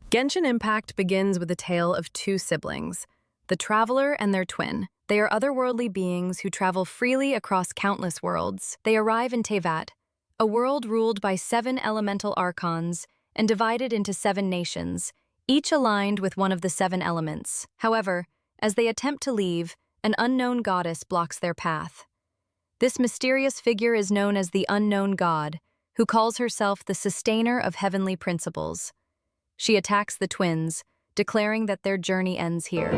Genshin Impact begins with a tale of two siblings, the Traveler and their twin. They are otherworldly beings who travel freely across countless worlds. They arrive in Teyvat, a world ruled by 7 elemental archons and divided into 7 nations, each aligned with one of the 7 elements. However, as they attempt to leave, an unknown goddess blocks their path. This mysterious figure is known as the Unknown God, who calls herself the sustainer of heavenly principles. She attacks the twins, declaring that their journey ends here.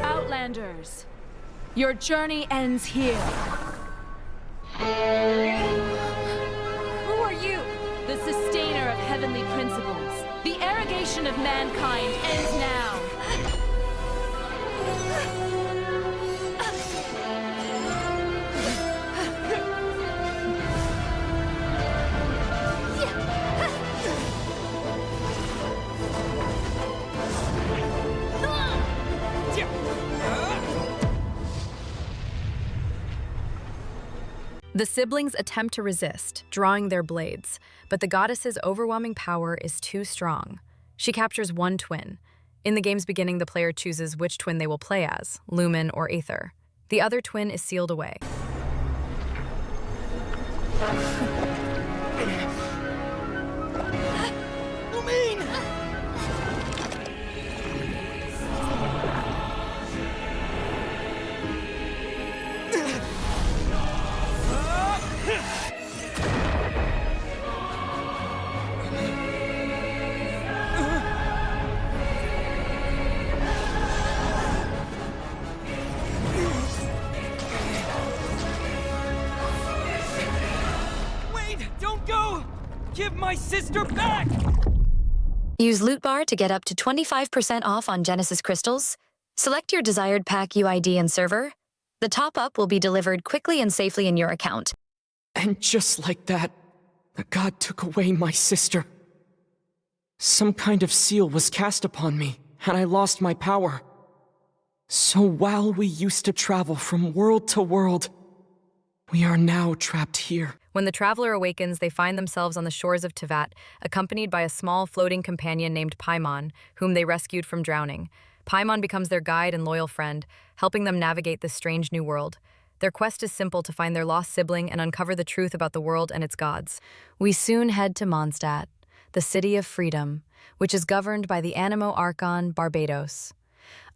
Outlanders, your journey ends here. Who are you? The sustainer of heavenly principles. The arrogation of mankind ends now. The siblings attempt to resist, drawing their blades, but the goddess's overwhelming power is too strong. She captures one twin. In the game's beginning, the player chooses which twin they will play as, Lumen or Aether. The other twin is sealed away. Give my sister back! Use Loot Bar to get up to 25% off on Genesis crystals. Select your desired pack UID and server. The top-up will be delivered quickly and safely in your account. And just like that, the god took away my sister. Some kind of seal was cast upon me, and I lost my power. So while we used to travel from world to world, we are now trapped here. When the Traveler awakens, they find themselves on the shores of Teyvat, accompanied by a small floating companion named Paimon, whom they rescued from drowning. Paimon becomes their guide and loyal friend, helping them navigate this strange new world. Their quest is simple: to find their lost sibling and uncover the truth about the world and its gods. We soon head to Mondstadt, the city of freedom, which is governed by the animo Archon Barbatos.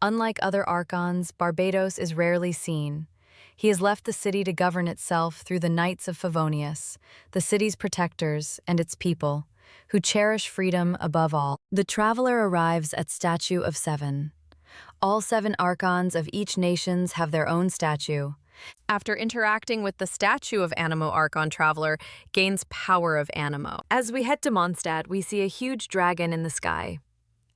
Unlike other Archons, Barbatos is rarely seen. He has left the city to govern itself through the Knights of Favonious, the city's protectors and its people, who cherish freedom above all. The Traveler arrives at Statue of 7. All 7 Archons of each nation have their own statue. After interacting with the statue of Animo, Archon Traveler gains power of Animo. As we head to Mondstadt, we see a huge dragon in the sky.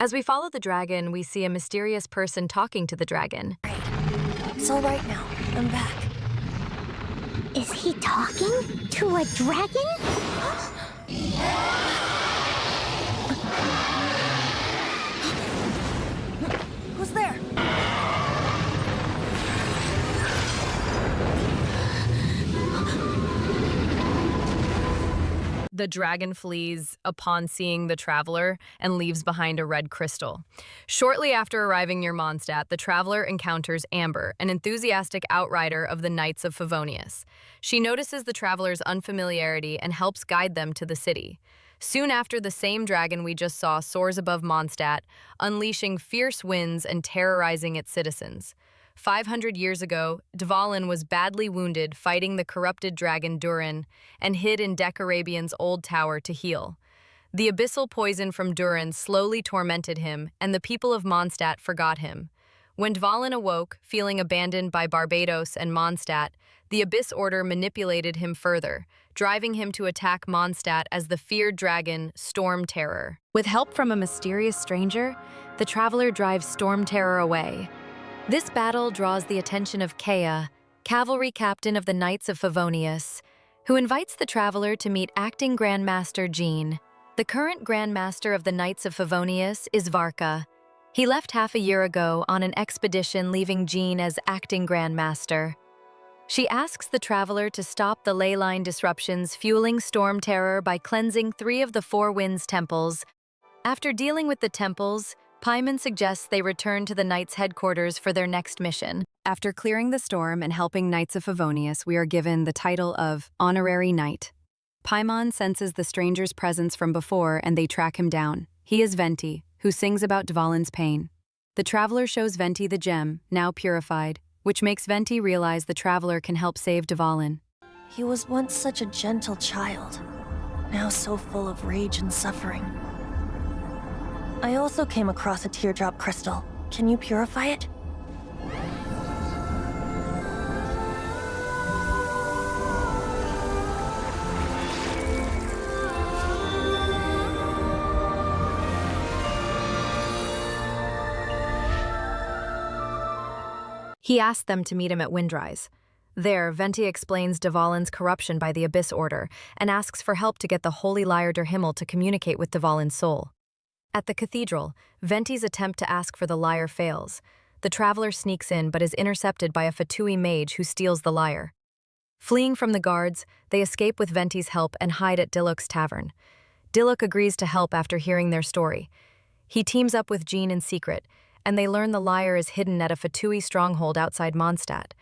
As we follow the dragon, we see a mysterious person talking to the dragon. It's all right now. I'm back. Is he talking to a dragon? Who's there? The dragon flees upon seeing the Traveler and leaves behind a red crystal. Shortly after arriving near Mondstadt, the Traveler encounters Amber, an enthusiastic outrider of the Knights of Favonious. She notices the Traveler's unfamiliarity and helps guide them to the city. Soon after, the same dragon we just saw soars above Mondstadt, unleashing fierce winds and terrorizing its citizens. 500 years ago, Divalin was badly wounded fighting the corrupted dragon Durin and hid in Dekarabian's old tower to heal. The abyssal poison from Durin slowly tormented him, and the people of Mondstadt forgot him. When Divalin awoke, feeling abandoned by Barbatos and Mondstadt, the Abyss Order manipulated him further, driving him to attack Mondstadt as the feared dragon Storm Terror. With help from a mysterious stranger, the Traveler drives Storm Terror away. This battle draws the attention of KRAI, cavalry captain of the Knights of Favonious, who invites the Traveler to meet acting Grandmaster Jean. The current Grandmaster of the Knights of Favonious is Varka. He left half a year ago on an expedition, leaving Jean as acting Grandmaster. She asks the traveler to stop the ley line disruptions fueling storm terror by cleansing 3 of the 4 winds temples. After dealing with the temples, Paimon suggests they return to the Knights' headquarters for their next mission. After clearing the storm and helping Knights of Favonious, we are given the title of Honorary Knight. Paimon senses the stranger's presence from before and they track him down. He is Venti, who sings about Divalin's pain. The traveler shows Venti the gem, now purified, which makes Venti realize the traveler can help save Divalin. He was once such a gentle child, now so full of rage and suffering. I also came across a teardrop crystal. Can you purify it? He asks them to meet him at Windrise. There, Venti explains Divalin's corruption by the Abyss Order and asks for help to get the holy lyre dehmel to communicate with Divalin's soul. At the cathedral, Venti's attempt to ask for the lyre fails. The traveler sneaks in but is intercepted by a Fatui mage who steals the lyre. Fleeing from the guards, they escape with Venti's help and hide at Diluc's tavern. Diluc agrees to help after hearing their story. He teams up with Jean in secret, and they learn the lyre is hidden at a Fatui stronghold outside Mondstadt.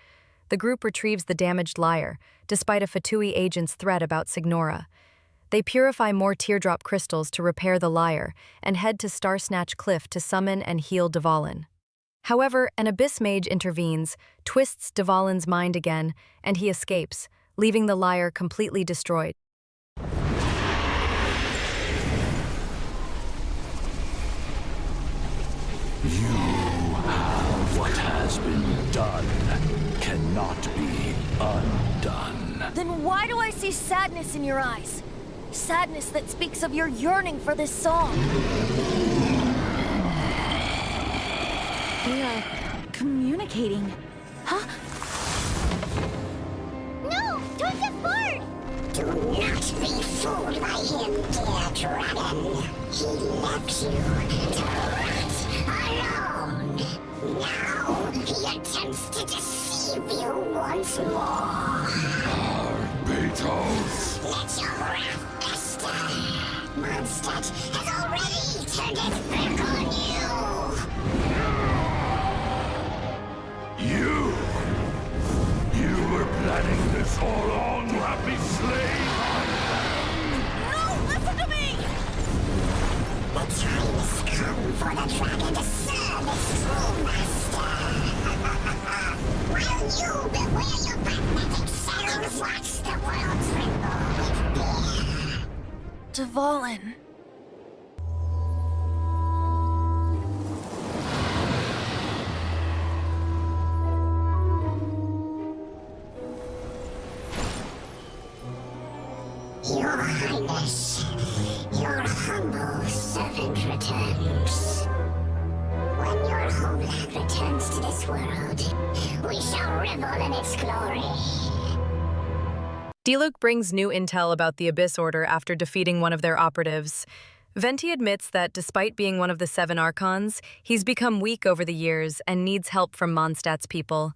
The group retrieves the damaged lyre, despite a Fatui agent's threat about Signora. They purify more teardrop crystals to repair the lyre and head to Starsnatch Cliff to summon and heal Divalin. However, an Abyss Mage intervenes, twists Divalin's mind again, and he escapes, leaving the lyre completely destroyed. What has been done cannot be undone. Then why do I see sadness in your eyes? Sadness that speaks of your yearning for this song. We are communicating. Huh? No! Don't get bored! Do not be fooled by him, dear dragon. He left you to rot alone. Now he attempts to deceive you once more. Beetles! Let your wrath fester. Mondstadt has already turned its back on you. You were planning this all along to have me slain? No, listen to me! The time has come for the dragon to serve its true master. While you beware your magnetic shadows, watch the world tremble with fear. Divalin. Your Highness, your humble servant returns. When your homeland returns to this world, we shall revel in its glory. Diluc brings new intel about the Abyss Order after defeating one of their operatives. Venti admits that despite being one of the 7 Archons, he's become weak over the years and needs help from Mondstadt's people.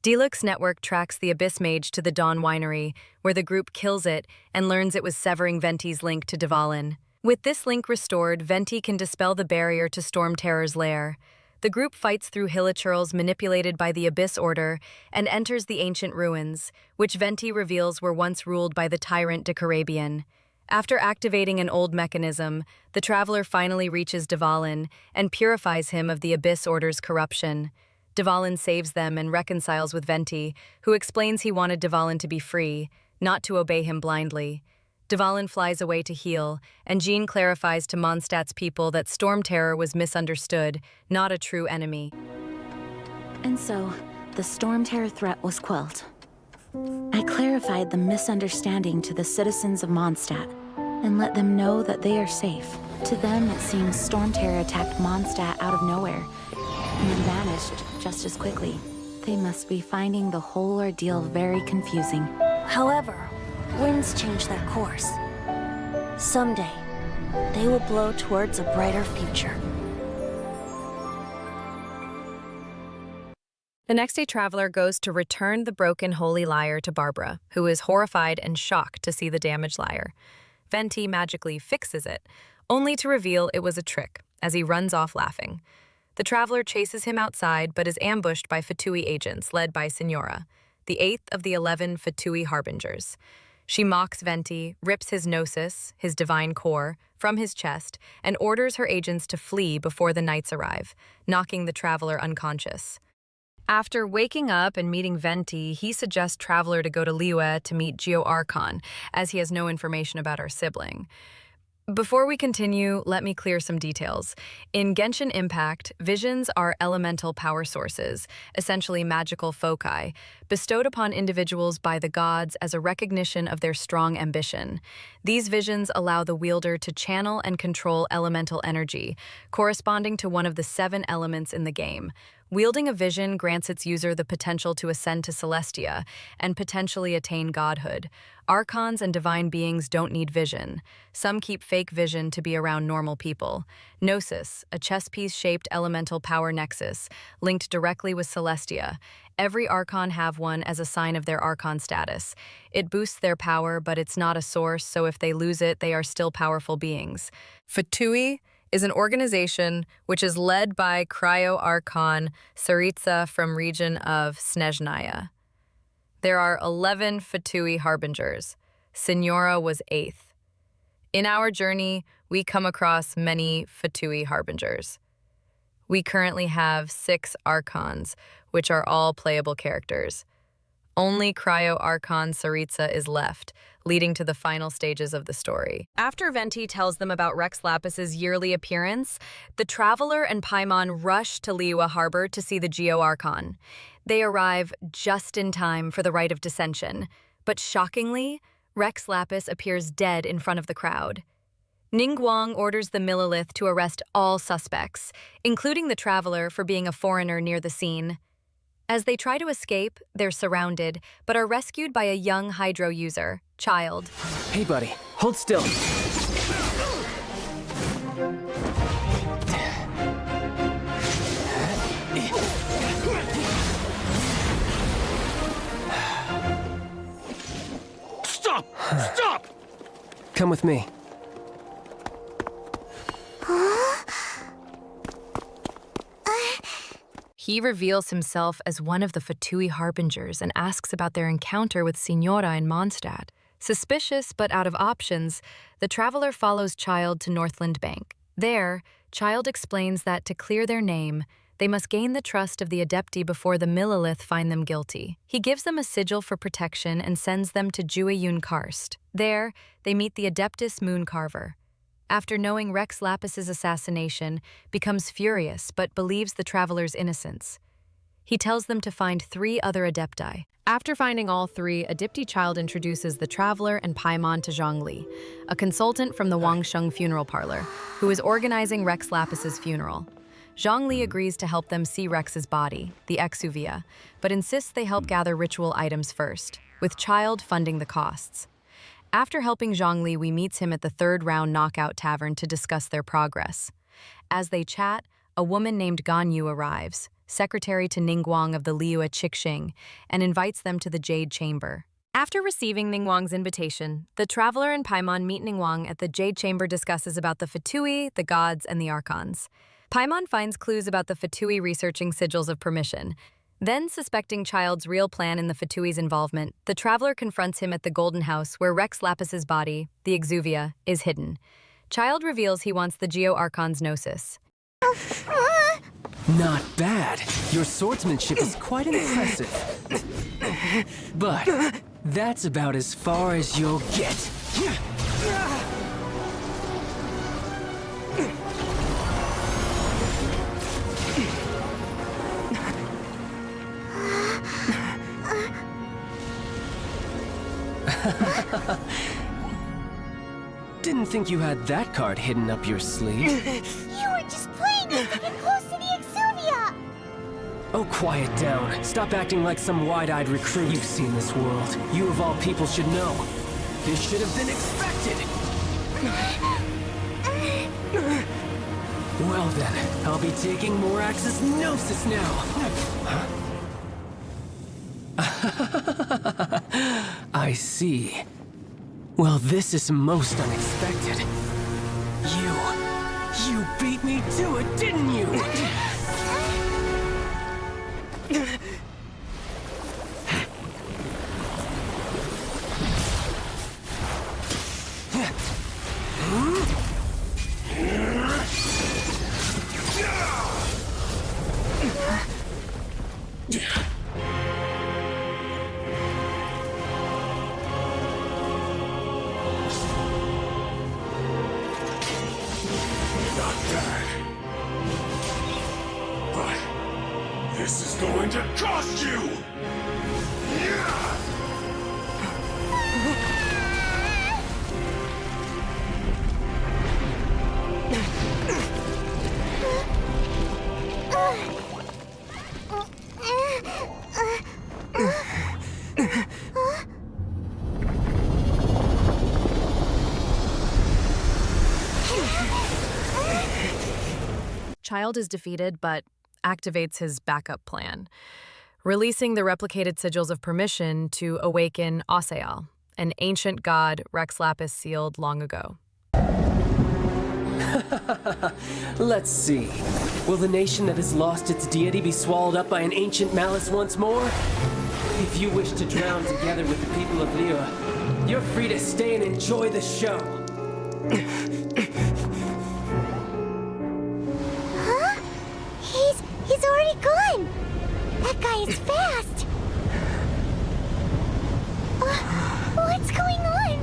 Diluc's network tracks the Abyss Mage to the Dawn Winery, where the group kills it and learns it was severing Venti's link to Divalin. With this link restored, Venti can dispel the barrier to Storm Terror's lair. The group fights through hilichurls manipulated by the Abyss Order and enters the ancient ruins, which Venti reveals were once ruled by the tyrant KRAI. After activating an old mechanism, the traveler finally reaches Divalin and purifies him of the Abyss Order's corruption. Divalin saves them and reconciles with Venti, who explains he wanted Divalin to be free, not to obey him blindly. Divalin flies away to heal, and Jean clarifies to Mondstadt's people that Storm Terror was misunderstood, not a true enemy. And so, the Storm Terror threat was quelled. I clarified the misunderstanding to the citizens of Mondstadt, and let them know that they are safe. To them, it seems Storm Terror attacked Mondstadt out of nowhere, and then vanished just as quickly. They must be finding the whole ordeal very confusing. However, winds change their course. Someday, they will blow towards a brighter future. The next day, Traveler goes to return the broken holy lyre to Barbara, who is horrified and shocked to see the damaged lyre. Venti magically fixes it, only to reveal it was a trick, as he runs off laughing. The Traveler chases him outside, but is ambushed by Fatui agents led by Signora, the 8th of the 11 Fatui harbingers. She mocks Venti, rips his gnosis, his divine core, from his chest, and orders her agents to flee before the knights arrive, knocking the Traveler unconscious. After waking up and meeting Venti, he suggests Traveler to go to Liyue to meet Pyro Archon, as he has no information about our sibling. Before we continue, let me clear some details. In Genshin Impact, visions are elemental power sources, essentially magical foci, bestowed upon individuals by the gods as a recognition of their strong ambition. These visions allow the wielder to channel and control elemental energy, corresponding to one of the 7 elements in the game. Wielding a vision grants its user the potential to ascend to Celestia and potentially attain godhood. Archons and divine beings don't need vision. Some keep fake vision to be around normal people. Gnosis, a chess piece-shaped elemental power nexus, linked directly with Celestia. Every Archon have one as a sign of their Archon status. It boosts their power, but it's not a source, so if they lose it, they are still powerful beings. Fatui is an organization which is led by Pyro Archon Tsaritsa from region of Snezhnaya. There are 11 Fatui harbingers. Signora was 8th. In our journey, we come across many Fatui harbingers. We currently have 6 Archons, which are all playable characters. Only Pyro Archon Tsaritsa is left, leading to the final stages of the story. After Venti tells them about Rex Lapis's yearly appearance, the Traveler and Paimon rush to Liyue Harbor to see the Pyro Archon. They arrive just in time for the rite of dissension, but shockingly, Rex Lapis appears dead in front of the crowd. Ningguang orders the Millilith to arrest all suspects, including the Traveler for being a foreigner near the scene. As they try to escape, they're surrounded, but are rescued by a young Hydro user, Child. Hey, buddy, hold still. Stop! Stop! Come with me. He reveals himself as one of the Fatui harbingers and asks about their encounter with Signora in Mondstadt. Suspicious but out of options, the Traveler follows Child to Northland Bank. There, Child explains that to clear their name, they must gain the trust of the Adepti before the Millilith find them guilty. He gives them a sigil for protection and sends them to Jueyun Karst. There, they meet the Adeptus Mooncarver. After knowing Rex Lapis's assassination, becomes furious but believes the Traveler's innocence. He tells them to find 3 other Adepti. After finding all 3, Adepti Child introduces the Traveler and Paimon to Zhongli, a consultant from the Wangsheng funeral parlor, who is organizing Rex Lapis's funeral. Zhongli agrees to help them see Rex's body, the exuvia, but insists they help gather ritual items first, with Child funding the costs. After helping Zhongli, we meet him at the 3rd round knockout tavern to discuss their progress. As they chat, a woman named Ganyu arrives, secretary to Ningguang of the Liyue Chixing, and invites them to the Jade Chamber. After receiving Ningguang's invitation, the Traveler and Paimon meet Ningguang at the Jade Chamber, discusses about the Fatui, the gods, and the Archons. Paimon finds clues about the Fatui researching sigils of permission. Then, suspecting Child's real plan in the Fatui's involvement, the Traveler confronts him at the Golden House where Rex Lapis's body, the exuvia, is hidden. Child reveals he wants the Pyro Archon's gnosis. Not bad. Your swordsmanship is quite impressive. But that's about as far as you'll get. Didn't think you had that card hidden up your sleeve. You were just playing it to get close to the Exuvia! Oh, quiet down. Stop acting like some wide-eyed recruit you've seen this world. You of all people should know. This should have been expected! Well then, I'll be taking Morax's gnosis now. I see. Well, this is most unexpected. You beat me to it, didn't you? This is going to cost you! Child is defeated, but activates his backup plan, releasing the replicated sigils of permission to awaken Osael, an ancient god Rex Lapis sealed long ago. Let's see. Will the nation that has lost its deity be swallowed up by an ancient malice once more? If you wish to drown together with the people of Liyue, you're free to stay and enjoy the show. He's already gone! That guy is fast! What's going on?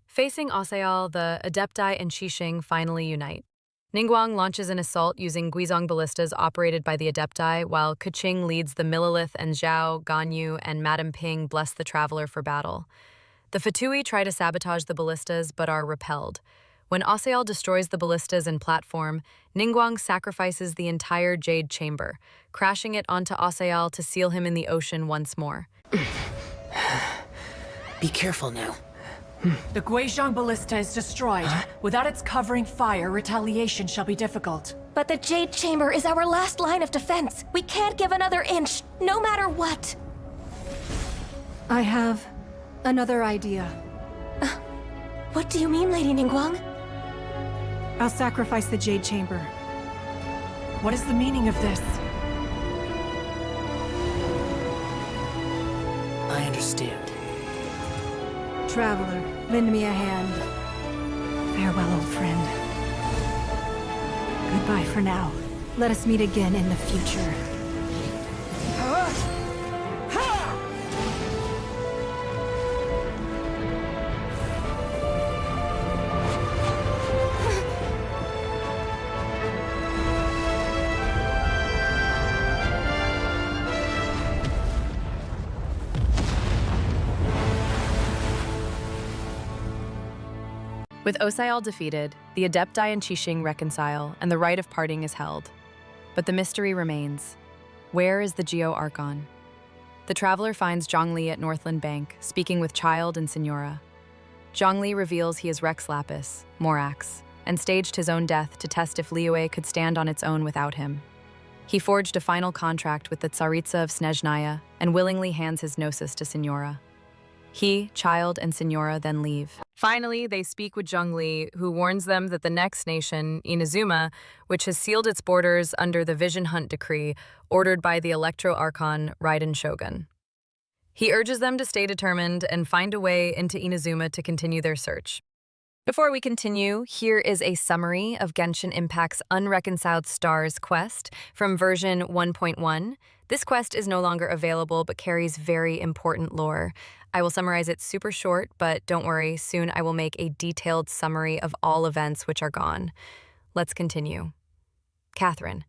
Facing Osael, the Adepti and Qixing finally unite. Ningguang launches an assault using Guizhong ballistas operated by the Adepti, while Keqing leads the Millilith and Zhao, Ganyu, and Madame Ping bless the Traveler for battle. The Fatui try to sabotage the ballistas but are repelled. When Osael destroys the ballistas and platform, Ningguang sacrifices the entire Jade Chamber, crashing it onto Osael to seal him in the ocean once more. Be careful now. The Guizhong ballista is destroyed. Without its covering fire, retaliation shall be difficult. But the Jade Chamber is our last line of defense. We can't give another inch, no matter what. I have another idea. What do you mean, Lady Ningguang? I'll sacrifice the Jade Chamber. What is the meaning of this? I understand. Traveler, lend me a hand. Farewell, old friend. Goodbye for now. Let us meet again in the future. With Osael defeated, the Adepti and Qixing reconcile, and the rite of parting is held. But the mystery remains. Where is the Pyro Archon? The Traveler finds Zhongli at Northland Bank, speaking with Child and Signora. Zhongli reveals he is Rex Lapis, Morax, and staged his own death to test if Liyue could stand on its own without him. He forged a final contract with the Tsaritsa of Snezhnaya and willingly hands his gnosis to Signora. He, Child, and Signora then leave. Finally, they speak with Zhongli, who warns them that the next nation, Inazuma, which has sealed its borders under the Vision Hunt decree ordered by the Electro Archon Raiden Shogun. He urges them to stay determined and find a way into Inazuma to continue their search. Before we continue, here is a summary of Genshin Impact's Unreconciled Stars quest from version 1.1. This quest is no longer available but carries very important lore. I will summarize it super short, but don't worry, soon I will make a detailed summary of all events which are gone. Let's continue. Catherine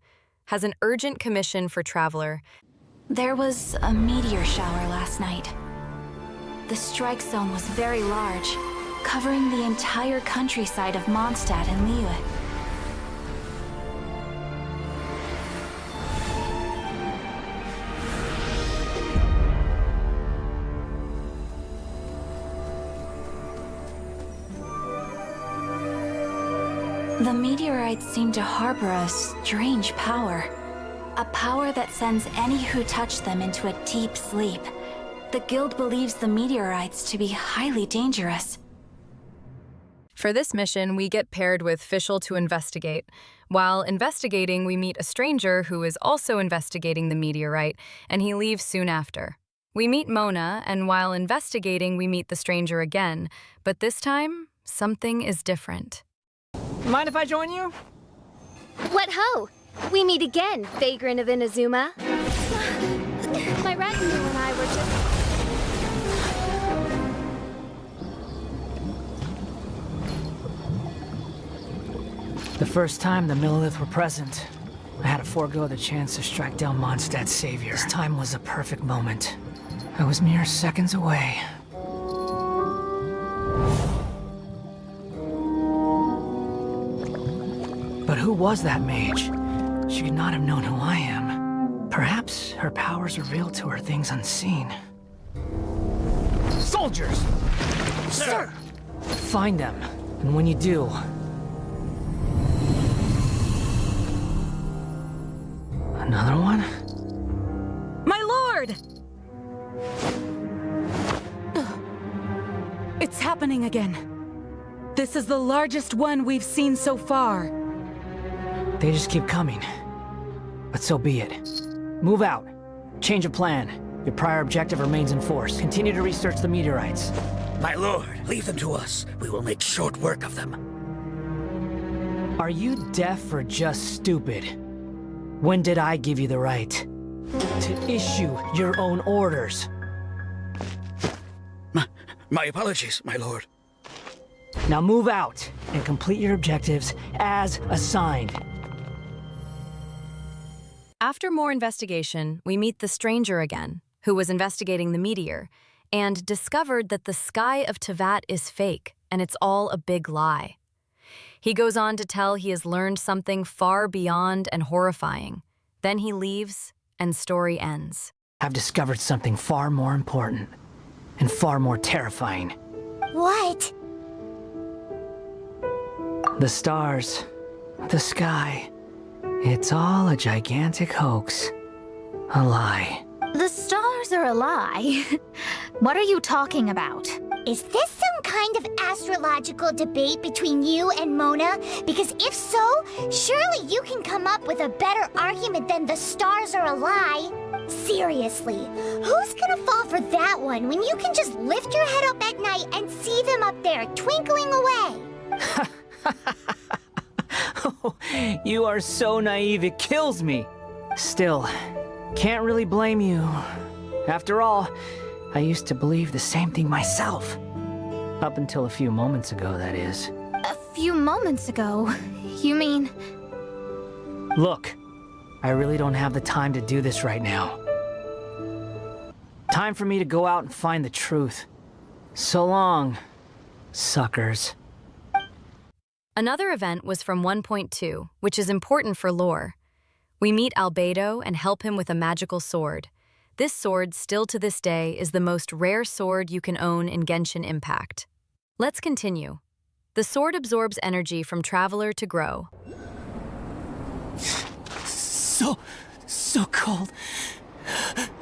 has an urgent commission for Traveler. There was a meteor shower last night. The strike zone was very large, covering the entire countryside of Mondstadt and Liyue. The meteorites seem to harbor a strange power. A power that sends any who touch them into a deep sleep. The guild believes the meteorites to be highly dangerous. For this mission, we get paired with Fischl to investigate. While investigating, we meet a stranger who is also investigating the meteorite, and he leaves soon after. We meet Mona, and while investigating, we meet the stranger again, but this time, something is different. Mind if I join you? What ho! We meet again, vagrant of Inazuma. My retinue and I were just... The first time the Millilith were present, I had to forego the chance to strike down Mondstadt's savior. This time was a perfect moment. I was mere seconds away. But who was that mage? She could not have known who I am. Perhaps her powers revealed to her things unseen. Soldiers! Sir! Find them, and when you do... Another one? My lord! It's happening again. This is the largest one we've seen so far. They just keep coming. But so be it. Move out. Change of plan. Your prior objective remains in force. Continue to research the meteorites. My lord, leave them to us. We will make short work of them. Are you deaf or just stupid? When did I give you the right to issue your own orders? My apologies, my lord. Now move out and complete your objectives as assigned. After more investigation, we meet the stranger again, who was investigating the meteor, and discovered that the sky of Teyvat is fake, and it's all a big lie. He goes on to tell he has learned something far beyond and horrifying. Then he leaves, and story ends. I've discovered something far more important and far more terrifying. What? The stars, the sky, it's all a gigantic hoax. A lie. The stars are a lie. What are you talking about? Is this some kind of astrological debate between you and Mona? Because if so, surely you can come up with a better argument than the stars are a lie. Seriously, who's gonna fall for that one when you can just lift your head up at night and see them up there twinkling away? Oh, you are so naive, it kills me. Still, can't really blame you. After all, I used to believe the same thing myself. Up until a few moments ago, that is. A few moments ago? You mean... Look, I really don't have the time to do this right now. Time for me to go out and find the truth. So long, suckers. Another event was from 1.2, which is important for lore. We meet Albedo and help him with a magical sword. This sword, still to this day, is the most rare sword you can own in Genshin Impact. Let's continue. The sword absorbs energy from Traveler to Grow. So cold.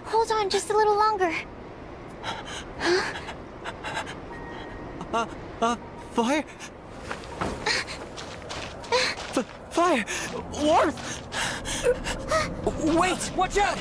Hold on just a little longer. Fire? Fire! Warmth! Wait! Watch out!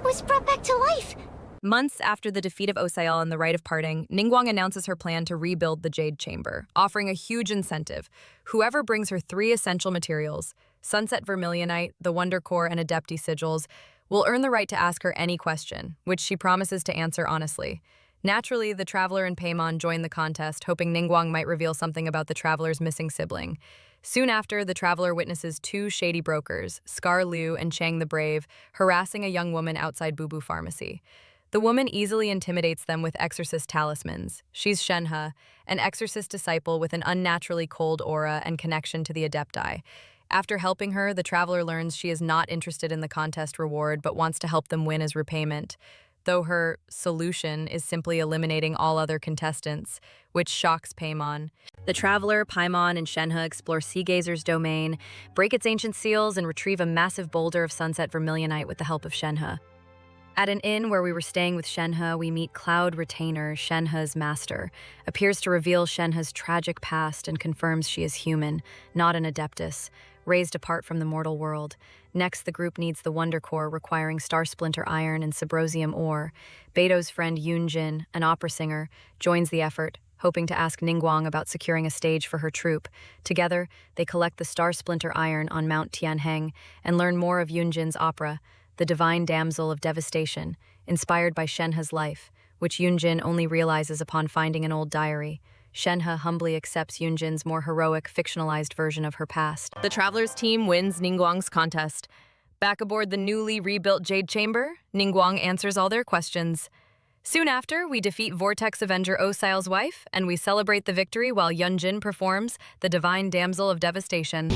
Was brought back to life. Months after the defeat of Osael and the Rite of Parting, Ningguang announces her plan to rebuild the Jade Chamber, offering a huge incentive. Whoever brings her 3 essential materials, Sunset Vermilionite, the Wonder Core, and Adepti Sigils, will earn the right to ask her any question, which she promises to answer honestly. Naturally, the Traveler and Paimon join the contest, hoping Ningguang might reveal something about the Traveler's missing sibling. Soon after, the Traveler witnesses two shady brokers, Scar Liu and Chang the Brave, harassing a young woman outside Bubu Pharmacy. The woman easily intimidates them with exorcist talismans. She's Shenhe, an exorcist disciple with an unnaturally cold aura and connection to the Adepti. After helping her, the Traveler learns she is not interested in the contest reward but wants to help them win as repayment, though her solution is simply eliminating all other contestants, which shocks Paimon. The Traveler, Paimon, and Shenhe explore Seagazer's domain, break its ancient seals, and retrieve a massive boulder of sunset vermilionite with the help of Shenhe. At an inn where we were staying with Shenhe, we meet Cloud Retainer, Shenhe's master, appears to reveal Shenhe's tragic past and confirms she is human, not an Adeptus, raised apart from the mortal world. Next, the group needs the Wonder Core, requiring Star Splinter Iron and Subrosium Ore. Beto's friend Yunjin, an opera singer, joins the effort, hoping to ask Ningguang about securing a stage for her troupe. Together, they collect the Star Splinter Iron on Mount Tianheng and learn more of Yunjin's opera, The Divine Damsel of Devastation, inspired by Shenhe's life, which Yunjin only realizes upon finding an old diary. Shenhe humbly accepts Yunjin's more heroic, fictionalized version of her past. The Traveler's team wins Ningguang's contest. Back aboard the newly rebuilt Jade Chamber, Ningguang answers all their questions. Soon after, we defeat Vortex Avenger Osile's wife, and we celebrate the victory while Yunjin performs The Divine Damsel of Devastation.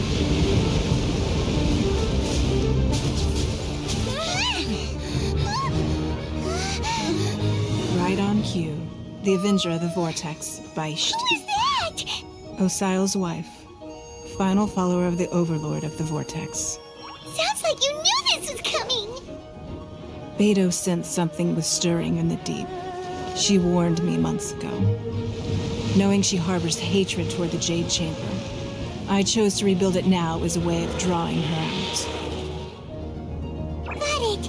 Right on cue. The Avenger of the Vortex, Beisht. Who is that? Osile's wife. Final follower of the Overlord of the Vortex. Sounds like you knew this was coming! Beto sensed something was stirring in the deep. She warned me months ago. Knowing she harbors hatred toward the Jade Chamber, I chose to rebuild it now as a way of drawing her out. Got it.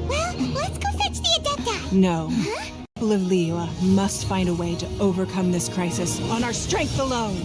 Well, let's go fetch the Adepti. No. Huh? The people of Liyue must find a way to overcome this crisis on our strength alone.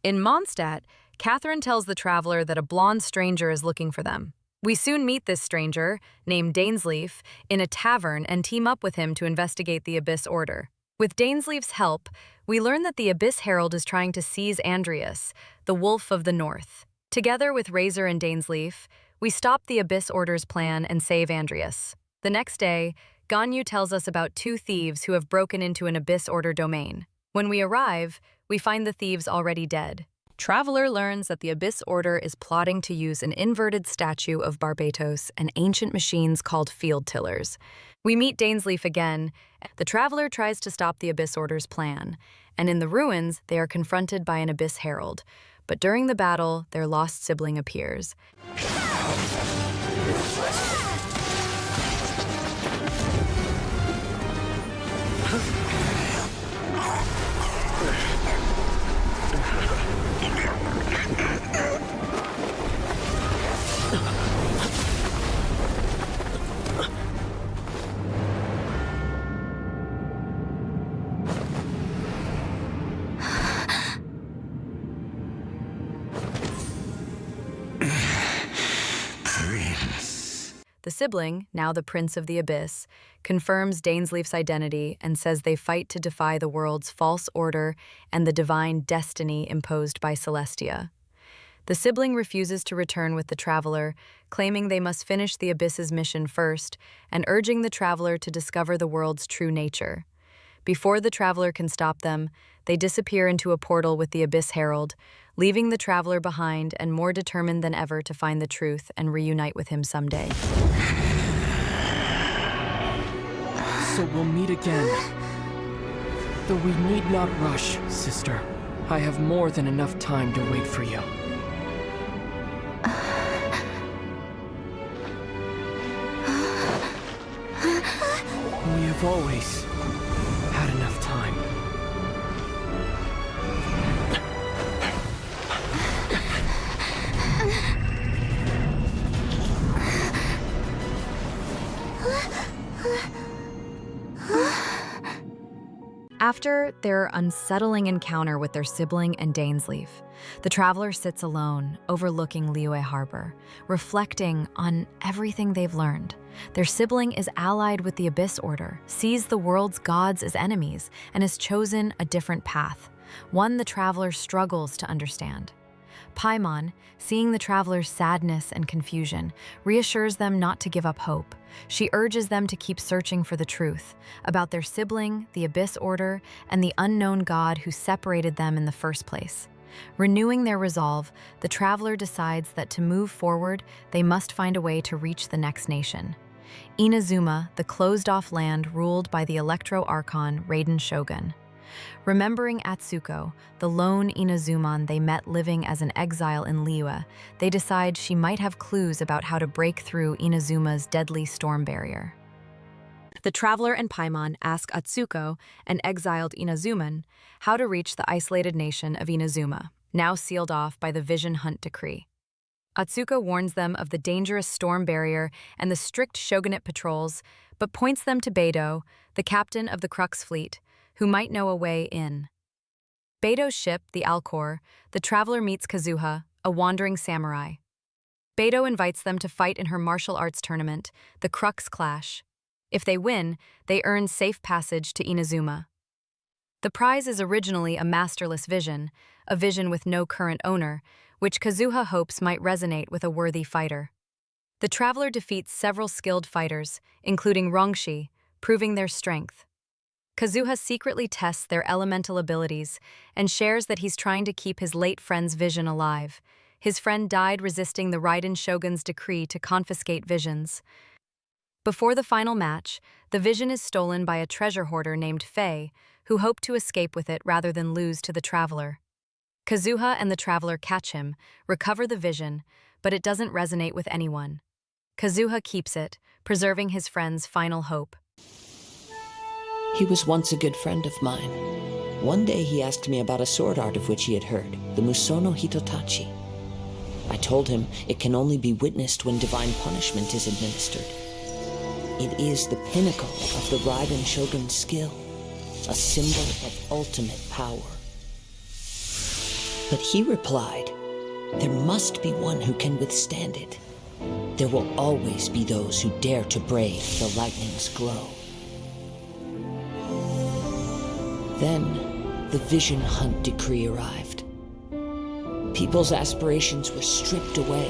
In Mondstadt, Catherine tells the Traveler that a blonde stranger is looking for them. We soon meet this stranger, named Dainsleif, in a tavern and team up with him to investigate the Abyss Order. With Dainsleif's help, we learn that the Abyss Herald is trying to seize Andreas, the Wolf of the North. Together with Razor and Dainsleif, we stop the Abyss Order's plan and save Andreas. The next day, Ganyu tells us about two thieves who have broken into an Abyss Order domain. When we arrive, we find the thieves already dead. Traveler learns that the Abyss Order is plotting to use an inverted statue of Barbatos and ancient machines called field tillers. We meet Dainsleif again. The Traveler tries to stop the Abyss Order's plan, and in the ruins, they are confronted by an Abyss Herald. But during the battle, their lost sibling appears. The sibling, now the Prince of the Abyss, confirms Dainsleif's identity and says they fight to defy the world's false order and the divine destiny imposed by Celestia. The sibling refuses to return with the Traveler, claiming they must finish the Abyss's mission first and urging the Traveler to discover the world's true nature. Before the Traveler can stop them, they disappear into a portal with the Abyss Herald, leaving the Traveler behind and more determined than ever to find the truth and reunite with him someday. So we'll meet again. Though we need not rush, sister. I have more than enough time to wait for you. We have always had enough time. After their unsettling encounter with their sibling and Dainsleif, the Traveler sits alone, overlooking Liyue Harbor, reflecting on everything they've learned. Their sibling is allied with the Abyss Order, sees the world's gods as enemies, and has chosen a different path, one the Traveler struggles to understand. Paimon, seeing the Traveler's sadness and confusion, reassures them not to give up hope. She urges them to keep searching for the truth about their sibling, the Abyss Order, and the unknown god who separated them in the first place. Renewing their resolve, the Traveler decides that to move forward, they must find a way to reach the next nation. Inazuma, the closed-off land ruled by the Electro Archon Raiden Shogun. Remembering Atsuko, the lone Inazuman they met living as an exile in Liyue, they decide she might have clues about how to break through Inazuma's deadly storm barrier. The Traveler and Paimon ask Atsuko, an exiled Inazuman, how to reach the isolated nation of Inazuma, now sealed off by the Vision Hunt Decree. Atsuko warns them of the dangerous storm barrier and the strict shogunate patrols, but points them to Beidou, the captain of the Crux fleet, who might know a way in. Beidou's ship, the Alcor, the Traveler meets Kazuha, a wandering samurai. Beidou invites them to fight in her martial arts tournament, the Crux Clash. If they win, they earn safe passage to Inazuma. The prize is originally a masterless vision, a vision with no current owner, which Kazuha hopes might resonate with a worthy fighter. The Traveler defeats several skilled fighters, including Rongshi, proving their strength. Kazuha secretly tests their elemental abilities and shares that he's trying to keep his late friend's vision alive. His friend died resisting the Raiden Shogun's decree to confiscate visions. Before the final match, the vision is stolen by a treasure hoarder named Faye, who hoped to escape with it rather than lose to the Traveler. Kazuha and the Traveler catch him, recover the vision, but it doesn't resonate with anyone. Kazuha keeps it, preserving his friend's final hope. He was once a good friend of mine. One day he asked me about a sword art of which he had heard, the Musono Hitotachi. I told him it can only be witnessed when divine punishment is administered. It is the pinnacle of the Raiden Shogun's skill, a symbol of ultimate power. But he replied, there must be one who can withstand it. There will always be those who dare to brave the lightning's glow. Then, the Vision Hunt Decree arrived. People's aspirations were stripped away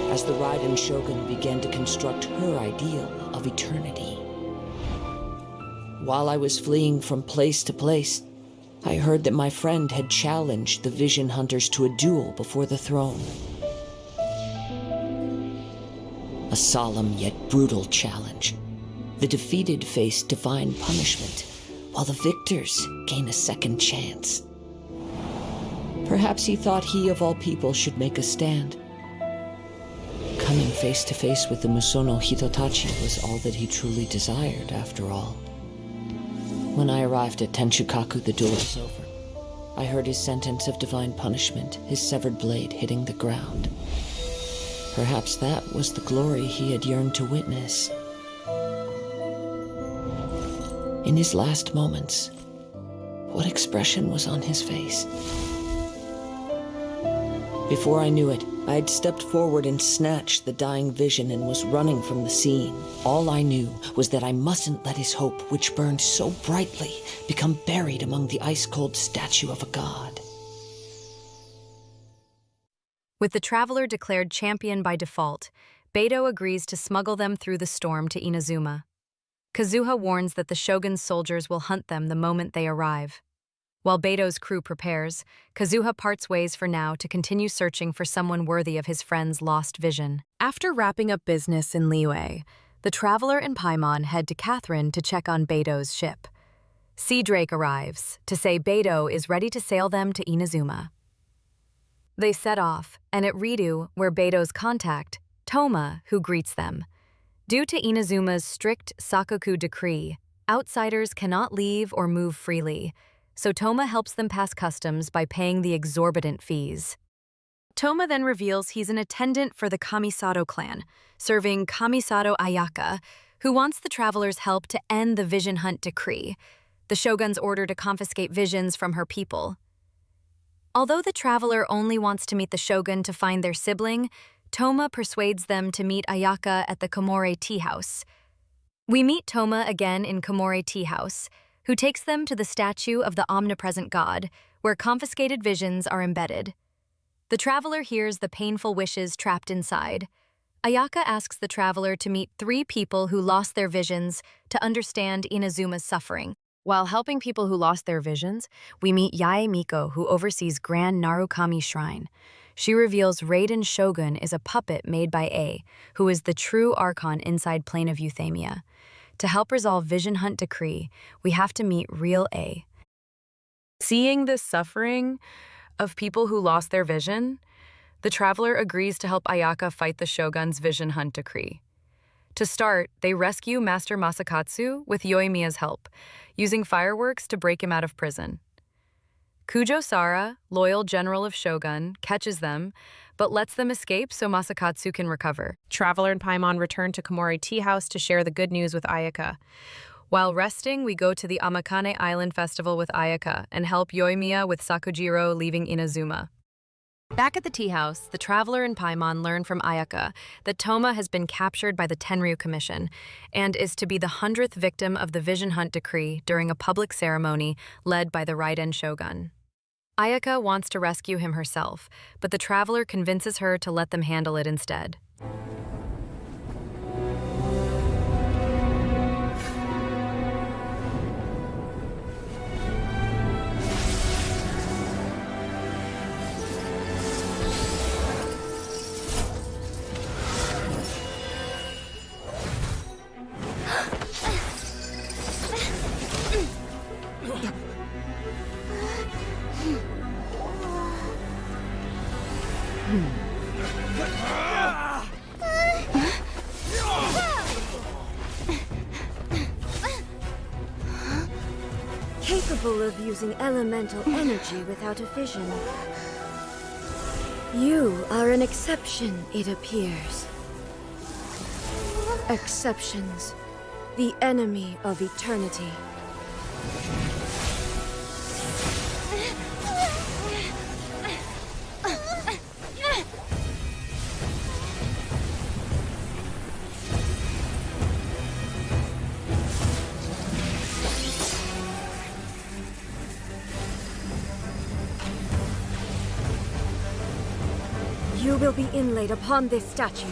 as the Raiden Shogun began to construct her ideal of eternity. While I was fleeing from place to place, I heard that my friend had challenged the Vision Hunters to a duel before the throne. A solemn yet brutal challenge. The defeated face divine punishment, while the victors gain a second chance. Perhaps he thought he of all people should make a stand. Coming face to face with the Musono Hitotachi was all that he truly desired, after all. When I arrived at Tenshukaku, the duel was over. I heard his sentence of divine punishment, his severed blade hitting the ground. Perhaps that was the glory he had yearned to witness. In his last moments, what expression was on his face? Before I knew it, I had stepped forward and snatched the dying vision and was running from the scene. All I knew was that I mustn't let his hope, which burned so brightly, become buried among the ice-cold statue of a god. With the traveler declared champion by default, Beidou agrees to smuggle them through the storm to Inazuma. Kazuha warns that the shogun's soldiers will hunt them the moment they arrive. While Beidou's crew prepares, Kazuha parts ways for now to continue searching for someone worthy of his friend's lost vision. After wrapping up business in Liyue, the traveler and Paimon head to Catherine to check on Beidou's ship. Sea Drake arrives to say Beidou is ready to sail them to Inazuma. They set off, and at Ridu, where Beidou's contact, Toma, who greets them. Due to Inazuma's strict Sakoku decree, outsiders cannot leave or move freely, so Toma helps them pass customs by paying the exorbitant fees. Toma then reveals he's an attendant for the Kamisato clan, serving Kamisato Ayaka, who wants the traveler's help to end the vision hunt decree, the shogun's order to confiscate visions from her people. Although the traveler only wants to meet the shogun to find their sibling, Toma persuades them to meet Ayaka at the Komore tea house. We meet Toma again in Komore tea house, who takes them to the statue of the omnipresent god, where confiscated visions are embedded. The traveler hears the painful wishes trapped inside. Ayaka asks the traveler to meet 3 people who lost their visions to understand Inazuma's suffering. While helping people who lost their visions, we meet Yae Miko, who oversees Grand Narukami Shrine. She reveals Raiden Shogun is a puppet made by A, who is the true Archon inside Plane of Euthymia. To help resolve Vision Hunt Decree, we have to meet real A. Seeing the suffering of people who lost their vision, the traveler agrees to help Ayaka fight the Shogun's Vision Hunt Decree. To start, they rescue Master Masakatsu with Yoimiya's help, using fireworks to break him out of prison. Kujo Sara, loyal general of Shogun, catches them, but lets them escape so Masakatsu can recover. Traveler and Paimon return to Komore Tea House to share the good news with Ayaka. While resting, we go to the Amakane Island Festival with Ayaka and help Yoimiya with Sakujiro leaving Inazuma. Back at the tea house, the traveler and Paimon learn from Ayaka that Toma has been captured by the Tenryu Commission and is to be the 100th victim of the Vision Hunt Decree during a public ceremony led by the Raiden Shogun. Ayaka wants to rescue him herself, but the traveler convinces her to let them handle it instead. Capable of using elemental energy without a vision. You are an exception, it appears. Exceptions, the enemy of eternity. You will be inlaid upon this statue.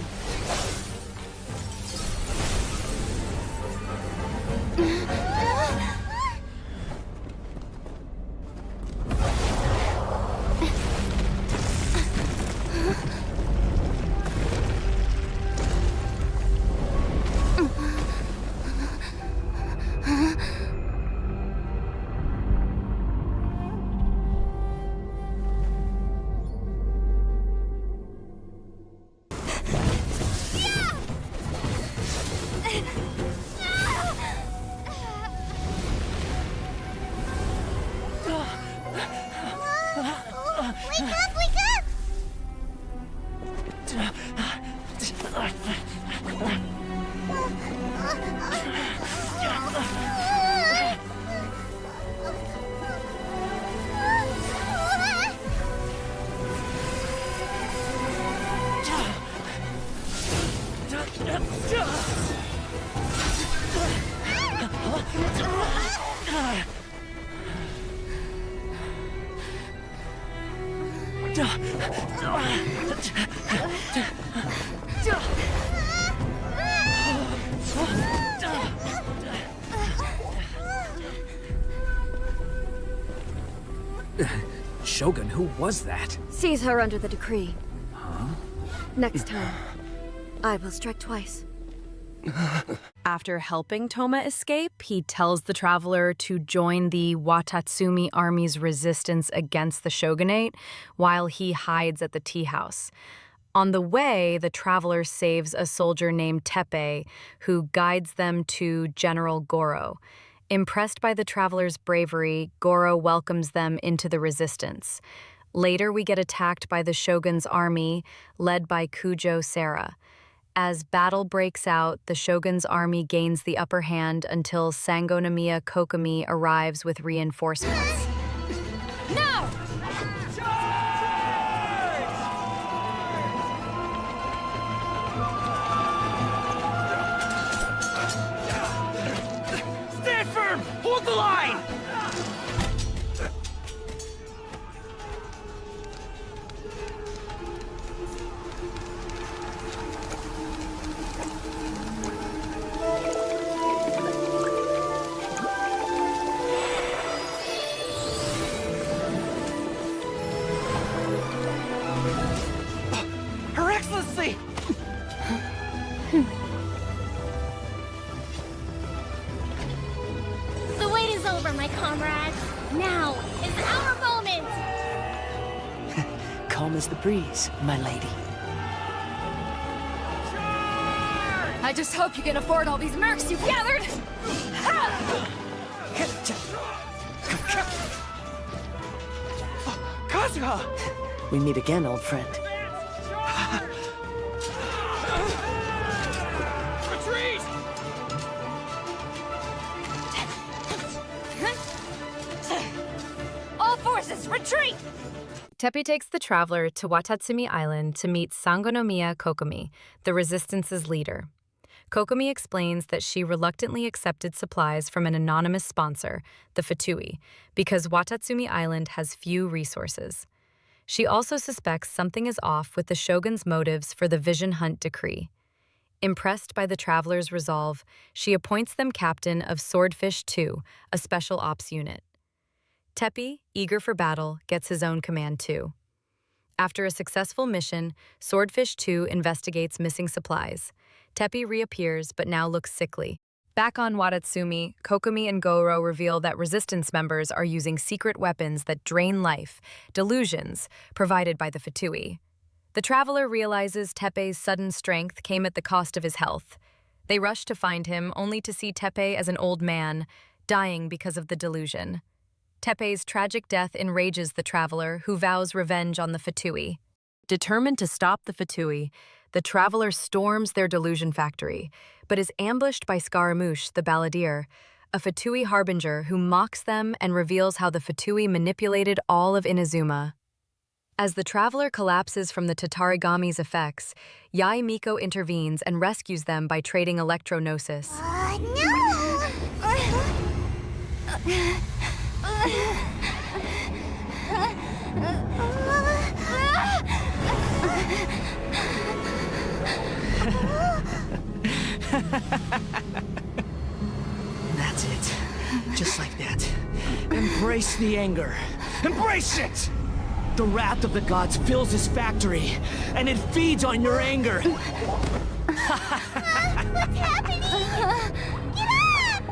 Wake up! Wake up! Shogun, who was that? Seize her under the decree. Huh? Next time, I will strike twice. After helping Toma escape, he tells the traveler to join the Watatsumi army's resistance against the shogunate while he hides at the tea house. On the way, the traveler saves a soldier named Tepe, who guides them to General Goro. Impressed by the traveler's bravery, Goro welcomes them into the resistance. Later, we get attacked by the shogun's army, led by Kujo Sera. As battle breaks out, the shogun's army gains the upper hand until Sangonomiya Kokomi arrives with reinforcements. No! Stand firm! Hold the line! Her Excellency! The wait is over, my comrades. Now is our moment! Calm as the breeze, my lady. I just hope you can afford all these mercs you've gathered! Kazuha! We meet again, old friend. Retreat! All forces, retreat! Tepe takes the traveler to Watatsumi Island to meet Sangonomiya Kokomi, the resistance's leader. Kokomi explains that she reluctantly accepted supplies from an anonymous sponsor, the Fatui, because Watatsumi Island has few resources. She also suspects something is off with the shogun's motives for the Vision Hunt decree. Impressed by the traveler's resolve, she appoints them captain of Swordfish II, a special ops unit. Tepe, eager for battle, gets his own command too. After a successful mission, Swordfish II investigates missing supplies. Tepe reappears, but now looks sickly. Back on Watatsumi, Kokomi and Goro reveal that resistance members are using secret weapons that drain life, delusions, provided by the Fatui. The traveler realizes Tepe's sudden strength came at the cost of his health. They rush to find him, only to see Tepe as an old man, dying because of the delusion. Tepe's tragic death enrages the traveler, who vows revenge on the Fatui. Determined to stop the Fatui, the traveler storms their delusion factory, but is ambushed by Scaramouche, the balladeer, a Fatui harbinger who mocks them and reveals how the Fatui manipulated all of Inazuma. As the traveler collapses from the Tatarigami's effects, Yae Miko intervenes and rescues them by trading electro-gnosis. No! That's it. Just like that. Embrace the anger. Embrace it! The wrath of the gods fills this factory, and it feeds on your anger. What's happening? Get up!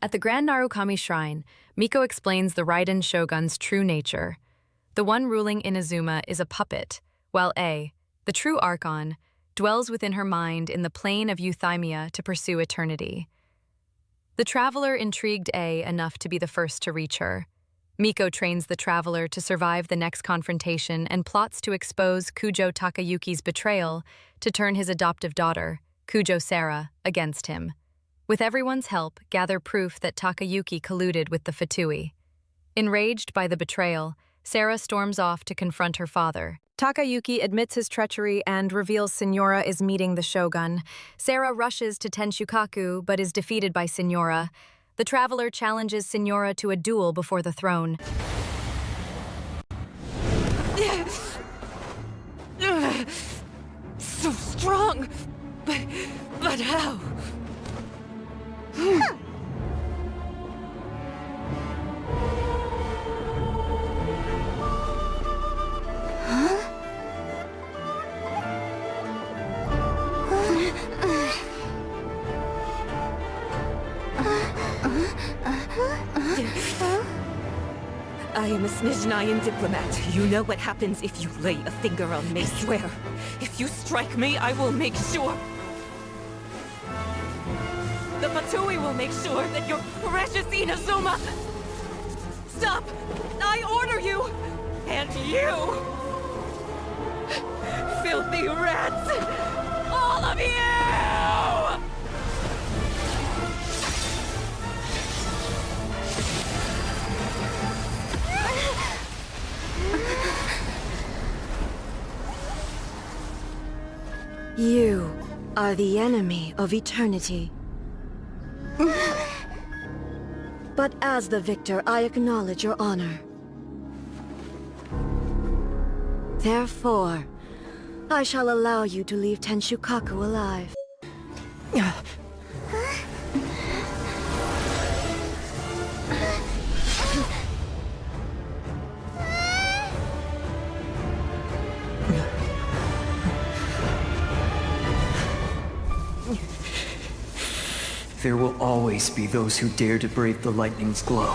At the Grand Narukami Shrine, Miko explains the Raiden Shogun's true nature. The one ruling Inazuma is a puppet, while A, the true Archon, dwells within her mind in the plane of euthymia to pursue eternity. The traveler intrigued A enough to be the first to reach her. Miko trains the traveler to survive the next confrontation and plots to expose Kujo Takayuki's betrayal to turn his adoptive daughter, Kujo Sarah, against him. With everyone's help, gather proof that Takayuki colluded with the Fatui. Enraged by the betrayal, Sarah storms off to confront her father. Takayuki admits his treachery and reveals Signora is meeting the shogun. Sarah rushes to Tenshukaku but is defeated by Signora. The traveler challenges Signora to a duel before the throne. So strong! But how? I am a Snezhnayan diplomat. You know what happens if you lay a finger on me. I swear, if you strike me, I will make sure... The Fatui will make sure that your precious Inazuma... Stop! I order you! And you! Filthy rats! All of you! You are the enemy of eternity. But as the victor, I acknowledge your honor. Therefore, I shall allow you to leave Tenshukaku alive. There will always be those who dare to brave the lightning's glow.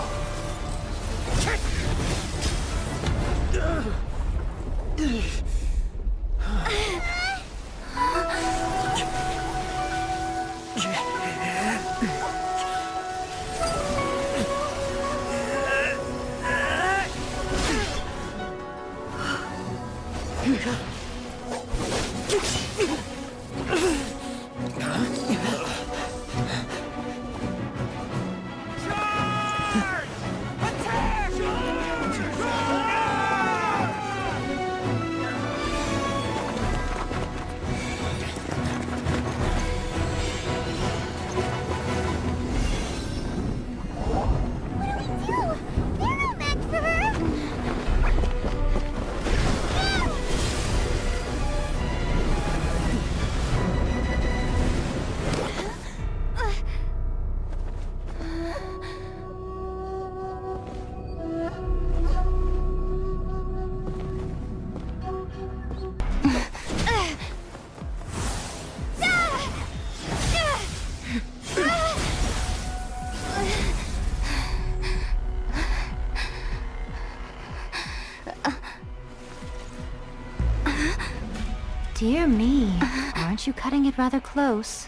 Dear me, aren't you cutting it rather close?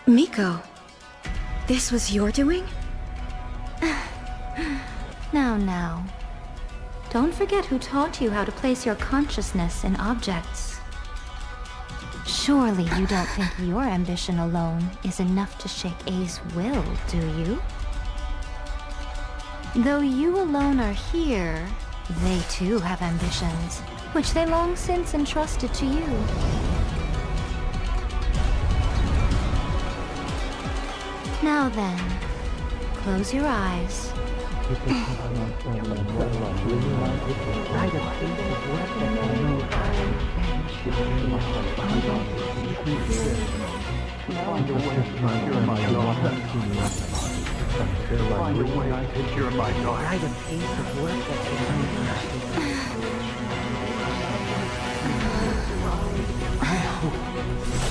Miko, this was your doing? Now. Don't forget who taught you how to place your consciousness in objects. Surely you don't think your ambition alone is enough to shake A's will, do you? Though you alone are here, they too have ambitions, which they long since entrusted to you. Now then, close your eyes.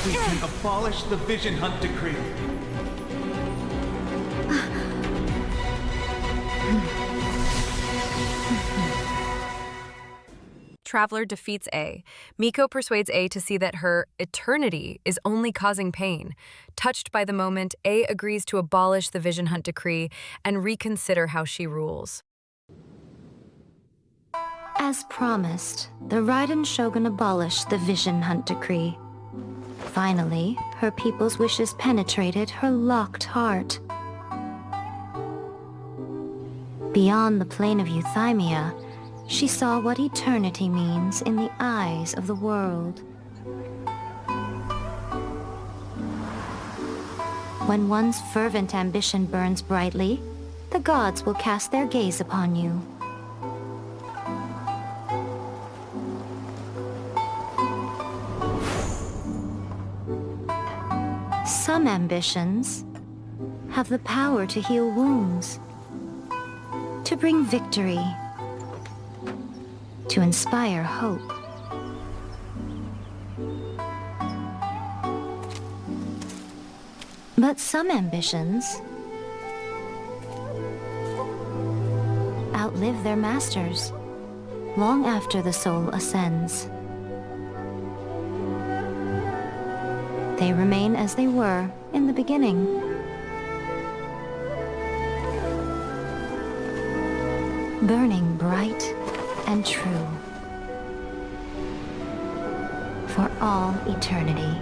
We can abolish the Vision Hunt Decree. Traveler defeats A. Miko persuades A to see that her eternity is only causing pain. Touched by the moment, A agrees to abolish the Vision Hunt decree and reconsider how she rules. As promised, the Raiden Shogun abolished the Vision Hunt decree. Finally, her people's wishes penetrated her locked heart. Beyond the plane of euthymia, she saw what eternity means in the eyes of the world. When one's fervent ambition burns brightly, the gods will cast their gaze upon you. Some ambitions have the power to heal wounds, to bring victory, to inspire hope. But some ambitions outlive their masters long after the soul ascends. They remain as they were in the beginning. Burning bright and true for all eternity.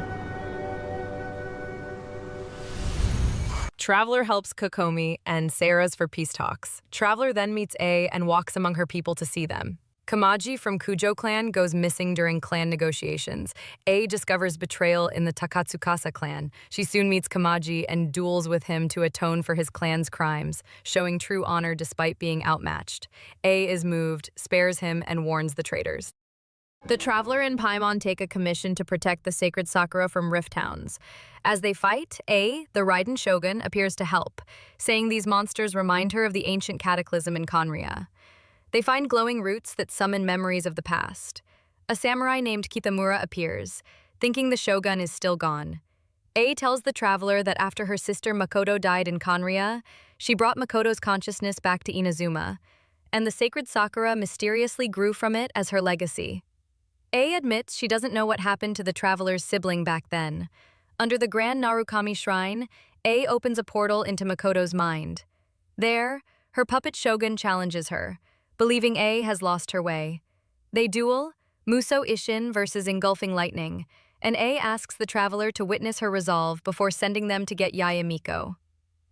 Traveler helps Kokomi and Sarah's for peace talks. Traveler then meets A and walks among her people to see them. Kamaji from Kujo clan goes missing during clan negotiations. A discovers betrayal in the Takatsukasa clan. She soon meets Kamaji and duels with him to atone for his clan's crimes, showing true honor despite being outmatched. A is moved, spares him, and warns the traitors. The Traveler and Paimon take a commission to protect the sacred Sakura from rift hounds. As they fight, A, the Raiden Shogun, appears to help, saying these monsters remind her of the ancient cataclysm in Khaenri'ah. They find glowing roots that summon memories of the past. A samurai named Kitamura appears, thinking the shogun is still gone. A tells the Traveler that after her sister Makoto died in Khaenri'ah, she brought Makoto's consciousness back to Inazuma, and the sacred Sakura mysteriously grew from it as her legacy. A admits she doesn't know what happened to the Traveler's sibling back then. Under the Grand Narukami Shrine, A opens a portal into Makoto's mind. There, her puppet shogun challenges her, believing A has lost her way. They duel, Muso Ishin versus Engulfing Lightning, and A asks the Traveler to witness her resolve before sending them to get Yaya Miko.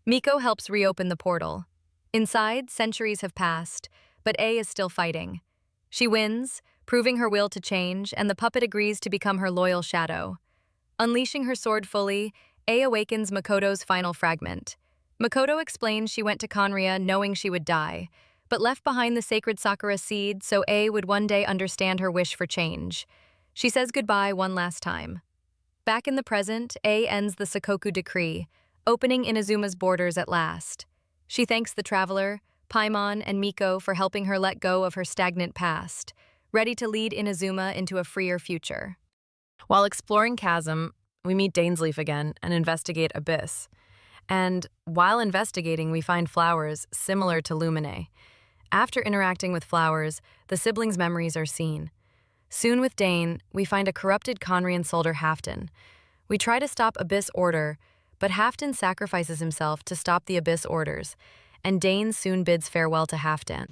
Miko helps reopen the portal. Inside, centuries have passed, but A is still fighting. She wins, proving her will to change, and the puppet agrees to become her loyal shadow. Unleashing her sword fully, A awakens Makoto's final fragment. Makoto explains she went to Khaenri'ah knowing she would die, but left behind the sacred Sakura seed so A would one day understand her wish for change. She says goodbye one last time. Back in the present, A ends the Sakoku decree, opening Inazuma's borders at last. She thanks the Traveler, Paimon, and Miko for helping her let go of her stagnant past, ready to lead Inazuma into a freer future. While exploring Chasm, we meet Dainsleif again and investigate Abyss. And while investigating, we find flowers similar to Lumine. After interacting with flowers, the siblings' memories are seen. Soon with Dane, we find a corrupted Khaenri'ah soldier Halfdan. We try to stop Abyss Order, but Halfdan sacrifices himself to stop the Abyss Orders, and Dane soon bids farewell to Halfdan.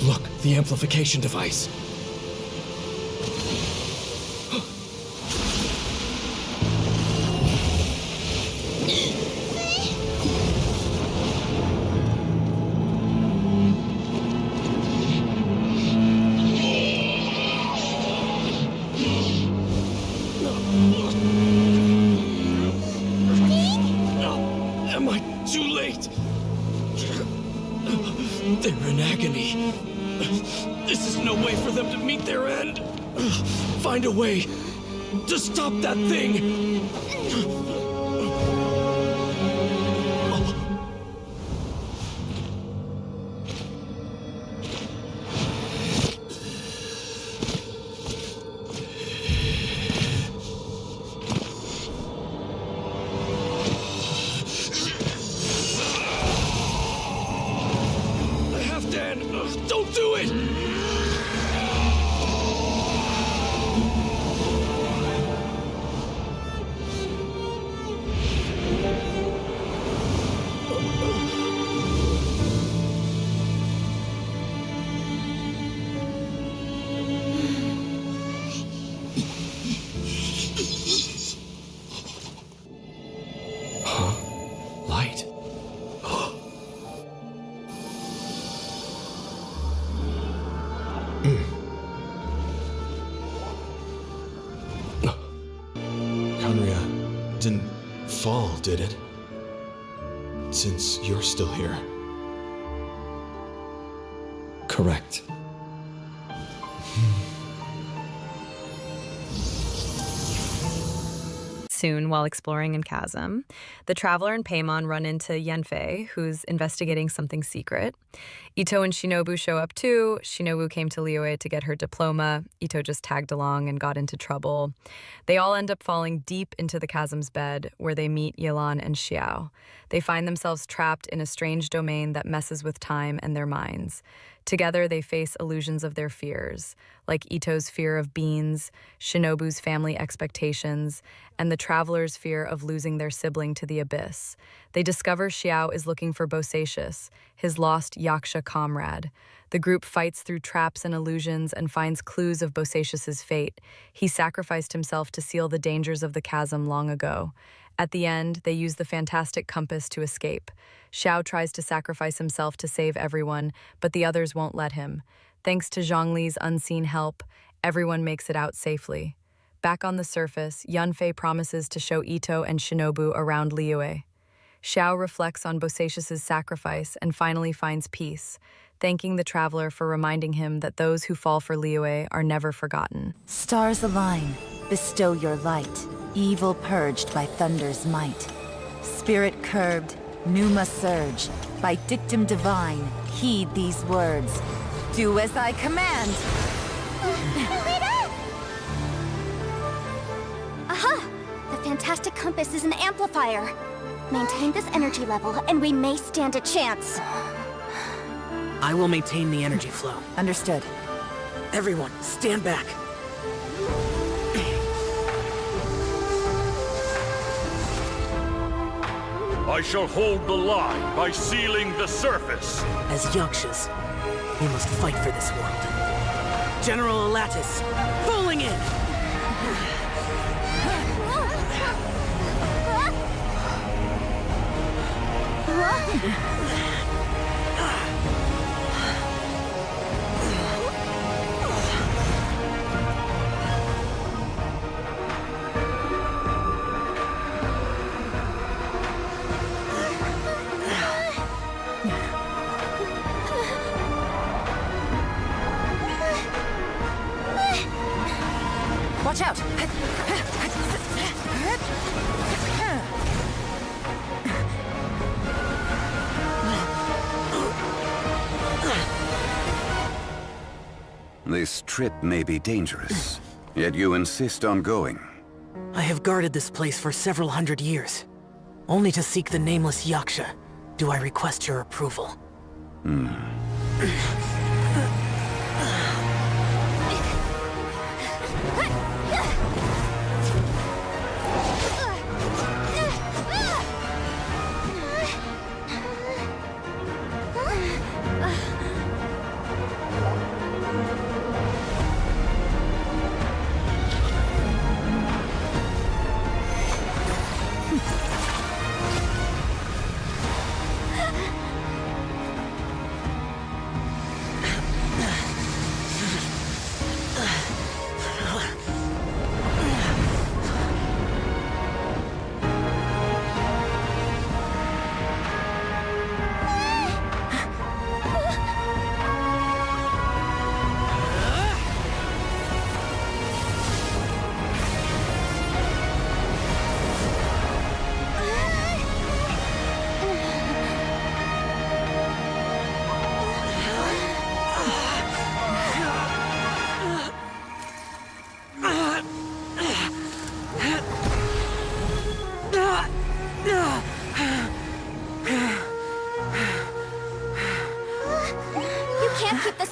Look, the amplification device. Am I too late? They're in agony. This is no way for them to meet their end. Find a way to stop that thing. Don't do it! Light. Khaenri'ah didn't fall, did it? Since you're still here. Correct. Soon, while exploring in Chasm, the Traveler and Paimon run into Yanfei, who's investigating something secret. Ito and Shinobu show up too. Shinobu came to Liyue to get her diploma. Ito just tagged along and got into trouble. They all end up falling deep into the Chasm's bed, where they meet Yelan and Xiao. They find themselves trapped in a strange domain that messes with time and their minds. Together, they face illusions of their fears, like Ito's fear of beans, Shinobu's family expectations, and the Traveler's fear of losing their sibling to the abyss. They discover Xiao is looking for Bosacius, his lost Yaksha comrade. The group fights through traps and illusions and finds clues of Bosacius's fate. He sacrificed himself to seal the dangers of the chasm long ago. At the end, they use the fantastic compass to escape. Xiao tries to sacrifice himself to save everyone, but the others won't let him. Thanks to Zhongli's unseen help, everyone makes it out safely. Back on the surface, Yanfei promises to show Ito and Shinobu around Liyue. Xiao reflects on Bosacius's sacrifice and finally finds peace, thanking the Traveler for reminding him that those who fall for Liyue are never forgotten. Stars align, bestow your light, evil purged by thunder's might. Spirit curbed, pneuma surge, by dictum divine, heed these words. Do as I command! Aha! The fantastic compass is an amplifier. Maintain this energy level, and we may stand a chance. I will maintain the energy flow. Understood. Everyone, stand back. I shall hold the line by sealing the surface. As Yakshas, we must fight for this world. General Alatus, falling in! Watch out! This trip may be dangerous, yet you insist on going. I have guarded this place for several hundred years. Only to seek the nameless Yaksha do I request your approval.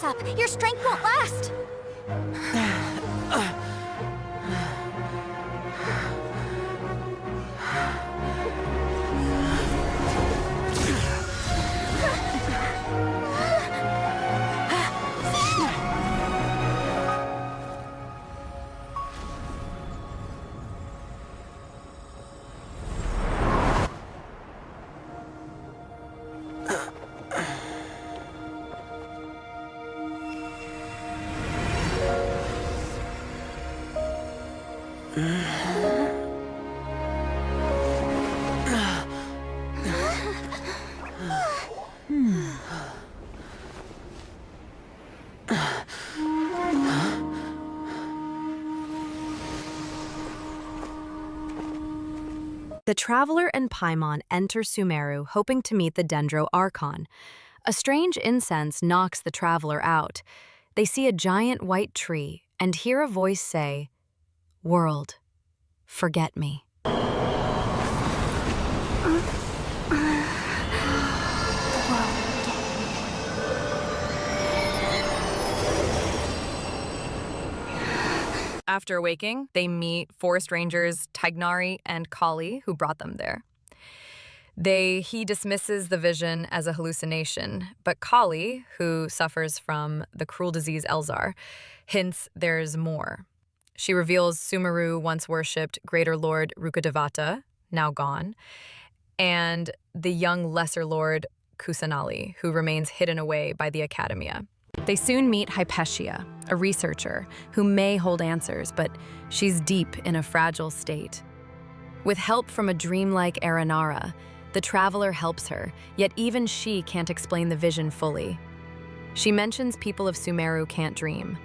this up. Your strength won't last. The Traveler and Paimon enter Sumeru hoping to meet the Dendro Archon. A strange incense knocks the Traveler out. They see a giant white tree and hear a voice say, "World, forget me." After awaking, they meet forest rangers Tighnari and Kali, who brought them there. He dismisses the vision as a hallucination, but Kali, who suffers from the cruel disease Elzar, hints there's more. She reveals Sumeru once worshipped Greater Lord Rukkhadevata, now gone, and the young Lesser Lord Kusanali, who remains hidden away by the Academia. They soon meet Hypatia, a researcher who may hold answers, but she's deep in a fragile state. With help from a dreamlike Aranara, the Traveler helps her, yet even she can't explain the vision fully. She mentions people of Sumeru can't dream.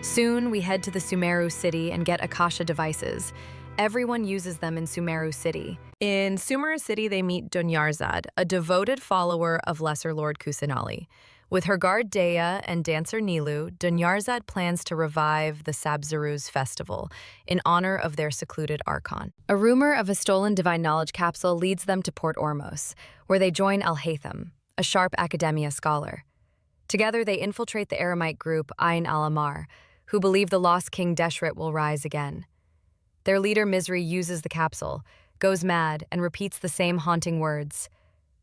Soon, we head to the Sumeru city and get Akasha devices. Everyone uses them in Sumeru city. In Sumeru city, they meet Dunyarzad, a devoted follower of Lesser Lord Kusanali. With her guard Dea and dancer Nilou, Dunyarzad plans to revive the Sabzeruz festival in honor of their secluded Archon. A rumor of a stolen divine knowledge capsule leads them to Port Ormos, where they join Alhaitham, a sharp Academia scholar. Together, they infiltrate the Aramite group Ayn al-Amar, who believe the lost king Deshret will rise again. Their leader Misri uses the capsule, goes mad, and repeats the same haunting words.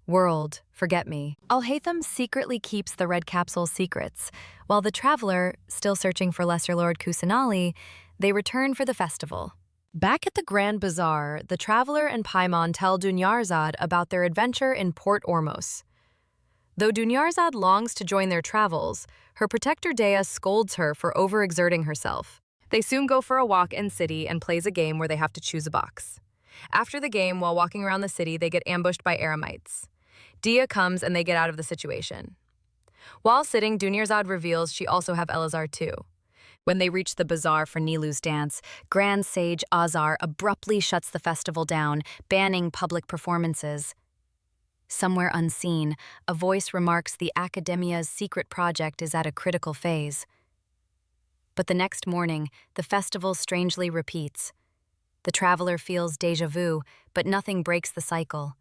"World, forget me." Alhaitham secretly keeps the red capsule's secrets, while the Traveler, still searching for Lesser Lord Kusanali, they return for the festival. Back at the Grand Bazaar, the Traveler and Paimon tell Dunyarzad about their adventure in Port Ormos. Though Dunyarzad longs to join their travels, her protector Dea scolds her for overexerting herself. They soon go for a walk in city and plays a game where they have to choose a box. After the game, while walking around the city, they get ambushed by Aramites. Dea comes and they get out of the situation. While sitting, Dunyarzad reveals she also have Elazar too. When they reach the bazaar for Nilou's dance, Grand Sage Azar abruptly shuts the festival down, banning public performances. Somewhere unseen, a voice remarks the Academia's secret project is at a critical phase. But the next morning, the festival strangely repeats. The Traveler feels déjà vu, but nothing breaks the cycle.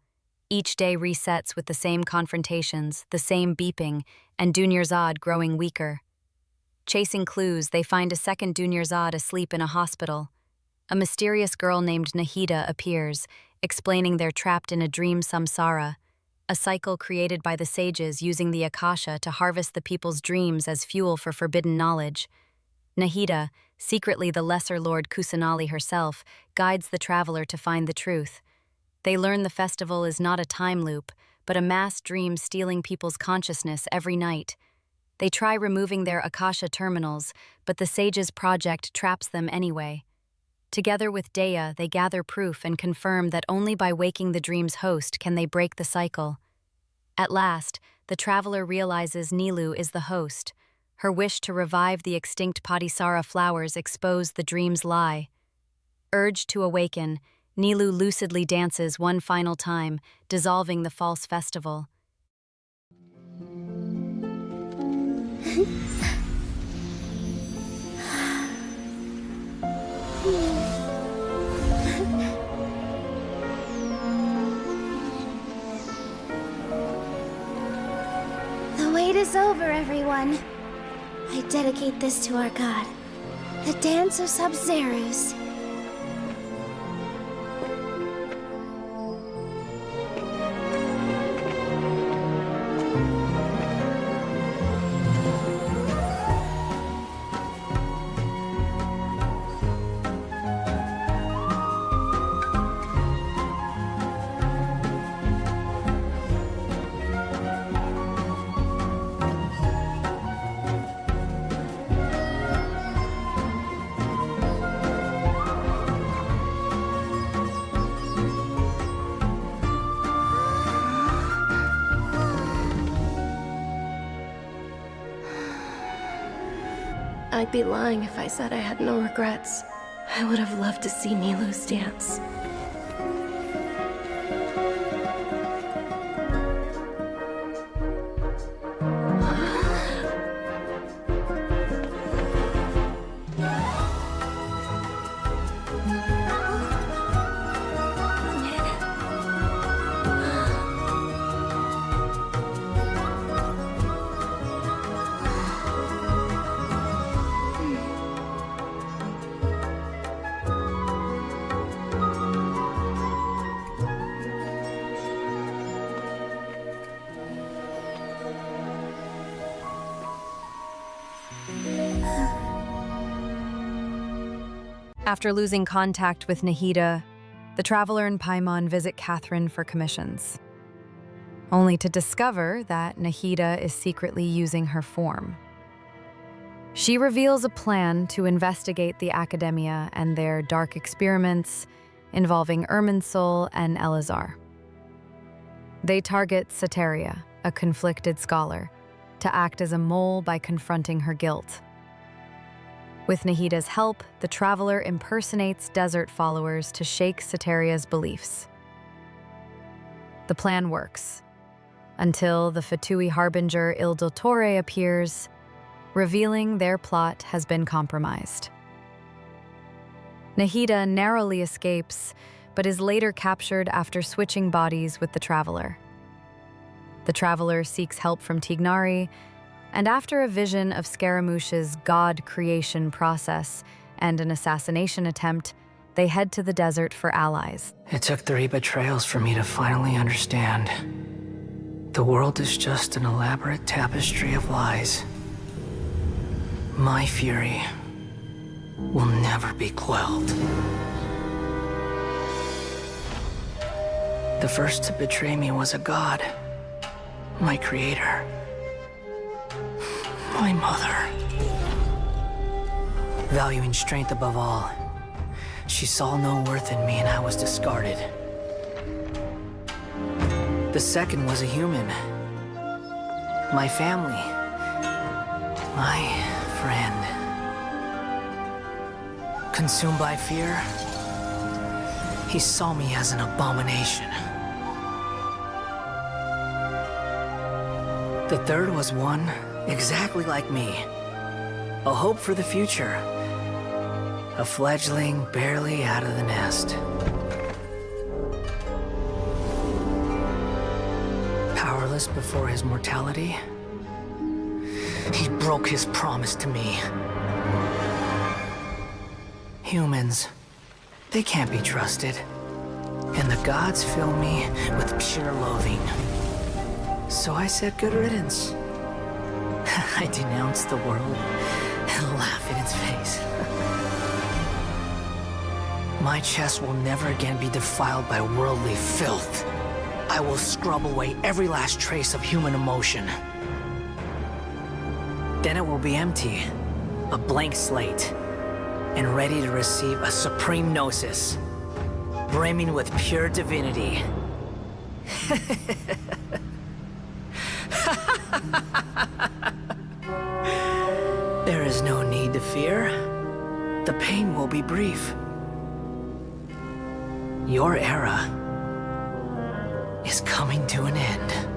Each day resets with the same confrontations, the same beeping, and Dunyarzad growing weaker. Chasing clues, they find a second Dunyarzad asleep in a hospital. A mysterious girl named Nahida appears, explaining they're trapped in a dream samsara, a cycle created by the sages using the Akasha to harvest the people's dreams as fuel for forbidden knowledge. Nahida, secretly the Lesser Lord Kusanali herself, guides the Traveler to find the truth. They learn the festival is not a time loop, but a mass dream stealing people's consciousness every night. They try removing their Akasha terminals, but the sages' project traps them anyway. Together with Dea, they gather proof and confirm that only by waking the dream's host can they break the cycle. At last, the Traveler realizes Nilou is the host. Her wish to revive the extinct Padisara flowers exposed the dream's lie. Urged to awaken, Nilou lucidly dances one final time, dissolving the false festival. The wait is over, everyone. I dedicate this to our god, the Dance of Sub-Zerus. I'd be lying if I said I had no regrets. I would have loved to see Nilou's dance. After losing contact with Nahida, the Traveler and Paimon visit Catherine for commissions, only to discover that Nahida is secretly using her form. She reveals a plan to investigate the Academia and their dark experiments involving Irminsul and Elazar. They target Soteria, a conflicted scholar, to act as a mole by confronting her guilt. With Nahida's help, the Traveler impersonates desert followers to shake Soteria's beliefs. The plan works, until the Fatui harbinger Il Dottore appears, revealing their plot has been compromised. Nahida narrowly escapes, but is later captured after switching bodies with the Traveler. The Traveler seeks help from Tighnari, and after a vision of Scaramouche's god creation process and an assassination attempt, they head to the desert for allies. It took 3 betrayals for me to finally understand. The world is just an elaborate tapestry of lies. My fury will never be quelled. The first to betray me was a god, my creator. My mother. Valuing strength above all, she saw no worth in me and I was discarded. The second was a human. My family. My friend. Consumed by fear, he saw me as an abomination. The third was one exactly like me. A hope for the future. A fledgling barely out of the nest. Powerless before his mortality, he broke his promise to me. Humans, they can't be trusted. And the gods fill me with pure loathing. So I said good riddance. I denounce the world and laugh in its face. My chest will never again be defiled by worldly filth. I will scrub away every last trace of human emotion. Then it will be empty, a blank slate, and ready to receive a supreme gnosis, brimming with pure divinity. There is no need to fear. The pain will be brief. Your era is coming to an end.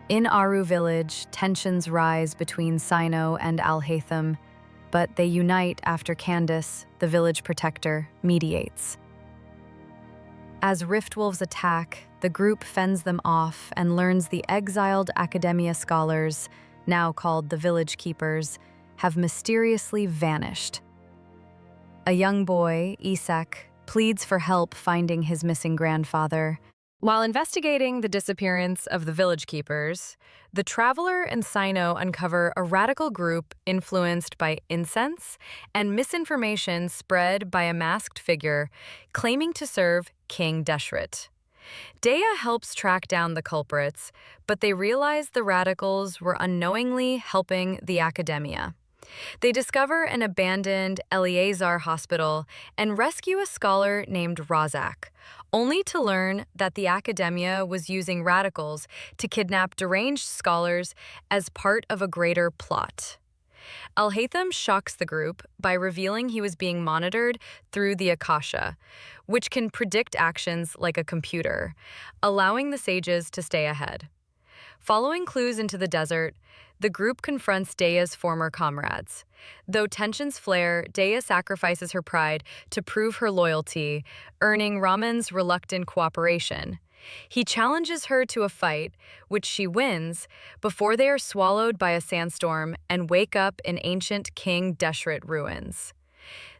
In Aru village, tensions rise between Sino and Alhaitham, but they unite after Candace, the village protector, mediates. As Riftwolves attack, the group fends them off and learns the exiled Academia scholars, now called the Village Keepers, have mysteriously vanished. A young boy, Isak, pleads for help finding his missing grandfather. While investigating the disappearance of the Village Keepers, the Traveler and Sino uncover a radical group influenced by incense and misinformation spread by a masked figure claiming to serve King Deshret. Dea helps track down the culprits, but they realize the radicals were unknowingly helping the Academia. They discover an abandoned Eleazar hospital and rescue a scholar named Razak, only to learn that the Academia was using radicals to kidnap deranged scholars as part of a greater plot. Alhaitham shocks the group by revealing he was being monitored through the Akasha, which can predict actions like a computer, allowing the sages to stay ahead. Following clues into the desert, the group confronts Dea's former comrades. Though tensions flare, Dea sacrifices her pride to prove her loyalty, earning Raman's reluctant cooperation. He challenges her to a fight, which she wins, before they are swallowed by a sandstorm and wake up in ancient King Deshret ruins.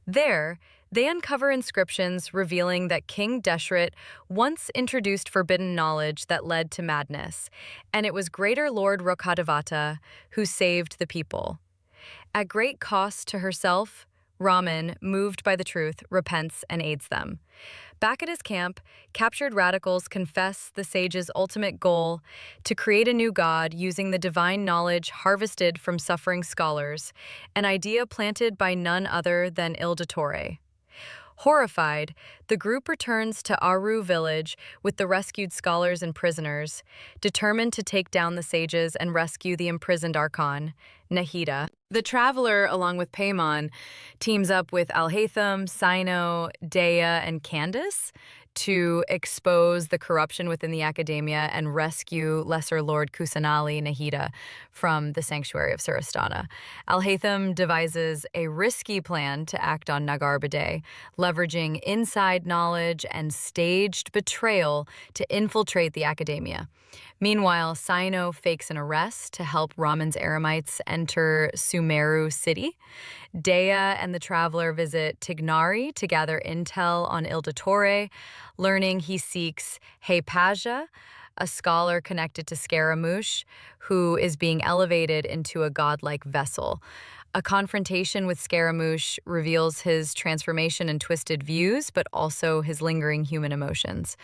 There, they uncover inscriptions revealing that King Deshret once introduced forbidden knowledge that led to madness, and it was Greater Lord Rokhadavata who saved the people. At great cost to herself, Raman, moved by the truth, repents and aids them. Back at his camp, captured radicals confess the sage's ultimate goal to create a new god using the divine knowledge harvested from suffering scholars, an idea planted by none other than Ildatore. Horrified, the group returns to Aru village with the rescued scholars and prisoners, determined to take down the sages and rescue the imprisoned Archon, Nahida. The Traveler, along with Paimon, teams up with Alhaitham, Sino, Dea, and Candace to expose the corruption within the Academia and rescue Lesser Lord Kusanali Nahida from the Sanctuary of Suristana. Alhaitham devises a risky plan to act on Nagarbade, leveraging inside knowledge and staged betrayal to infiltrate the Academia. Meanwhile, Sino fakes an arrest to help Raman's Eremites enter Sumeru city. Dea and the Traveler visit Tignari to gather intel on Ildatore, learning he seeks Hypatia, a scholar connected to Scaramouche, who is being elevated into a godlike vessel. A confrontation with Scaramouche reveals his transformation and twisted views, but also his lingering human emotions.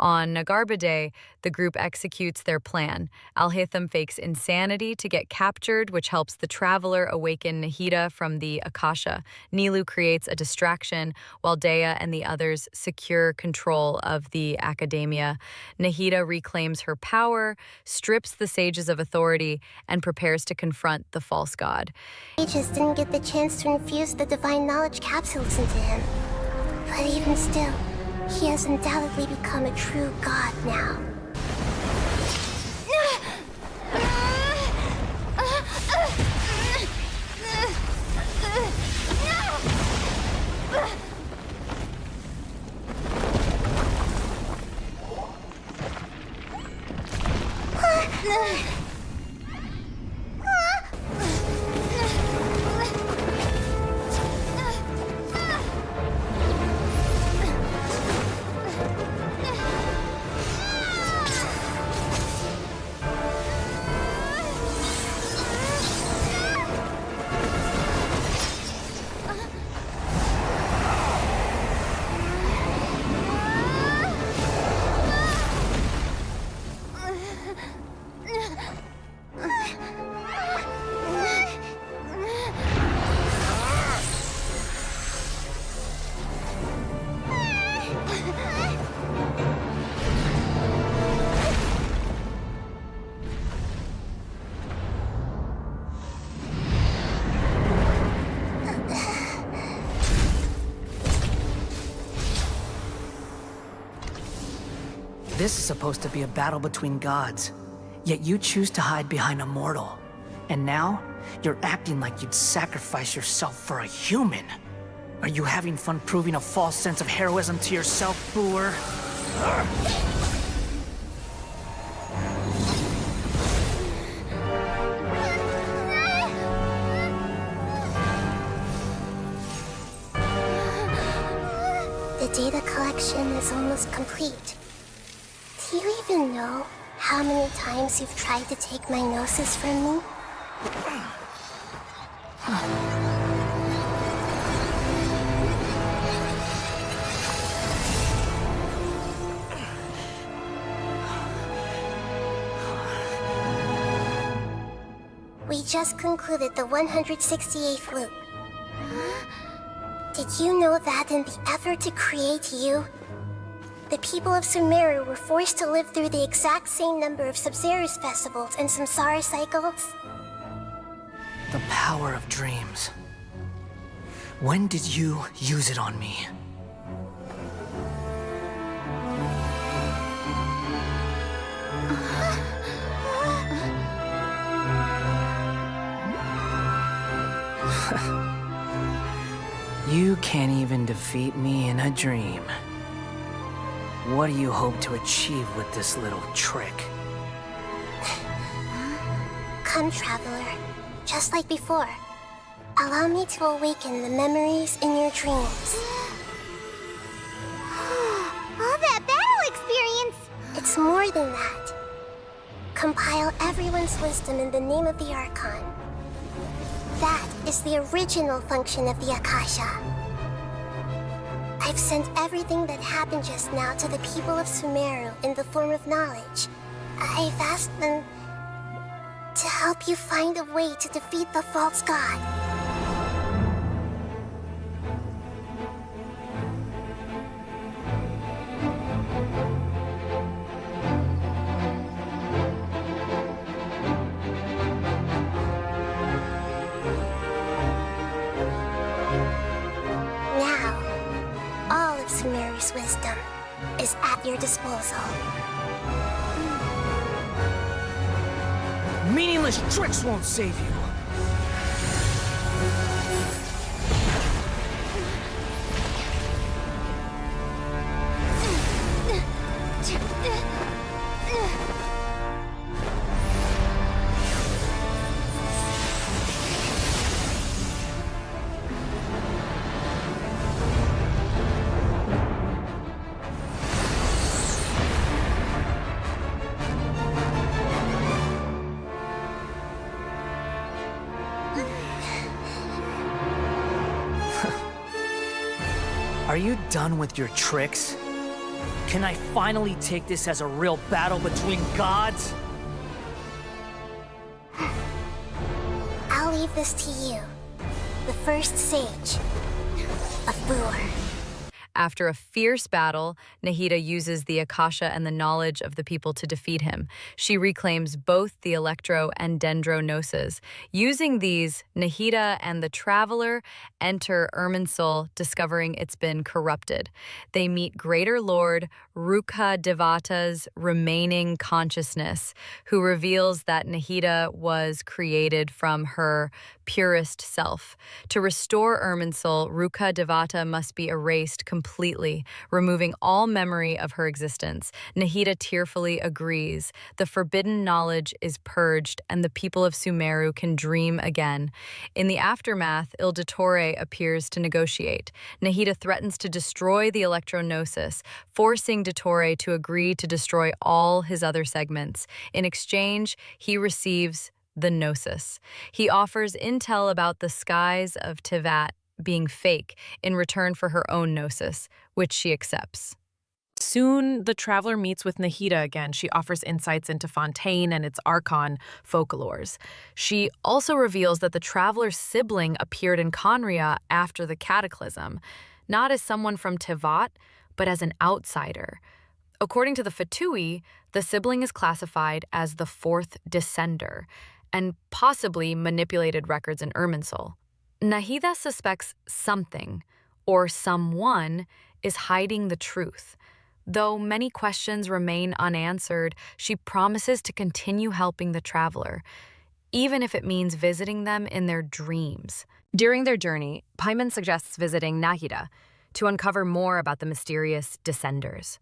On Nagarbade, the group executes their plan. Alhaitham fakes insanity to get captured, which helps the Traveler awaken Nahida from the Akasha. Nilu creates a distraction, while Dea and the others secure control of the Academia. Nahida reclaims her power, strips the sages of authority, and prepares to confront the false god. Just didn't get the chance to infuse the divine knowledge capsules into him. But even still, he has undoubtedly become a true god now. This is supposed to be a battle between gods. Yet you choose to hide behind a mortal. And now, you're acting like you'd sacrifice yourself for a human. Are you having fun proving a false sense of heroism to yourself, Booer? The data collection is almost complete. Do you even know how many times you've tried to take my gnosis from me? We just concluded the 168th loop. Did you know that in the effort to create you, the people of Sumeru were forced to live through the exact same number of Sub-Zerus festivals and samsara cycles? The power of dreams. When did you use it on me? You can't even defeat me in a dream. What do you hope to achieve with this little trick? Come, Traveler. Just like before. Allow me to awaken the memories in your dreams. All that battle experience! It's more than that. Compile everyone's wisdom in the name of the Archon. That is the original function of the Akasha. I've sent everything that happened just now to the people of Sumeru in the form of knowledge. I've asked them to help you find a way to defeat the false god. Sumeru's wisdom is at your disposal. Meaningless tricks won't save you. Are you done with your tricks? Can I finally take this as a real battle between gods? I'll leave this to you, the first sage of Booer. After a fierce battle, Nahida uses the Akasha and the knowledge of the people to defeat him. She reclaims both the Electro and Dendro Gnoses. Using these, Nahida and the Traveler enter Irminsul, discovering it's been corrupted. They meet Greater Lord Ruka Devata's remaining consciousness, who reveals that Nahida was created from her purest self. To restore Irminsul, Ruka Devata must be erased completely, removing all memory of her existence. Nahida tearfully agrees. The forbidden knowledge is purged, and the people of Sumeru can dream again. In the aftermath, Ildatore appears to negotiate. Nahida threatens to destroy the Electro-Gnosis, forcing Dottore to agree to destroy all his other segments. In exchange, he receives the Gnosis. He offers intel about the skies of Teyvat being fake in return for her own Gnosis, which she accepts. Soon, the Traveler meets with Nahida again. She offers insights into Fontaine and its Archon folklores. She also reveals that the Traveler's sibling appeared in Khaenri'ah after the Cataclysm, not as someone from Teyvat, but as an outsider. According to the Fatui, the sibling is classified as the fourth descender, and possibly manipulated records in Irminsul. Nahida suspects something, or someone, is hiding the truth, Though many questions remain unanswered, she promises to continue helping the traveler, even if it means visiting them in their dreams. During their journey, Paimon suggests visiting Nahida to uncover more about the mysterious Descenders.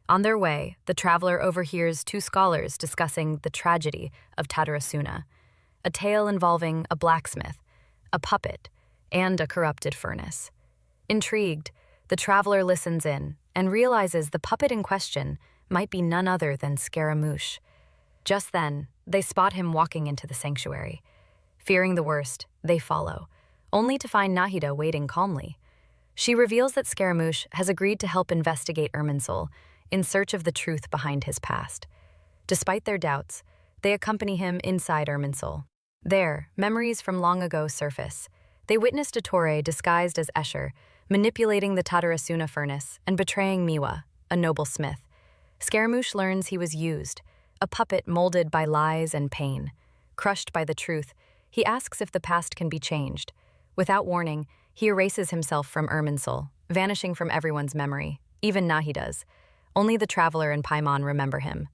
On their way, the traveler overhears two scholars discussing the tragedy of Tatarasuna, a tale involving a blacksmith, a puppet, and a corrupted furnace. Intrigued, the traveler listens in and realizes the puppet in question might be none other than Scaramouche. Just then, they spot him walking into the sanctuary. Fearing the worst, they follow, only to find Nahida waiting calmly. She reveals that Scaramouche has agreed to help investigate Irminsul in search of the truth behind his past. Despite their doubts, they accompany him inside Irminsul. There, memories from long ago surface. They witnessed a Torre disguised as Escher, manipulating the Tatarasuna furnace and betraying Miwa, a noble smith. Scaramouche learns he was used, a puppet molded by lies and pain. Crushed by the truth, he asks if the past can be changed. Without warning, he erases himself from Irminsul, vanishing from everyone's memory, even Nahida's. Only the traveler and Paimon remember him.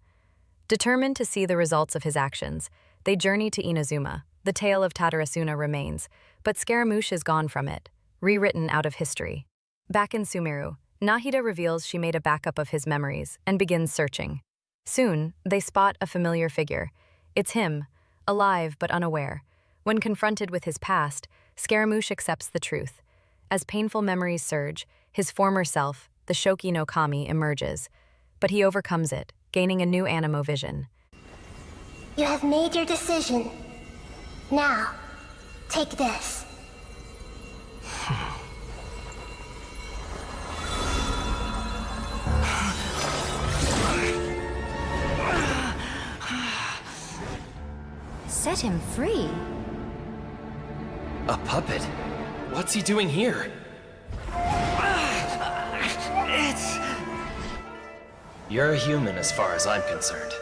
Determined to see the results of his actions, they journey to Inazuma. The tale of Tatarasuna remains, but Scaramouche is gone from it, rewritten out of history. Back in Sumeru, Nahida reveals she made a backup of his memories and begins searching. Soon, they spot a familiar figure. It's him, alive but unaware. When confronted with his past, Scaramouche accepts the truth. As painful memories surge, his former self, the Shoki no Kami, emerges. But he overcomes it, gaining a new animo vision. You have made your decision. Now, take this. Set him free. A puppet? What's he doing here? You're a human as far as I'm concerned.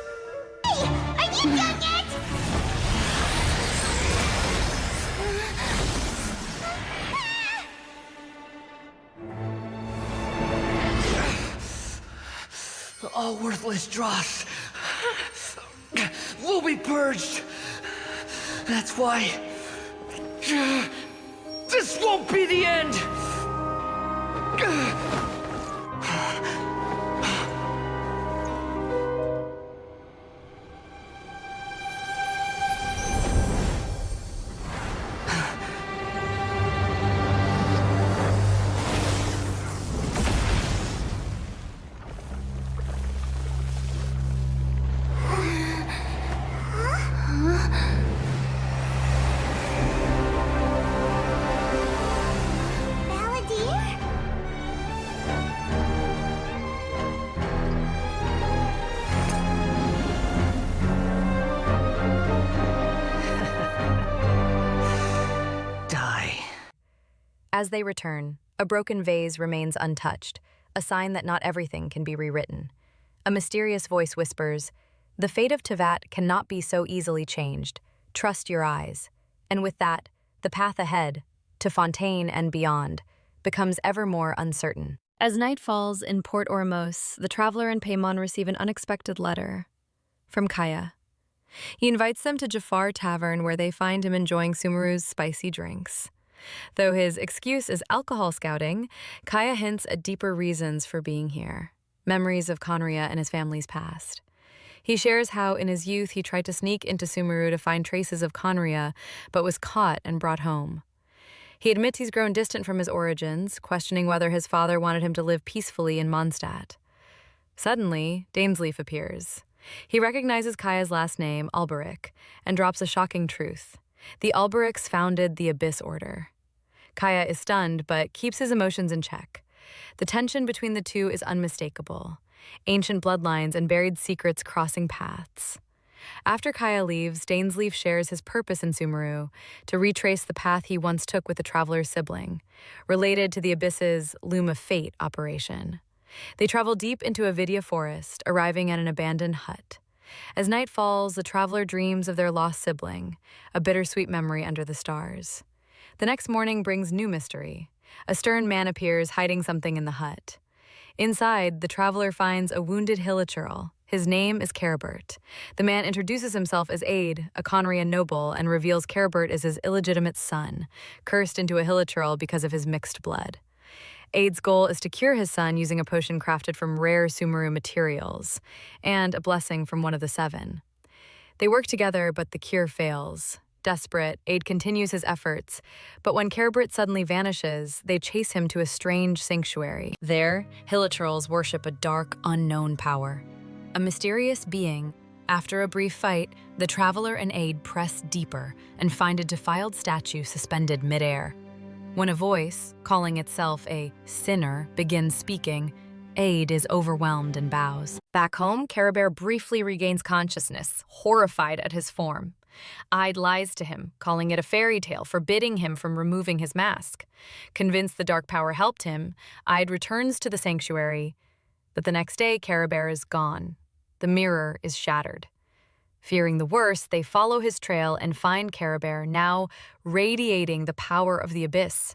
Hey, are you done yet? All worthless dross will be purged. That's why this won't be the end. As they return, a broken vase remains untouched, a sign that not everything can be rewritten. A mysterious voice whispers, "The fate of Teyvat cannot be so easily changed. Trust your eyes." And with that, the path ahead, to Fontaine and beyond, becomes ever more uncertain. As night falls in Port Ormos, the traveler and Paimon receive an unexpected letter from KRAI. He invites them to Jafar Tavern, where they find him enjoying Sumeru's spicy drinks. Though his excuse is alcohol scouting, KRAI hints at deeper reasons for being here, memories of Khaenri'ah and his family's past. He shares how in his youth he tried to sneak into Sumeru to find traces of Khaenri'ah, but was caught and brought home. He admits he's grown distant from his origins, questioning whether his father wanted him to live peacefully in Mondstadt. Suddenly, Dainsleif appears. He recognizes KRAI's last name, Alberic, and drops a shocking truth. The Alberics founded the Abyss Order. KRAI is stunned, but keeps his emotions in check. The tension between the two is unmistakable. Ancient bloodlines and buried secrets crossing paths. After KRAI leaves, Dainsleif shares his purpose in Sumeru, to retrace the path he once took with the traveler's sibling, related to the Abyss's Loom of Fate operation. They travel deep into a Vidya forest, arriving at an abandoned hut. As night falls, the traveler dreams of their lost sibling, a bittersweet memory under the stars. The next morning brings new mystery. A stern man appears hiding something in the hut. Inside, the traveler finds a wounded hilichurl. His name is Keribert. The man introduces himself as Aid, a Khaenri'ah noble, and reveals Keribert is his illegitimate son, cursed into a hilichurl because of his mixed blood. Aid's goal is to cure his son using a potion crafted from rare Sumeru materials, and a blessing from one of the seven. They work together, but the cure fails. Desperate, Aid continues his efforts, but when Keribert suddenly vanishes, they chase him to a strange sanctuary. There, hilichurls worship a dark, unknown power. A mysterious being. After a brief fight, the traveler and Aid press deeper and find a defiled statue suspended midair. When a voice, calling itself a sinner, begins speaking, Aid is overwhelmed and bows. Back home, Keribert briefly regains consciousness, horrified at his form. Aid lies to him, calling it a fairy tale, forbidding him from removing his mask. Convinced the dark power helped him, Aid returns to the sanctuary, but the next day Keribert is gone. The mirror is shattered. Fearing the worst, they follow his trail and find Keribert now radiating the power of the abyss.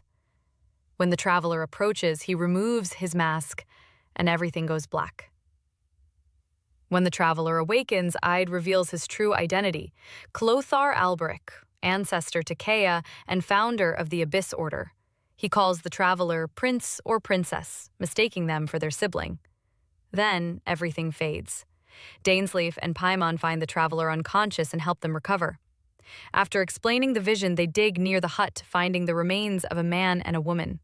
When the traveler approaches, he removes his mask and everything goes black. When the traveler awakens, Aid reveals his true identity, Clothar Albric, ancestor to Khaenri'ah and founder of the Abyss Order. He calls the traveler prince or princess, mistaking them for their sibling. Then everything fades. Dainsleif and Paimon find the traveler unconscious and help them recover. After explaining the vision, they dig near the hut, finding the remains of a man and a woman.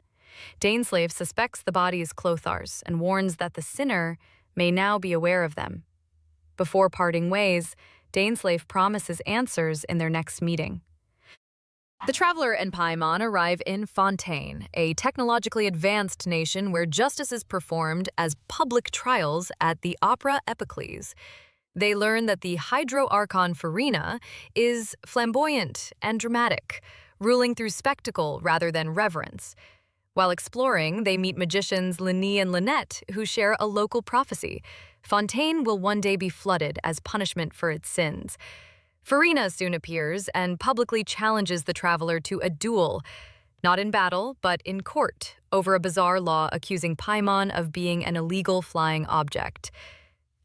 Dainsleif suspects the body is Clothar's and warns that the sinner may now be aware of them. Before parting ways, Dainsleif promises answers in their next meeting. The traveler and Paimon arrive in Fontaine, a technologically advanced nation where justice is performed as public trials at the Opera Epicles. They learn that the Hydro Archon Khaenri'ah is flamboyant and dramatic, ruling through spectacle rather than reverence. While exploring, they meet magicians Liyue and Lynette, who share a local prophecy. Fontaine will one day be flooded as punishment for its sins. Khaenri'ah soon appears and publicly challenges the traveler to a duel, not in battle, but in court, over a bizarre law accusing Paimon of being an illegal flying object.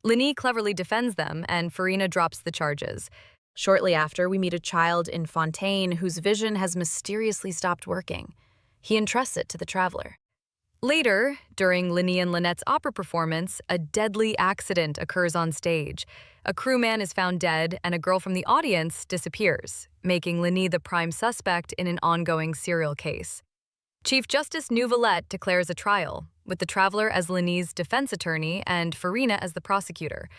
Liyue cleverly defends them, and Khaenri'ah drops the charges. Shortly after, we meet a child in Fontaine whose vision has mysteriously stopped working. He entrusts it to the traveler. Later, during Liyue and Lynette's opera performance, a deadly accident occurs on stage. A crewman is found dead, and a girl from the audience disappears, making Liyue the prime suspect in an ongoing serial case. Chief Justice Nouvelette declares a trial, with the traveler as Liyue's defense attorney and Khaenri'ah as the prosecutor.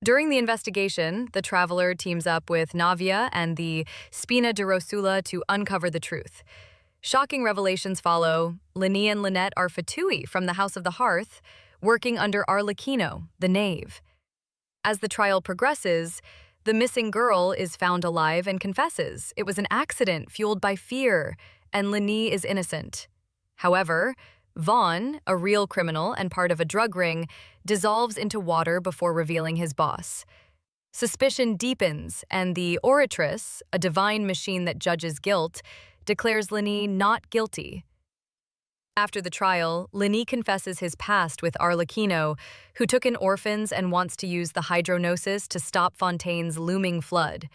During the investigation, the traveler teams up with Navia and the Spina de Rosula to uncover the truth. Shocking revelations follow. Liyue and Lynette are Fatui from the House of the Hearth, working under Arlecchino, the knave. As the trial progresses, the missing girl is found alive and confesses it was an accident fueled by fear, and Liyue is innocent. However, Vaughn, a real criminal and part of a drug ring, dissolves into water before revealing his boss. Suspicion deepens, and the Oratress, a divine machine that judges guilt, declares Liyue not guilty. After the trial, Liyue confesses his past with Arlecchino, who took in orphans and wants to use the hydrognosis to stop Fontaine's looming flood.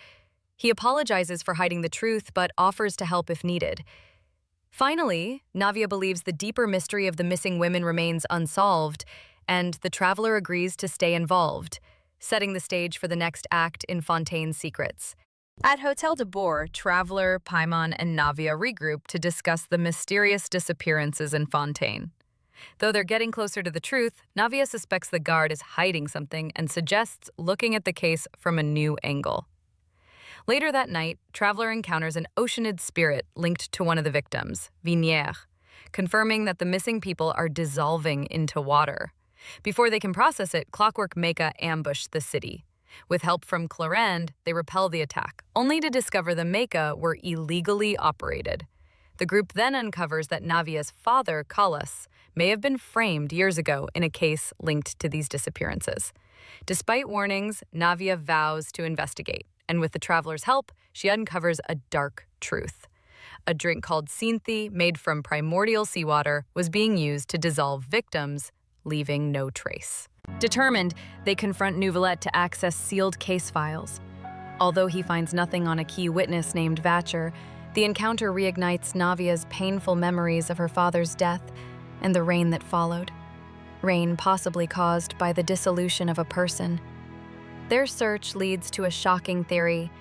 He apologizes for hiding the truth, but offers to help if needed. Finally, Navia believes the deeper mystery of the missing women remains unsolved, and the traveler agrees to stay involved, setting the stage for the next act in Fontaine's secrets. At Hotel de Bourg, Traveler, Paimon, and Navia regroup to discuss the mysterious disappearances in Fontaine. Though they're getting closer to the truth, Navia suspects the guard is hiding something and suggests looking at the case from a new angle. Later that night, Traveler encounters an oceanid spirit linked to one of the victims, Vinière, confirming that the missing people are dissolving into water. Before they can process it, Clockwork Mecha ambush the city. With help from Clarend, they repel the attack, only to discover the Mecha were illegally operated. The group then uncovers that Navia's father, Kalas, may have been framed years ago in a case linked to these disappearances. Despite warnings, Navia vows to investigate, and with the traveler's help, she uncovers a dark truth. A drink called Synthi, made from primordial seawater, was being used to dissolve victims, leaving no trace. Determined, they confront Neuvillette to access sealed case files. Although he finds nothing on a key witness named Vatcher, the encounter reignites Navia's painful memories of her father's death and the rain that followed. Rain possibly caused by the dissolution of a person. Their search leads to a shocking theory.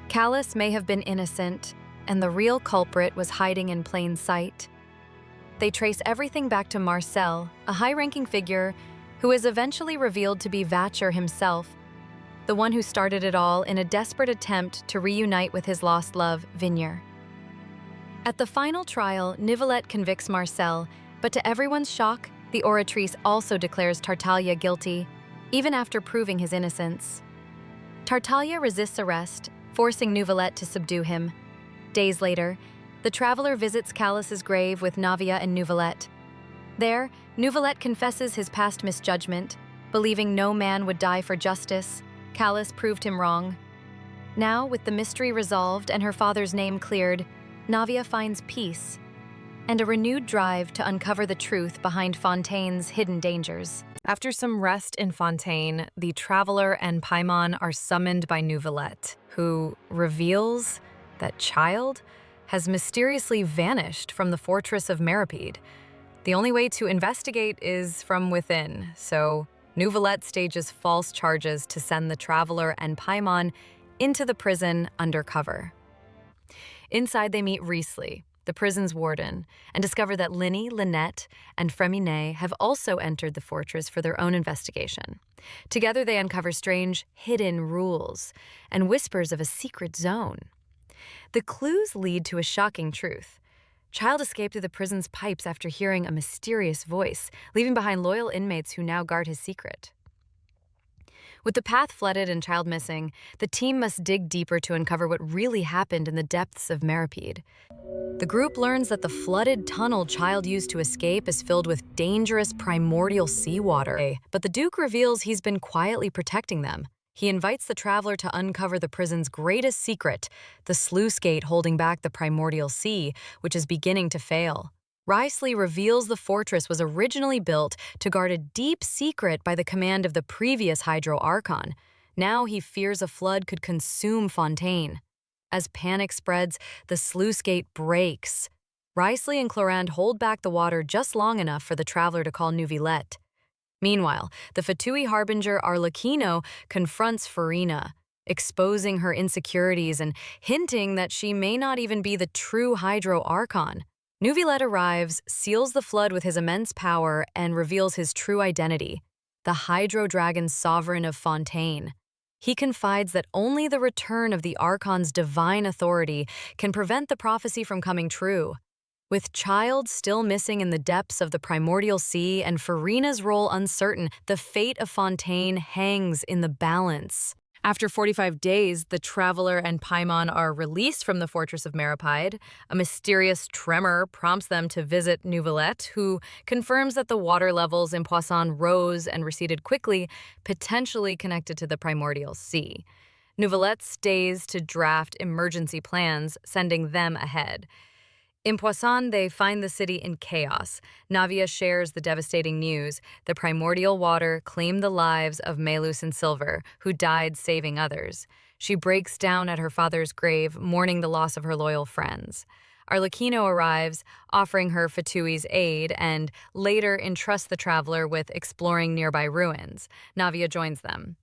Callus may have been innocent, and the real culprit was hiding in plain sight. They trace everything back to Marcel, a high-ranking figure who is eventually revealed to be Vatcher himself, the one who started it all in a desperate attempt to reunite with his lost love, Vigner. At the final trial, Neuvillette convicts Marcel, but to everyone's shock, the oratrice also declares Tartaglia guilty, even after proving his innocence. Tartaglia resists arrest, forcing Neuvillette to subdue him. Days later, the traveler visits Callus's grave with Navia and Neuvillette. There, Neuvillette confesses his past misjudgment, believing no man would die for justice. Callus proved him wrong. Now, with the mystery resolved and her father's name cleared, Navia finds peace and a renewed drive to uncover the truth behind Fontaine's hidden dangers. After some rest in Fontaine, the traveler and paimon are summoned by Neuvillette, who reveals that Child has mysteriously vanished from the fortress of Meripede. The only way to investigate is from within, so Neuvillette stages false charges to send the traveler and paimon into the prison undercover. Inside, they meet Riesli, the prison's warden, and discover that Linny, Lynette, and Freminet have also entered the fortress for their own investigation. Together, they uncover strange, hidden rules and whispers of a secret zone. The clues lead to a shocking truth. Child escaped through the prison's pipes after hearing a mysterious voice, leaving behind loyal inmates who now guard his secret. With the path flooded and Child missing, the team must dig deeper to uncover what really happened in the depths of Meripede. The group learns that the flooded tunnel Child used to escape is filled with dangerous primordial seawater, but the Duke reveals he's been quietly protecting them. He invites the traveler to uncover the prison's greatest secret, the sluice gate holding back the primordial sea, which is beginning to fail. Riesli reveals the fortress was originally built to guard a deep secret by the command of the previous Hydro Archon. Now he fears a flood could consume Fontaine. As panic spreads, the sluice gate breaks. Riesli and Clorand hold back the water just long enough for the traveler to call Neuvillette. Meanwhile, the Fatui harbinger Arlecchino confronts Farina, exposing her insecurities and hinting that she may not even be the true Hydro Archon. Neuvillette arrives, seals the flood with his immense power, and reveals his true identity, the Hydro Dragon Sovereign of Fontaine. He confides that only the return of the Archon's divine authority can prevent the prophecy from coming true. With Child still missing in the depths of the primordial sea and Farina's role uncertain, the fate of Fontaine hangs in the balance. After 45 days, the traveler and paimon are released from the fortress of Meripede. A mysterious tremor prompts them to visit Neuvillette, who confirms that the water levels in Poisson rose and receded quickly, potentially connected to the primordial sea. Neuvillette stays to draft emergency plans, sending them ahead. In Poisson, they find the city in chaos. Navia shares the devastating news. The primordial water claimed the lives of Melus and Silver, who died saving others. She breaks down at her father's grave, mourning the loss of her loyal friends. Arlecchino arrives, offering her Fatui's aid, and later entrusts the traveler with exploring nearby ruins. Navia joins them.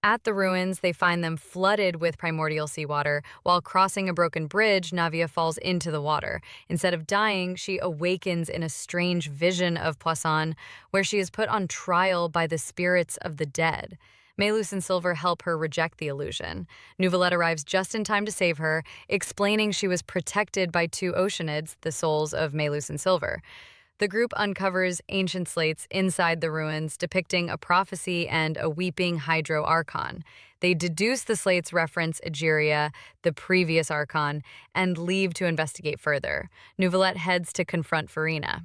At the ruins, they find them flooded with primordial seawater. While crossing a broken bridge, Navia falls into the water. Instead of dying, she awakens in a strange vision of Poisson, where she is put on trial by the spirits of the dead. Melus and Silver help her reject the illusion. Neuvillette arrives just in time to save her, explaining she was protected by two Oceanids, the souls of Melus and Silver. The group uncovers ancient slates inside the ruins depicting a prophecy and a weeping Hydro Archon. They deduce the slates reference Egeria, the previous Archon, and leave to investigate further. Neuvillette heads to confront Farina.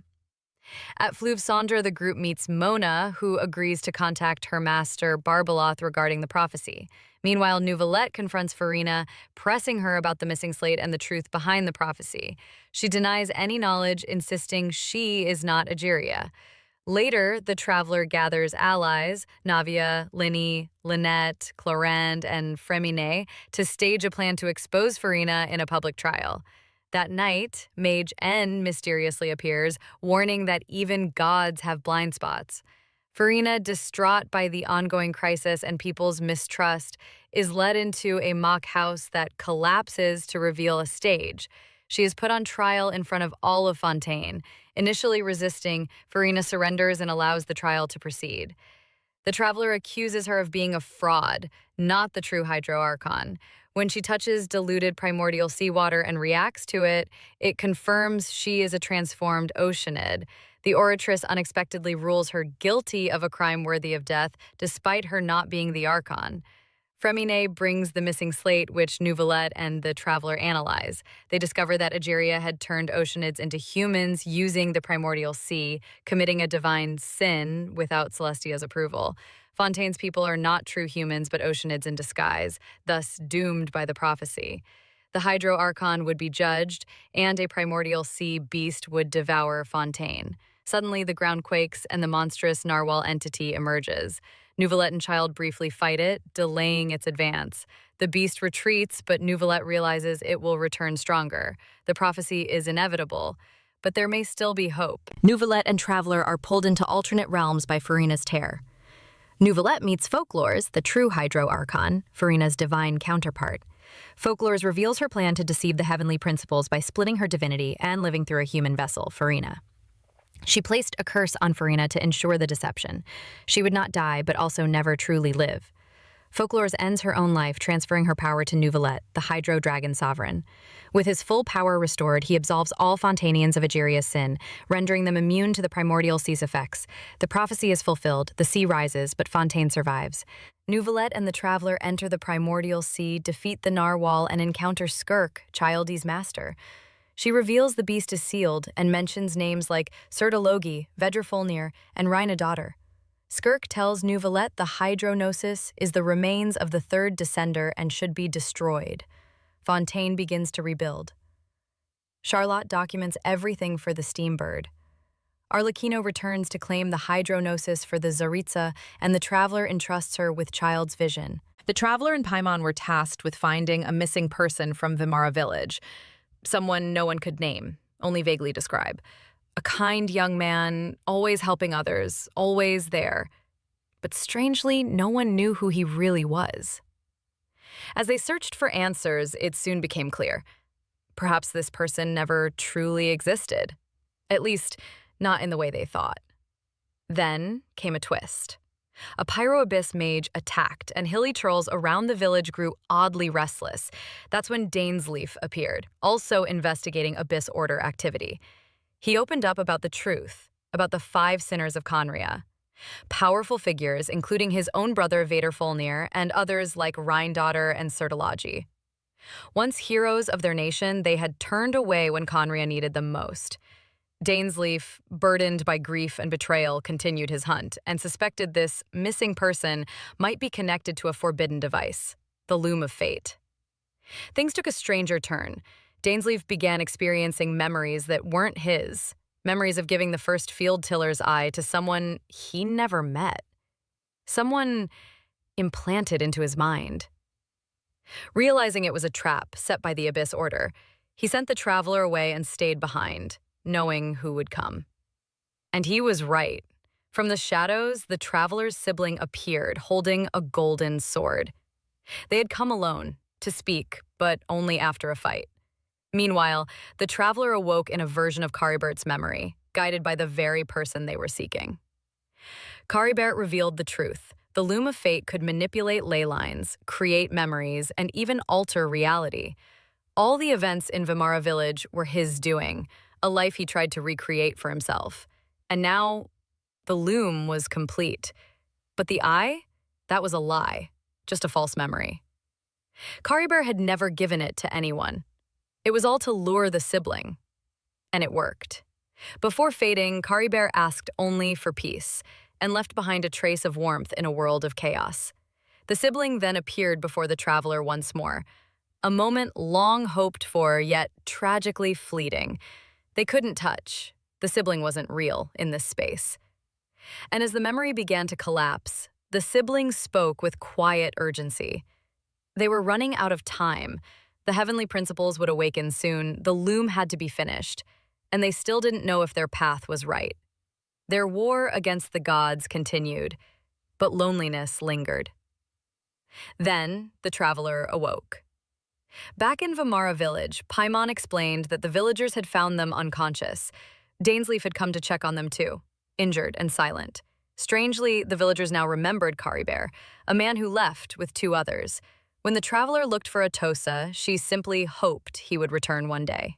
At Fleuve Cendre, the group meets Mona, who agrees to contact her master Barbeloth regarding the prophecy. Meanwhile, Neuvillette confronts Farina, pressing her about the missing slate and the truth behind the prophecy. She denies any knowledge, insisting she is not Egeria. Later, the traveler gathers allies, Navia, Linny, Lynette, Clorand, and Fremine, to stage a plan to expose Farina in a public trial. That night, Mage N mysteriously appears, warning that even gods have blind spots. Farina, distraught by the ongoing crisis and people's mistrust, is led into a mock house that collapses to reveal a stage. She is put on trial in front of all of Fontaine. Initially resisting, Farina surrenders and allows the trial to proceed. The traveler accuses her of being a fraud, not the true Hydro Archon. When she touches diluted primordial seawater and reacts to it, it confirms she is a transformed Oceanid. The Oratress unexpectedly rules her guilty of a crime worthy of death, despite her not being the Archon. Fremine brings the missing slate, which Nouvelette and the traveler analyze. They discover that Egeria had turned Oceanids into humans using the primordial sea, committing a divine sin without Celestia's approval. Fontaine's people are not true humans, but Oceanids in disguise, thus doomed by the prophecy. The Hydro Archon would be judged, and a primordial sea beast would devour Fontaine. Suddenly, the ground quakes, and the monstrous narwhal entity emerges. Nouvelette and Child briefly fight it, delaying its advance. The beast retreats, but Nouvelette realizes it will return stronger. The prophecy is inevitable, but there may still be hope. Nouvelette and Traveler are pulled into alternate realms by Farina's tear. Nouvelette meets Folklores, the true Hydro Archon, Farina's divine counterpart. Folklores reveals her plan to deceive the heavenly principles by splitting her divinity and living through a human vessel, Farina. She placed a curse on Farina to ensure the deception. She would not die, but also never truly live. Folklores ends her own life, transferring her power to Nouvelette, the Hydro Dragon Sovereign. With his full power restored, he absolves all Fontainians of Egeria's sin, rendering them immune to the primordial sea's effects. The prophecy is fulfilled, the sea rises, but Fontaine survives. Nouvelette and the Traveler enter the primordial sea, defeat the narwhal, and encounter Skirk, Childe's master. She reveals the beast is sealed and mentions names like Sertologi, Vedrafolnir, and Rhina Daughter. Skirk tells Nouvelette the Hydro-gnosis is the remains of the third descender and should be destroyed. Fontaine begins to rebuild. Charlotte documents everything for the Steambird. Arlecchino returns to claim the Hydro-gnosis for the Tsaritsa, and the Traveler entrusts her with Child's vision. The Traveler and Paimon were tasked with finding a missing person from Vimara village. Someone no one could name, only vaguely describe. A kind young man, always helping others, always there. But strangely, no one knew who he really was. As they searched for answers, it soon became clear. Perhaps this person never truly existed. At least, not in the way they thought. Then came a twist. A Pyro Abyss mage attacked, and hilly trolls around the village grew oddly restless. That's when Dainsleif appeared, also investigating Abyss Order activity. He opened up about the truth, about the 5 sinners of Khaenri'ah. Powerful figures, including his own brother Vedrafolnir and others like Rhine-Daughter and Sertologi. Once heroes of their nation, they had turned away when Khaenri'ah needed them most. Dainsleif, burdened by grief and betrayal, continued his hunt and suspected this missing person might be connected to a forbidden device, the Loom of Fate. Things took a stranger turn. Dainsleif began experiencing memories that weren't his, memories of giving the first field tiller's eye to someone he never met, someone implanted into his mind. Realizing it was a trap set by the Abyss Order, he sent the Traveler away and stayed behind, knowing who would come. And he was right. From the shadows, the Traveler's sibling appeared, holding a golden sword. They had come alone, to speak, but only after a fight. Meanwhile, the Traveler awoke in a version of Caribert's memory, guided by the very person they were seeking. Caribert revealed the truth. The Loom of Fate could manipulate ley lines, create memories, and even alter reality. All the events in Vimara village were his doing, a life he tried to recreate for himself. And now, the loom was complete. But the eye? That was a lie, just a false memory. Caribert had never given it to anyone. It was all to lure the sibling. And it worked. Before fading, Caribert asked only for peace, and left behind a trace of warmth in a world of chaos. The sibling then appeared before the Traveler once more, a moment long hoped for, yet tragically fleeting. They couldn't touch. The sibling wasn't real in this space. And as the memory began to collapse, the siblings spoke with quiet urgency. They were running out of time. The heavenly principles would awaken soon, the loom had to be finished, and they still didn't know if their path was right. Their war against the gods continued, but loneliness lingered. Then the traveler awoke. Back in Vamara village, Paimon explained that the villagers had found them unconscious. Dainsleif had come to check on them too, injured and silent. Strangely, the villagers now remembered Khaenri'ah, a man who left with 2 others. When the traveler looked for Atosa, she simply hoped he would return one day.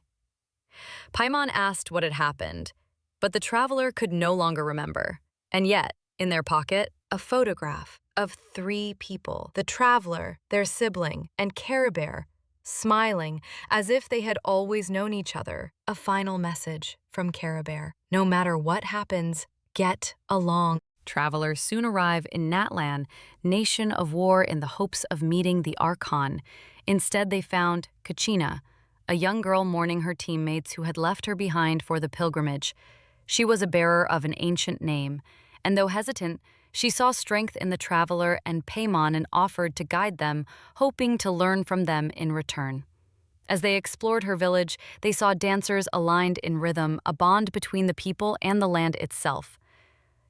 Paimon asked what had happened, but the traveler could no longer remember. And yet, in their pocket, a photograph of 3 people, the traveler, their sibling, and Khaenri'ah, smiling as if they had always known each other. A final message from Khaenri'ah. No matter what happens, get along. Travelers soon arrive in Natlan, nation of war, in the hopes of meeting the Archon. Instead, they found Khaenri'ah, a young girl mourning her teammates who had left her behind for the pilgrimage. She was a bearer of an ancient name, and though hesitant, she saw strength in the traveler and paimon and offered to guide them, hoping to learn from them in return. As they explored her village, they saw dancers aligned in rhythm, a bond between the people and the land itself.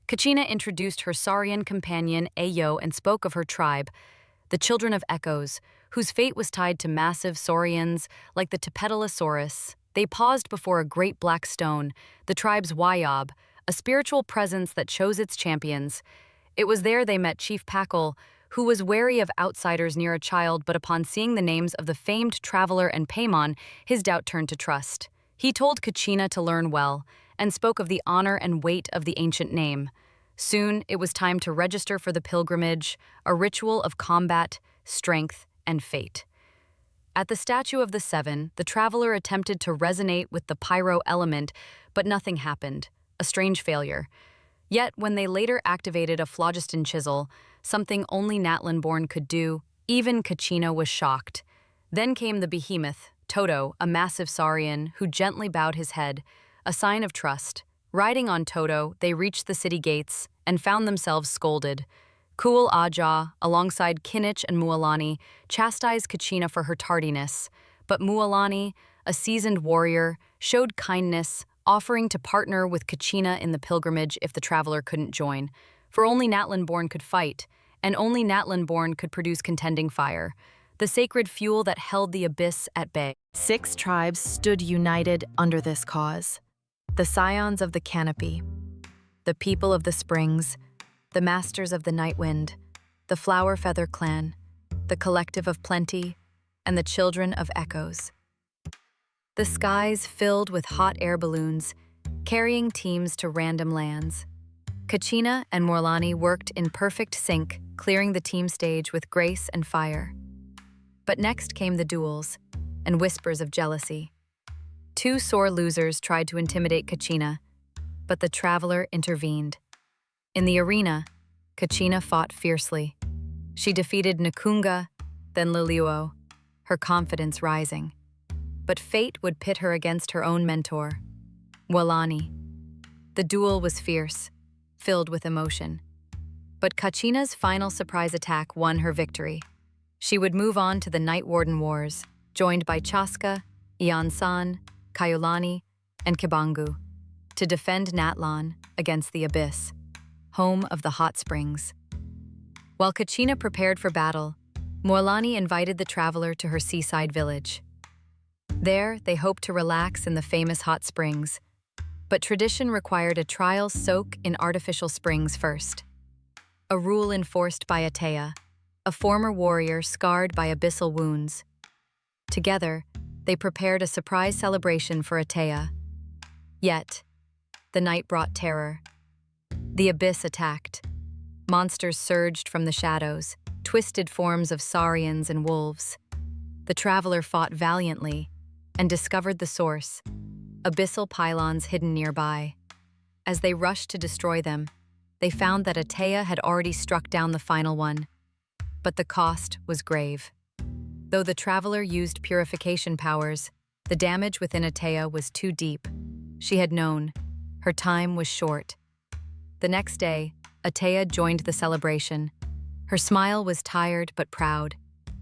Khaenri'ah introduced her Saurian companion, Ayo, and spoke of her tribe, the Children of Echoes, whose fate was tied to massive saurians like the Tepetalosaurus. They paused before a great black stone, the tribe's Wayab, a spiritual presence that chose its champions. It was there they met Chief Packle, who was wary of outsiders near a child, but upon seeing the names of the famed traveler and paimon, his doubt turned to trust. He told Khaenri'ah to learn well, and spoke of the honor and weight of the ancient name. Soon, it was time to register for the pilgrimage, a ritual of combat, strength, and fate. At the Statue of the Seven, the traveler attempted to resonate with the pyro element, but nothing happened, a strange failure. Yet, when they later activated a phlogiston chisel, something only Natlan-born could do, even Khaenri'ah was shocked. Then came the behemoth, Toto, a massive saurian, who gently bowed his head, a sign of trust. Riding on Toto, they reached the city gates and found themselves scolded. Kual Aja, alongside Kinich and Mualani, chastised Khaenri'ah for her tardiness, but Mualani, a seasoned warrior, showed kindness, offering to partner with Khaenri'ah in the pilgrimage if the traveler couldn't join. For only Natlan-born could fight, and only Natlan-born could produce contending fire, the sacred fuel that held the abyss at bay. 6 tribes stood united under this cause. The scions of the canopy, the people of the springs, the masters of the night wind, the flower feather clan, the collective of plenty, and the children of echoes. The skies filled with hot air balloons, carrying teams to random lands. Khaenri'ah and Mualani worked in perfect sync, clearing the team stage with grace and fire. But next came the duels, and whispers of jealousy. 2 sore losers tried to intimidate Khaenri'ah, but the traveler intervened. In the arena, Khaenri'ah fought fiercely. She defeated Nakunga, then Liyue, her confidence rising. But fate would pit her against her own mentor, Mualani. The duel was fierce, filled with emotion. But Khaenri'ah's final surprise attack won her victory. She would move on to the Night Warden Wars, joined by Chaska, Iansan, Kaiulani, and Kibangu, to defend Natlan against the Abyss, home of the hot springs. While Khaenri'ah prepared for battle, Mualani invited the traveler to her seaside village. There, they hoped to relax in the famous hot springs, but tradition required a trial soak in artificial springs first. A rule enforced by Atea, a former warrior scarred by abyssal wounds. Together, they prepared a surprise celebration for Atea. Yet, the night brought terror. The abyss attacked. Monsters surged from the shadows, twisted forms of saurians and wolves. The traveler fought valiantly and discovered the source, abyssal pylons hidden nearby. As they rushed to destroy them, they found that Atea had already struck down the final one, but the cost was grave. Though the traveler used purification powers, the damage within Atea was too deep. She had known. Her time was short. The next day, Atea joined the celebration. Her smile was tired but proud.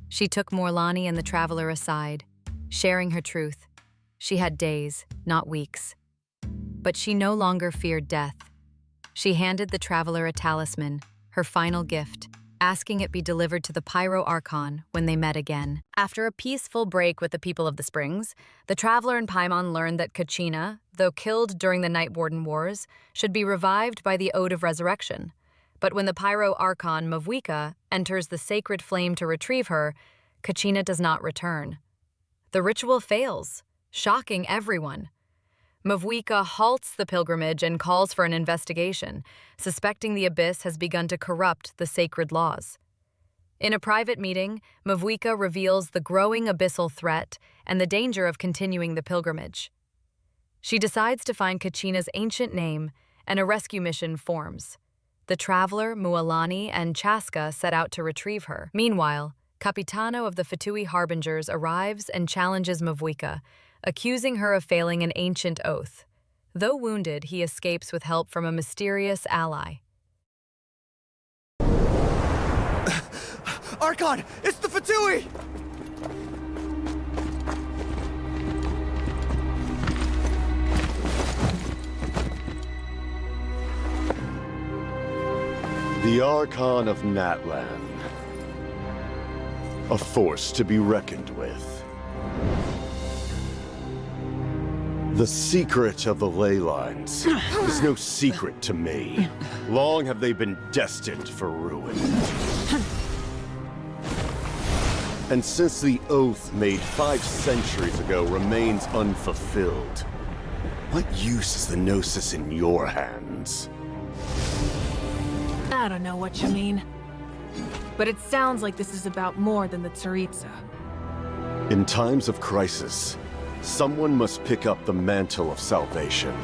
She took Morlani and the traveler aside, sharing her truth. She had days, not weeks. But she no longer feared death. She handed the traveler a talisman, her final gift, asking it be delivered to the Pyro Archon when they met again. After a peaceful break with the people of the Springs, the traveler and paimon learned that Khaenri'ah, though killed during the Night Warden Wars, should be revived by the Ode of Resurrection. But when the Pyro Archon, Mavuika, enters the sacred flame to retrieve her, Khaenri'ah does not return. The ritual fails, shocking everyone. Mavuika halts the pilgrimage and calls for an investigation, suspecting the Abyss has begun to corrupt the sacred laws. In a private meeting, Mavuika reveals the growing abyssal threat and the danger of continuing the pilgrimage. She decides to find Khaenri'ah's ancient name, and a rescue mission forms. The traveler, Mualani, and Chaska set out to retrieve her. Meanwhile, Capitano of the Fatui Harbingers arrives and challenges Mavuika, accusing her of failing an ancient oath. Though wounded, he escapes with help from a mysterious ally. Archon! It's the Fatui! The Archon of Natlan. A force to be reckoned with. The secret of the ley lines is no secret to me. Long have they been destined for ruin. And since the oath made 5 centuries ago remains unfulfilled, what use is the gnosis in your hands? I don't know what you mean. But it sounds like this is about more than the Tsaritsa. In times of crisis, someone must pick up the mantle of salvation.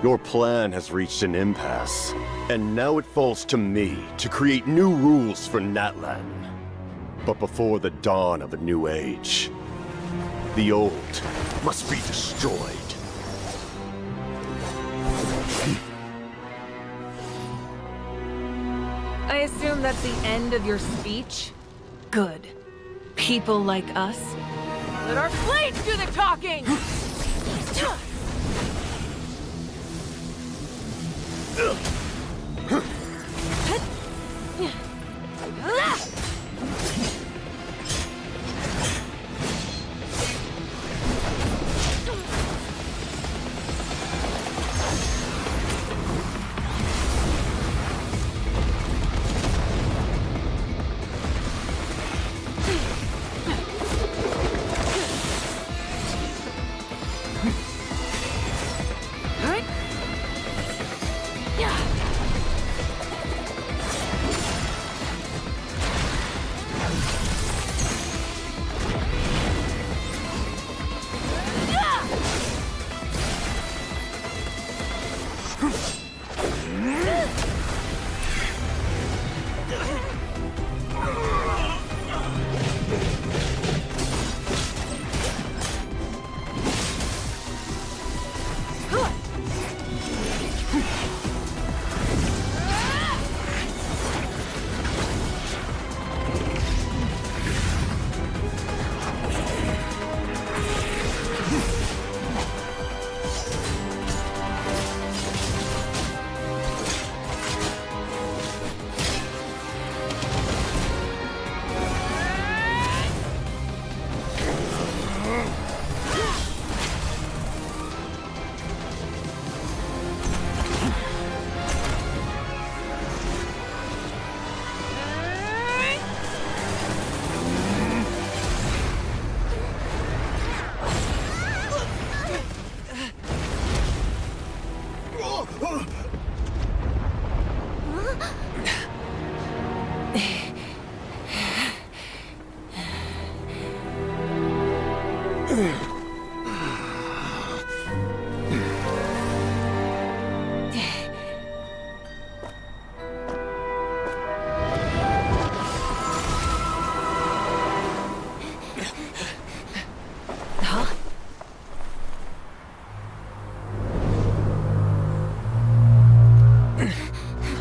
Your plan has reached an impasse, and now it falls to me to create new rules for Natlan. But before the dawn of a new age, the old must be destroyed. I assume that's the end of your speech? Good. People like us, let our blades do the talking!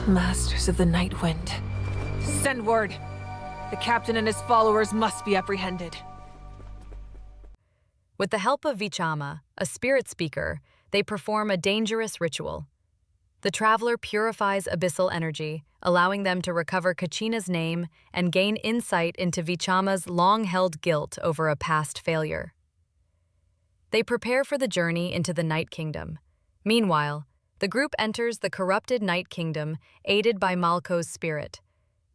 Masters of the Night Wind. Send word! The captain and his followers must be apprehended. With the help of Vichama, a spirit speaker, they perform a dangerous ritual. The traveler purifies abyssal energy, allowing them to recover Kachina's name and gain insight into Vichama's long-held guilt over a past failure. They prepare for the journey into the Night Kingdom. Meanwhile, the group enters the corrupted Night Kingdom, aided by Malko's spirit.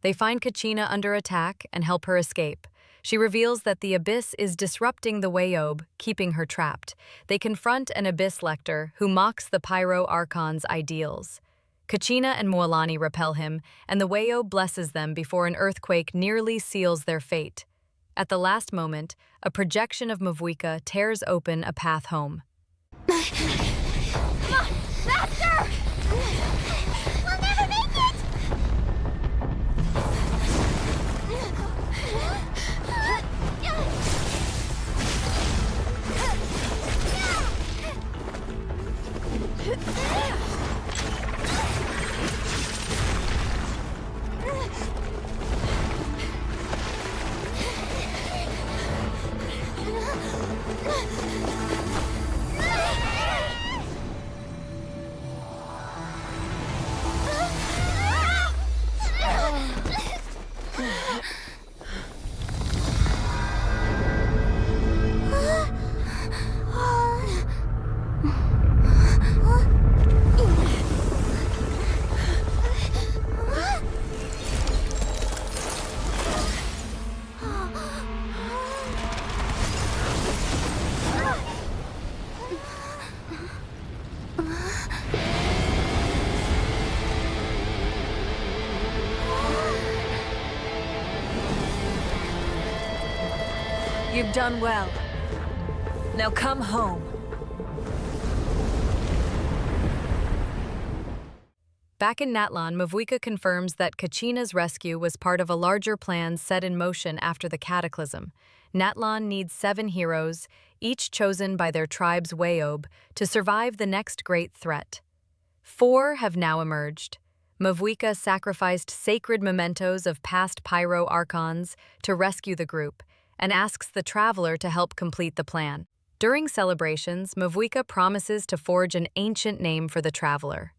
They find Kachina under attack and help her escape. She reveals that the Abyss is disrupting the Wayob, keeping her trapped. They confront an Abyss Lector who mocks the Pyro Archon's ideals. Kachina and Mualani repel him, and the Wayob blesses them before an earthquake nearly seals their fate. At the last moment, a projection of Mavuika tears open a path home. Come on! Faster! We'll never make it! You've done well. Now come home. Back in Natlan, Mavuika confirms that Kachina's rescue was part of a larger plan set in motion after the Cataclysm. Natlan needs 7 heroes, each chosen by their tribe's Wayob, to survive the next great threat. 4 have now emerged. Mavuika sacrificed sacred mementos of past Pyro Archons to rescue the group, and asks the traveler to help complete the plan. During celebrations, Mavuika promises to forge an ancient name for the traveler.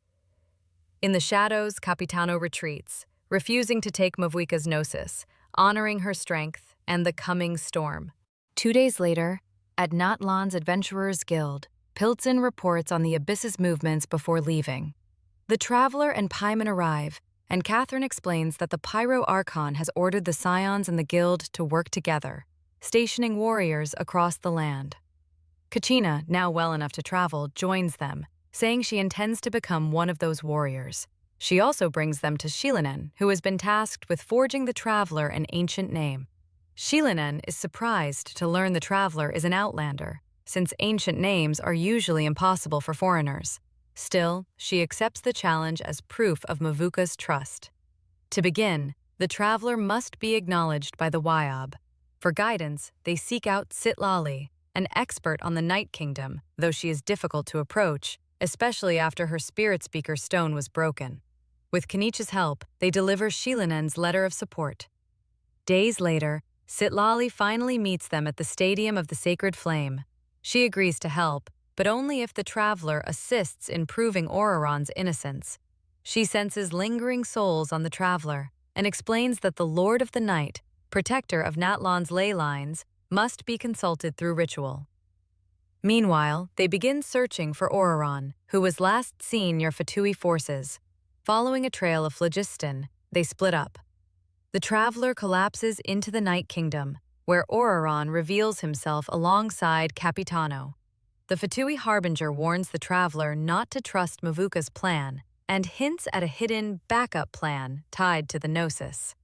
In the shadows, Capitano retreats, refusing to take Mavuika's gnosis, honoring her strength and the coming storm. 2 days later, at Natlan's Adventurers Guild, Piltzen reports on the Abyss's movements before leaving. The traveler and paimon arrive, and Catherine explains that the Pyro Archon has ordered the Scions and the Guild to work together, stationing warriors across the land. Kachina, now well enough to travel, joins them, saying she intends to become one of those warriors. She also brings them to Shilinen, who has been tasked with forging the traveler an ancient name. Shilinen is surprised to learn the traveler is an outlander, since ancient names are usually impossible for foreigners. Still, she accepts the challenge as proof of Mavuika's trust. To begin, the traveler must be acknowledged by the Wayob. For guidance, they seek out Sitlali, an expert on the Night Kingdom, though she is difficult to approach, especially after her spirit speaker stone was broken. With Kanich's help, they deliver Shilinen's letter of support. Days later, Sitlali finally meets them at the Stadium of the Sacred Flame. She agrees to help, but only if the traveler assists in proving Auroron's innocence. She senses lingering souls on the traveler and explains that the Lord of the Night, protector of Natlan's ley lines, must be consulted through ritual. Meanwhile, they begin searching for Auroron, who was last seen near Fatui forces. Following a trail of phlogiston, they split up. The traveler collapses into the Night Kingdom, where Auroron reveals himself alongside Capitano. The Fatui Harbinger warns the traveler not to trust Mavuika's plan and hints at a hidden backup plan tied to the gnosis.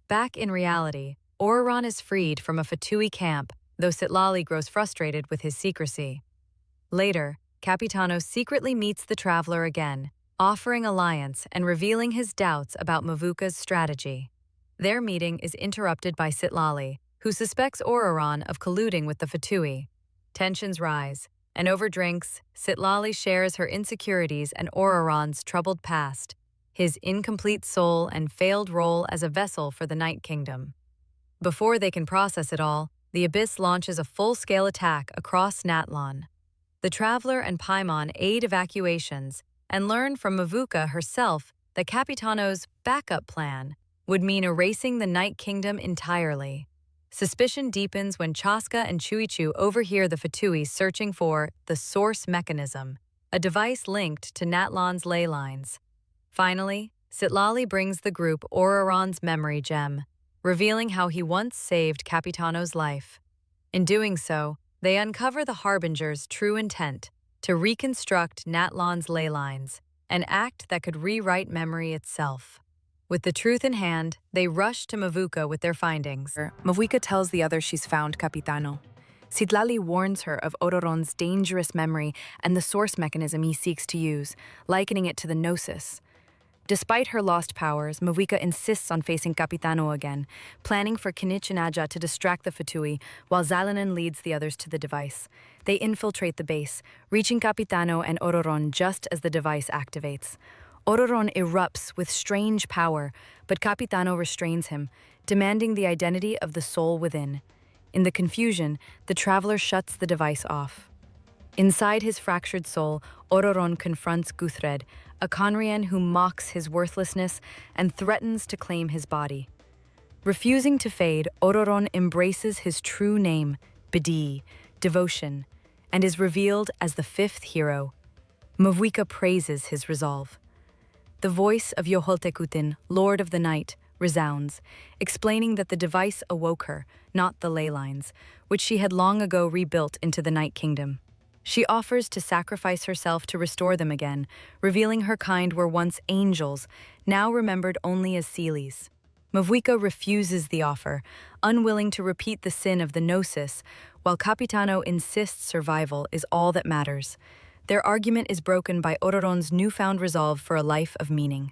Back in reality, Auroron is freed from a Fatui camp, though Sitlali grows frustrated with his secrecy. Later, Capitano secretly meets the traveler again, offering alliance and revealing his doubts about Mavuika's strategy. Their meeting is interrupted by Sitlali, who suspects Auroron of colluding with the Fatui. Tensions rise, and over drinks, Sitlali shares her insecurities and Auroron's troubled past. his incomplete soul and failed role as a vessel for the Night Kingdom. Before they can process it all, the Abyss launches a full-scale attack across Natlan. The Traveler and Paimon aid evacuations and learn from Mavuika herself that Capitano's backup plan would mean erasing the Night Kingdom entirely. Suspicion deepens when Chaska and Chuichu overhear the Fatui searching for the source mechanism, a device linked to Natlan's ley lines. Finally, Citlali brings the group Ororon's memory gem, revealing how he once saved Capitano's life. In doing so, they uncover the Harbinger's true intent to reconstruct Natlan's ley lines, an act that could rewrite memory itself. With the truth in hand, they rush to Mavuika with their findings. Mavuika tells the others she's found Capitano. Citlali warns her of Ororon's dangerous memory and the source mechanism he seeks to use, likening it to the gnosis. Despite her lost powers, Mavuika insists on facing Capitano again, planning for Khaenri'ah to distract the Fatui, while Xalanen leads the others to the device. They infiltrate the base, reaching Capitano and Ororon just as the device activates. Ororon erupts with strange power, but Capitano restrains him, demanding the identity of the soul within. In the confusion, the Traveler shuts the device off. Inside his fractured soul, Ororon confronts Guthred, a Khaenri'ah who mocks his worthlessness and threatens to claim his body. Refusing to fade, Ororon embraces his true name, Bedi, devotion, and is revealed as the fifth hero. Mavuika praises his resolve. The voice of Yoholtekutin, Lord of the Night, resounds, explaining that the device awoke her, not the ley lines, which she had long ago rebuilt into the Night Kingdom. She offers to sacrifice herself to restore them again, revealing her kind were once angels, now remembered only as Seelies. Mavuika refuses the offer, unwilling to repeat the sin of the gnosis, while Capitano insists survival is all that matters. Their argument is broken by Ororon's newfound resolve for a life of meaning.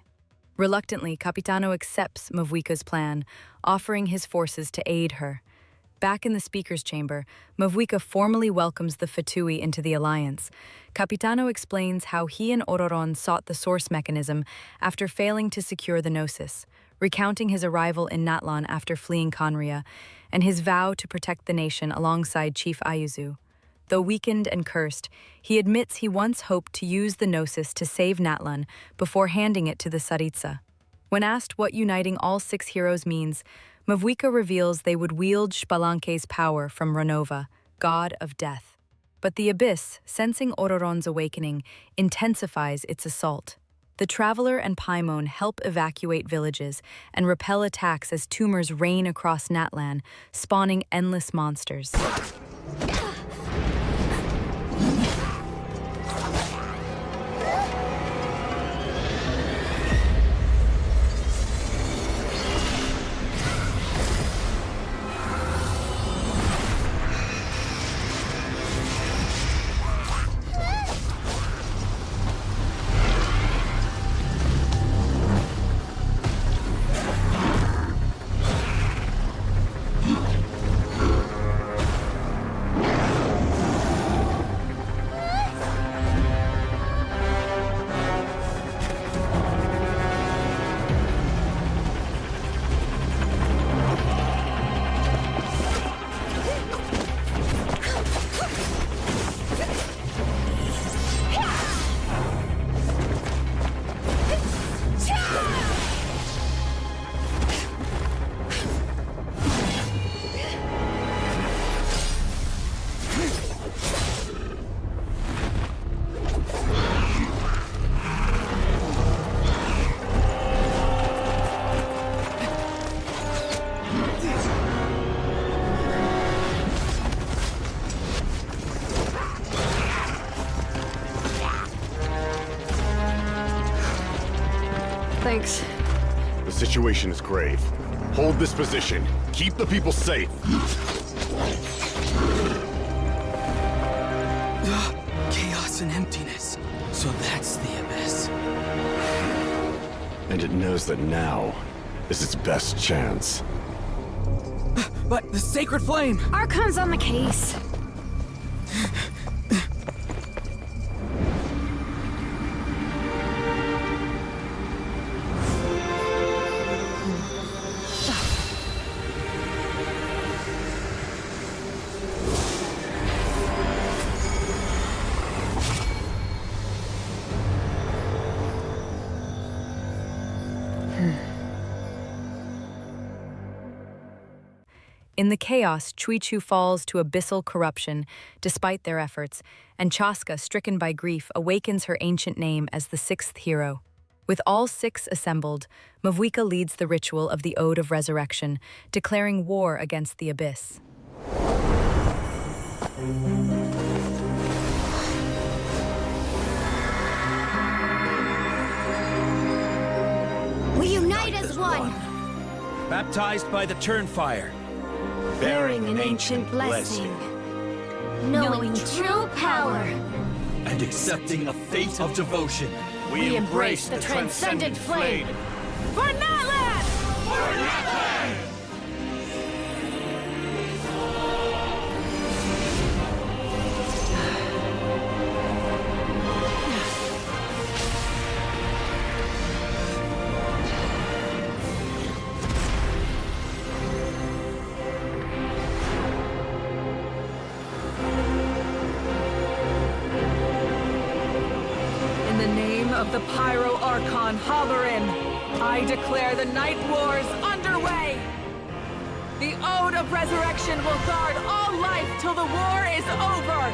Reluctantly, Capitano accepts Mavuika's plan, offering his forces to aid her. Back in the speaker's chamber, Mavuika formally welcomes the Fatui into the alliance. Capitano explains how he and Ororon sought the source mechanism after failing to secure the gnosis, recounting his arrival in Natlan after fleeing Khaenri'ah, and his vow to protect the nation alongside Chief Ayuzu. Though weakened and cursed, he admits he once hoped to use the gnosis to save Natlan before handing it to the Tsaritsa. When asked what uniting all 6 heroes means, Mavuika reveals they would wield Xbalanque's power from Renova, god of death. But the Abyss, sensing Ororon's awakening, intensifies its assault. The Traveler and Paimon help evacuate villages and repel attacks as tumors rain across Natlan, spawning endless monsters. Thanks. The situation is grave. Hold this position. Keep the people safe. Chaos and emptiness. So that's the Abyss. And it knows that now is its best chance. But the sacred flame! Archon's on the case. In the chaos, Chuichu falls to abyssal corruption despite their efforts, and Chaska, stricken by grief, awakens her ancient name as the sixth hero. With all six assembled, Mavuika leads the ritual of the Ode of Resurrection, declaring war against the abyss. We unite as one! Baptized by the Turnfire. Bearing an ancient blessing. Knowing true power. And accepting a fate of devotion. We embrace the transcendent flame. For Natlan! For Natlan! In the name of the Pyro Archon Halloran, I declare the Night Wars underway! The Ode of Resurrection will guard all life till the war is over!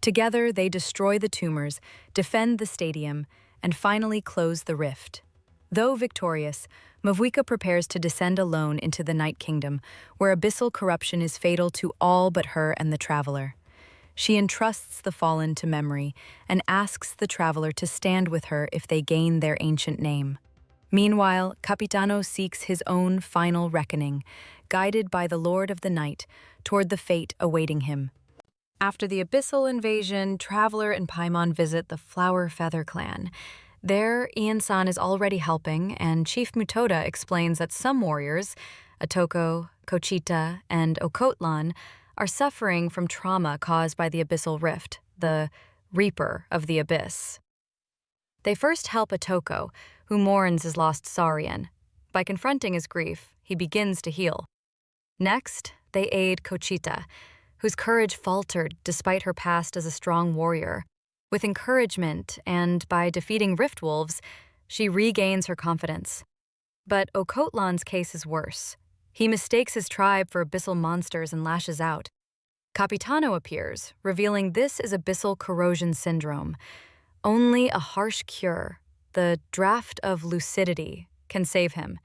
Together, they destroy the tumors, defend the stadium, and finally close the rift. Though victorious, Mavuika prepares to descend alone into the Night Kingdom, where abyssal corruption is fatal to all but her and the Traveler. She entrusts the fallen to memory and asks the Traveler to stand with her if they gain their ancient name. Meanwhile, Capitano seeks his own final reckoning, guided by the Lord of the Night toward the fate awaiting him. After the abyssal invasion, Traveler and Paimon visit the Flower Feather clan. There, Ian-san is already helping, and Chief Mutoda explains that some warriors, Atoko, Kochita, and Okotlan, are suffering from trauma caused by the abyssal rift, the Reaper of the Abyss. They first help Atoko, who mourns his lost Saurian. By confronting his grief, he begins to heal. Next, they aid Kochita, whose courage faltered despite her past as a strong warrior. With encouragement and by defeating rift wolves, she regains her confidence. But Okotlan's case is worse. He mistakes his tribe for abyssal monsters and lashes out. Capitano appears, revealing this is abyssal corrosion syndrome. Only a harsh cure, the Draught of Lucidity, can save him.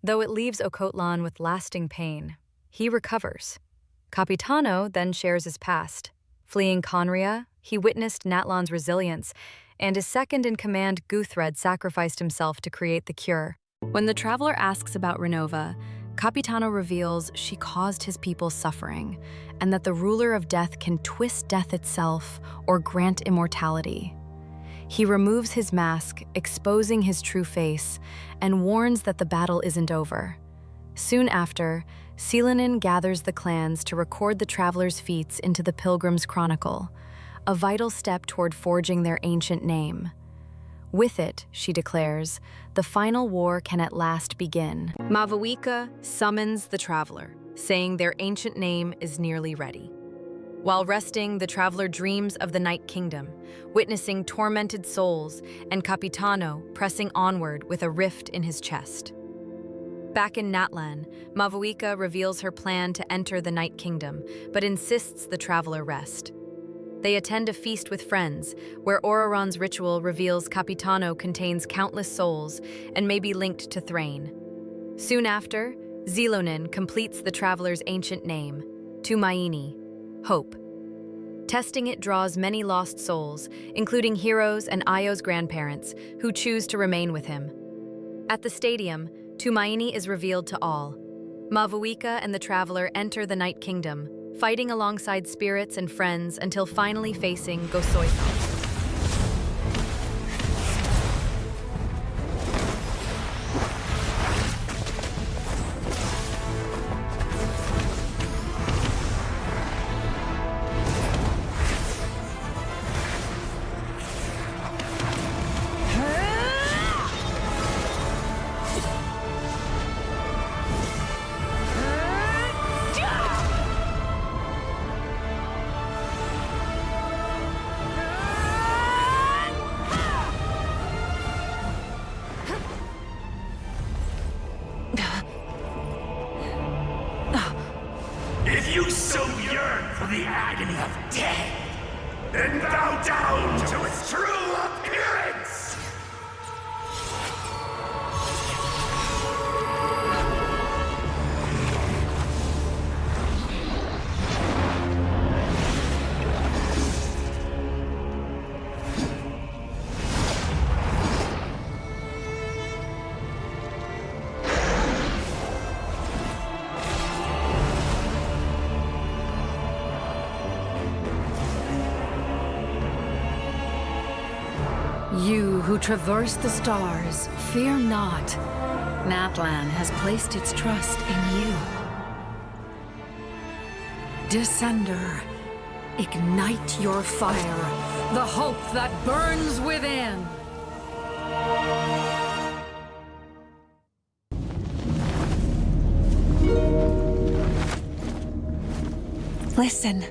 Though it leaves Okotlan with lasting pain, he recovers. Capitano then shares his past. Fleeing Khaenri'ah, he witnessed Natlan's resilience, and his second-in-command Guthred sacrificed himself to create the cure. When the Traveler asks about Renova, Capitano reveals she caused his people suffering, and that the ruler of death can twist death itself or grant immortality. He removes his mask, exposing his true face, and warns that the battle isn't over. Soon after, Selenin gathers the clans to record the travelers' feats into the Pilgrim's Chronicle, a vital step toward forging their ancient name. With it, she declares, the final war can at last begin. Mavuika summons the traveler, saying their ancient name is nearly ready. While resting, the traveler dreams of the Night Kingdom, witnessing tormented souls and Capitano pressing onward with a rift in his chest. Back in Natlan, Mavuika reveals her plan to enter the Night Kingdom, but insists the traveler rest. They attend a feast with friends, where Ororon's ritual reveals Capitano contains countless souls and may be linked to Thrain. Soon after, Selenin completes the traveler's ancient name, Tumaini, Hope. Testing it draws many lost souls, including heroes and Io's grandparents, who choose to remain with him. At the stadium, Tumaini is revealed to all. Mavuika and the traveler enter the Night Kingdom, fighting alongside spirits and friends until finally facing Gosoithon. If you so yearn for the agony of death, then bow down to its true appearance! You who traverse the stars, fear not. Natlan has placed its trust in you. Descender, ignite your fire, the hope that burns within. Listen.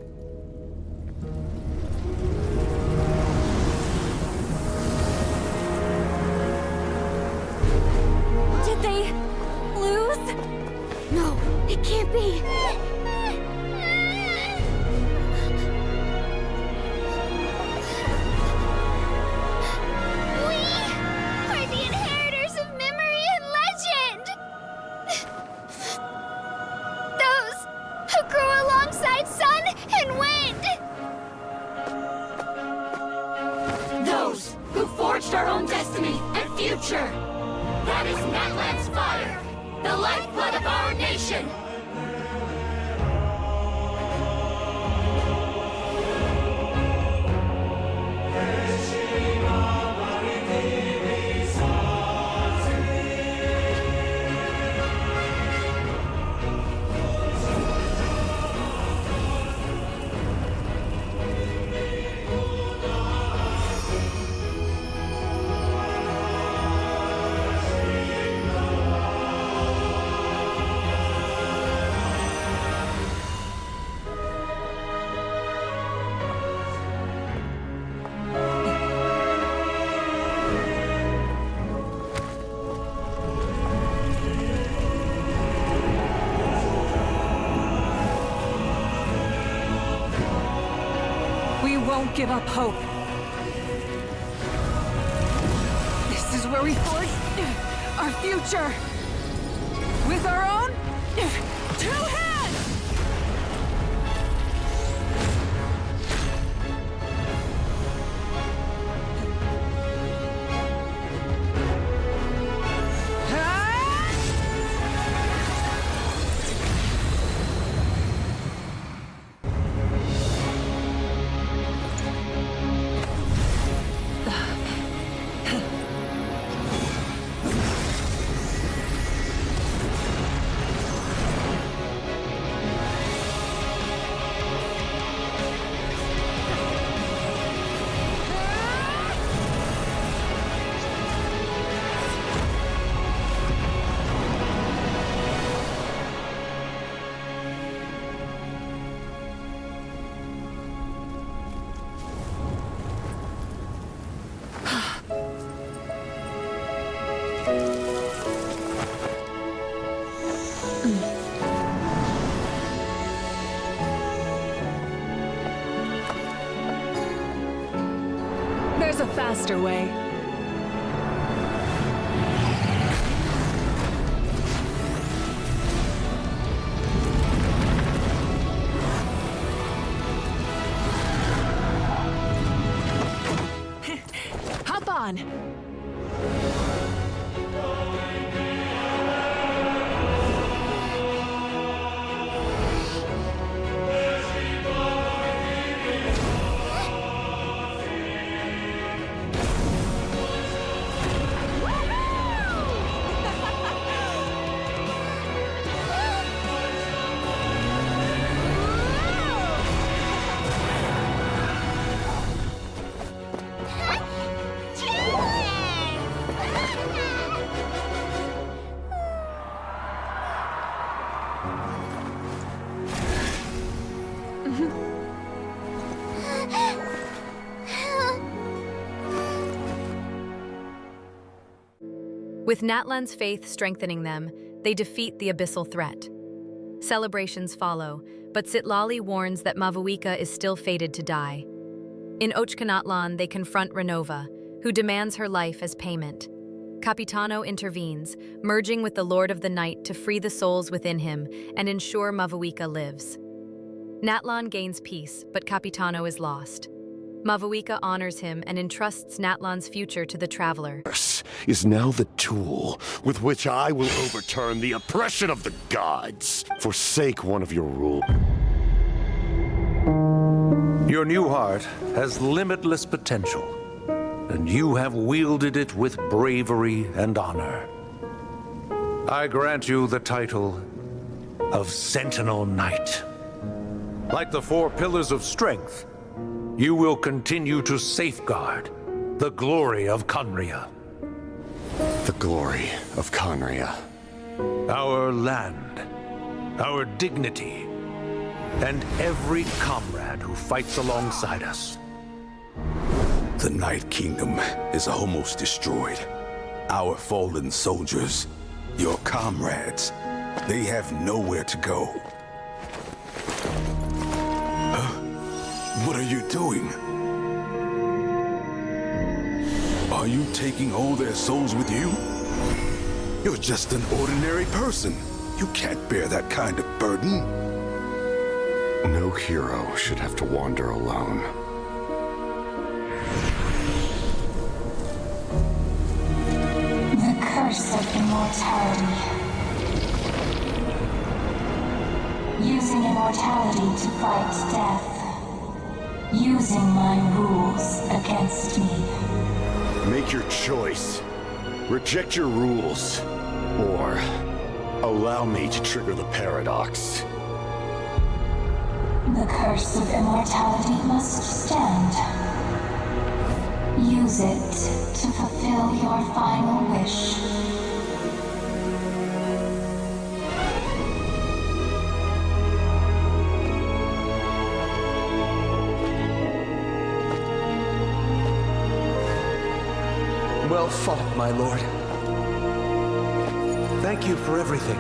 No, it can't be! We are the inheritors of memory and legend! Those who grew alongside sun and wind! Those who forged our own destiny and future! That is Natlan's fire! The lifeblood of our nation! Won't give up hope. This is where we forge our future with our own 2 hands! There's a faster way. Hop on. With Natlan's faith strengthening them, they defeat the abyssal threat. Celebrations follow, but Citlali warns that Mavuika is still fated to die. In Natlan, they confront Renova, who demands her life as payment. Capitano intervenes, merging with the Lord of the Night to free the souls within him and ensure Mavuika lives. Natlan gains peace, but Capitano is lost. Mavuika honors him and entrusts Natlan's future to the Traveler. Is now the tool with which I will overturn the oppression of the gods. Forsake one of your rules. Your new heart has limitless potential, and you have wielded it with bravery and honor. I grant you the title of Sentinel Knight. Like the 4 pillars of strength, you will continue to safeguard the glory of Khaenri'ah. The glory of Khaenri'ah. Our land, our dignity, and every comrade who fights alongside us. The Night Kingdom is almost destroyed. Our fallen soldiers, your comrades, they have nowhere to go. What are you doing? Are you taking all their souls with you? You're just an ordinary person. You can't bear that kind of burden. No hero should have to wander alone. The curse of immortality. Using immortality to fight death. Using my rules against me. Make your choice. Reject your rules. Or allow me to trigger the paradox. The curse of immortality must stand. Use it to fulfill your final wish. Well fought, my lord. Thank you for everything.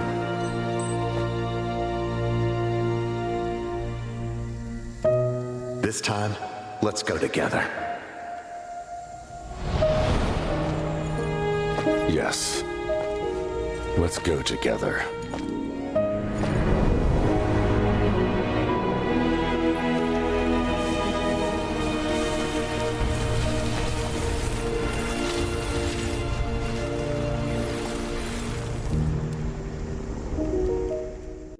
This time, let's go together. Yes. Let's go together.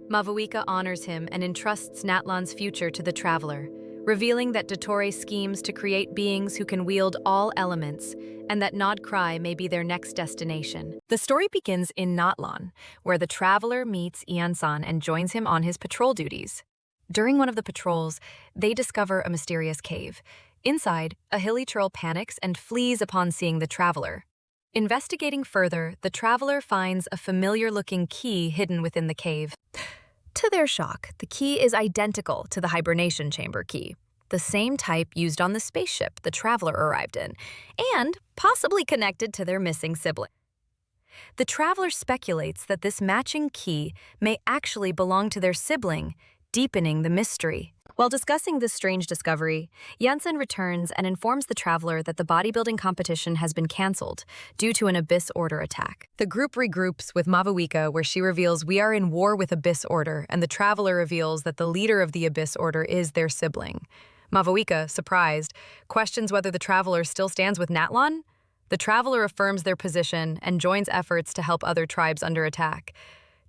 Mavuika honors him and entrusts Natlan's future to the Traveler, revealing that Dottore schemes to create beings who can wield all elements, and that KRAI may be their next destination. The story begins in Natlan, where the Traveler meets Ian-san and joins him on his patrol duties. During one of the patrols, they discover a mysterious cave. Inside, a hilly churl panics and flees upon seeing the Traveler. Investigating further, the Traveler finds a familiar-looking key hidden within the cave. To their shock, the key is identical to the hibernation chamber key, the same type used on the spaceship the Traveler arrived in, and possibly connected to their missing sibling. The Traveler speculates that this matching key may actually belong to their sibling, deepening the mystery. While discussing this strange discovery, Janssen returns and informs the traveler that the bodybuilding competition has been cancelled due to an Abyss Order attack. The group regroups with Mavuika, where she reveals we are in war with Abyss Order, and the traveler reveals that the leader of the Abyss Order is their sibling. Mavuika, surprised, questions whether the traveler still stands with Natlan. The traveler affirms their position and joins efforts to help other tribes under attack.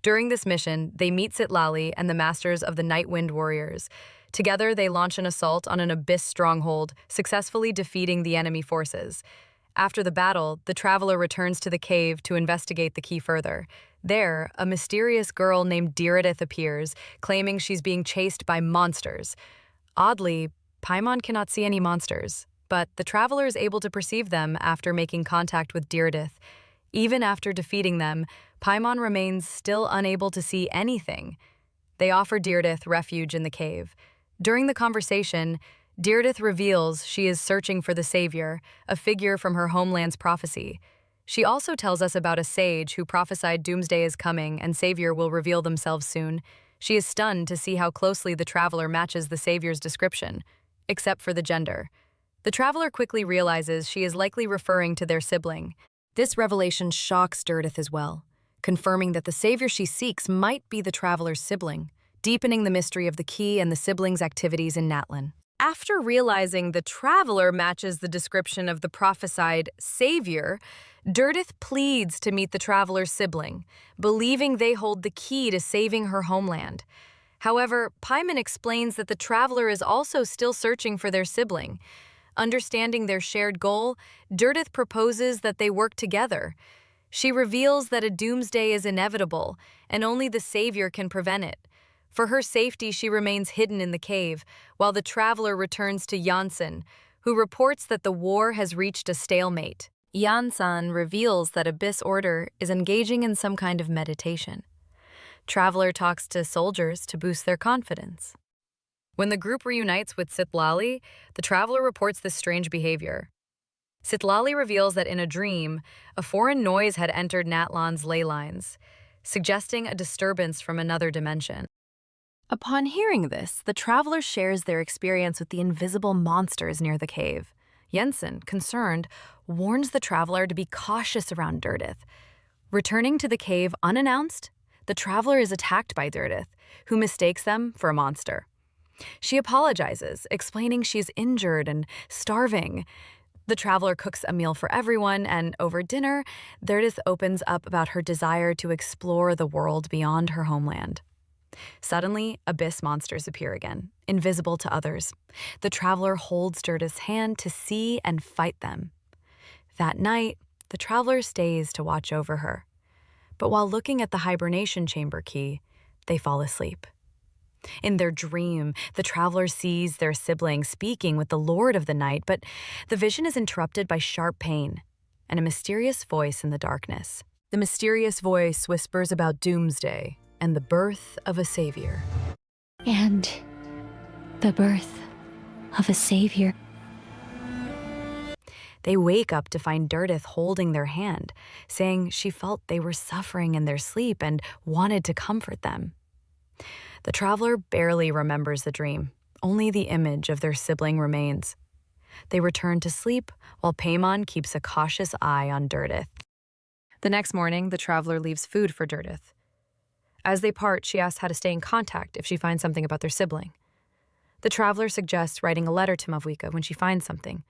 During this mission, they meet Citlali and the masters of the Night Wind Warriors. Together, they launch an assault on an Abyss stronghold, successfully defeating the enemy forces. After the battle, the traveler returns to the cave to investigate the key further. There, a mysterious girl named Diridith appears, claiming she's being chased by monsters. Oddly, Paimon cannot see any monsters, but the traveler is able to perceive them after making contact with Diridith. Even after defeating them, Paimon remains still unable to see anything. They offer Diridith refuge in the cave. During the conversation, Diridith reveals she is searching for the Savior, a figure from her homeland's prophecy. She also tells us about a sage who prophesied doomsday is coming and Savior will reveal themselves soon. She is stunned to see how closely the traveler matches the Savior's description, except for the gender. The traveler quickly realizes she is likely referring to their sibling. This revelation shocks Diridith as well, confirming that the Savior she seeks might be the traveler's sibling, deepening the mystery of the key and the sibling's activities in Natlan. After realizing the traveler matches the description of the prophesied Savior, Diridith pleads to meet the traveler's sibling, believing they hold the key to saving her homeland. However, Paimon explains that the traveler is also still searching for their sibling. Understanding their shared goal, Diridith proposes that they work together. She reveals that a doomsday is inevitable, and only the Savior can prevent it. For her safety, she remains hidden in the cave, while the traveler returns to Janssen, who reports that the war has reached a stalemate. Janssen reveals that Abyss Order is engaging in some kind of meditation. Traveler talks to soldiers to boost their confidence. When the group reunites with Citlali, the traveler reports this strange behavior. Citlali reveals that in a dream, a foreign noise had entered Natlan's ley lines, suggesting a disturbance from another dimension. Upon hearing this, the traveler shares their experience with the invisible monsters near the cave. Janssen, concerned, warns the traveler to be cautious around Diridith. Returning to the cave unannounced, the traveler is attacked by Diridith, who mistakes them for a monster. She apologizes, explaining she's injured and starving. The traveler cooks a meal for everyone, and over dinner, Diridith opens up about her desire to explore the world beyond her homeland. Suddenly, abyss monsters appear again, invisible to others. The traveler holds Diridith's hand to see and fight them. That night, the traveler stays to watch over her. But while looking at the hibernation chamber key, they fall asleep. In their dream, the traveler sees their sibling speaking with the Lord of the Night, but the vision is interrupted by sharp pain and a mysterious voice in the darkness. The mysterious voice whispers about doomsday and the birth of a savior. And the birth of a savior. They wake up to find Diridith holding their hand, saying she felt they were suffering in their sleep and wanted to comfort them. The traveler barely remembers the dream. Only the image of their sibling remains. They return to sleep while Paimon keeps a cautious eye on Diridith. The next morning, the traveler leaves food for Diridith. As they part, she asks how to stay in contact if she finds something about their sibling. The traveler suggests writing a letter to Mavuika when she finds something,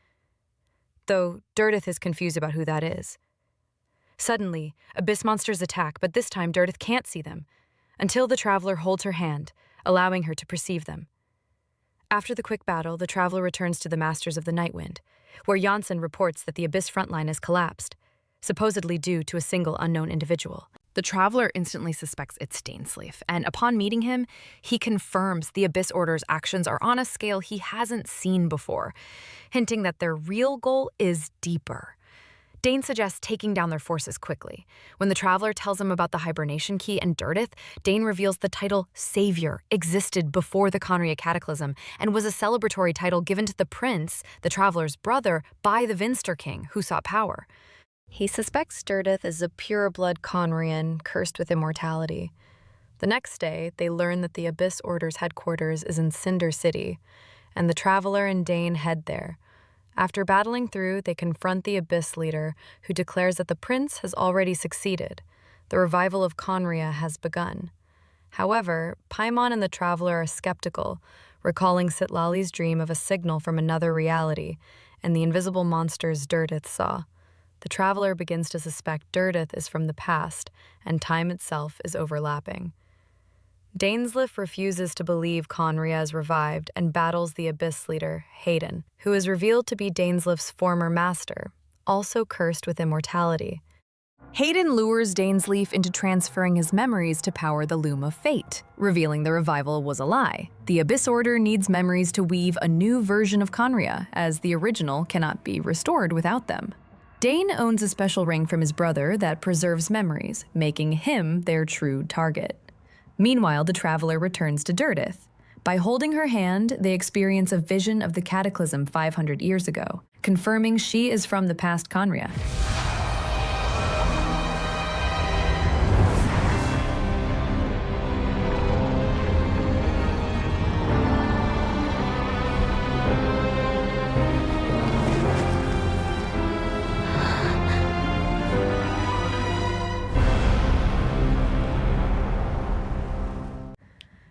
though Diridith is confused about who that is. Suddenly, abyss monsters attack, but this time Diridith can't see them, until the traveler holds her hand, allowing her to perceive them. After the quick battle, the traveler returns to the Masters of the Nightwind, where Janssen reports that the Abyss frontline has collapsed, supposedly due to a single unknown individual. The traveler instantly suspects it's Dainsleif, and upon meeting him, he confirms the Abyss Order's actions are on a scale he hasn't seen before, hinting that their real goal is deeper. Dane suggests taking down their forces quickly. When the traveler tells him about the hibernation key and Diridith, Dane reveals the title Savior existed before the Khaenri'ah Cataclysm and was a celebratory title given to the prince, the traveler's brother, by the Vinster King, who sought power. He suspects Diridith is a pure-blood Khaenri'ah cursed with immortality. The next day, they learn that the Abyss Order's headquarters is in Cinder City, and the Traveler and Dane head there. After battling through, they confront the Abyss leader, who declares that the prince has already succeeded. The revival of Khaenri'ah has begun. However, Paimon and the Traveler are skeptical, recalling Citlali's dream of a signal from another reality and the invisible monsters Durdith saw. The Traveler begins to suspect Durdith is from the past, and time itself is overlapping. Dainsleif refuses to believe Khaenri'ah is revived and battles the Abyss leader, Hayden, who is revealed to be Dainsleif's former master, also cursed with immortality. Hayden lures Dainsleif into transferring his memories to power the Loom of Fate, revealing the revival was a lie. The Abyss Order needs memories to weave a new version of Khaenri'ah, as the original cannot be restored without them. Dane owns a special ring from his brother that preserves memories, making him their true target. Meanwhile, the Traveler returns to Durdith. By holding her hand, they experience a vision of the Cataclysm 500 years ago, confirming she is from the past Khaenri'ah.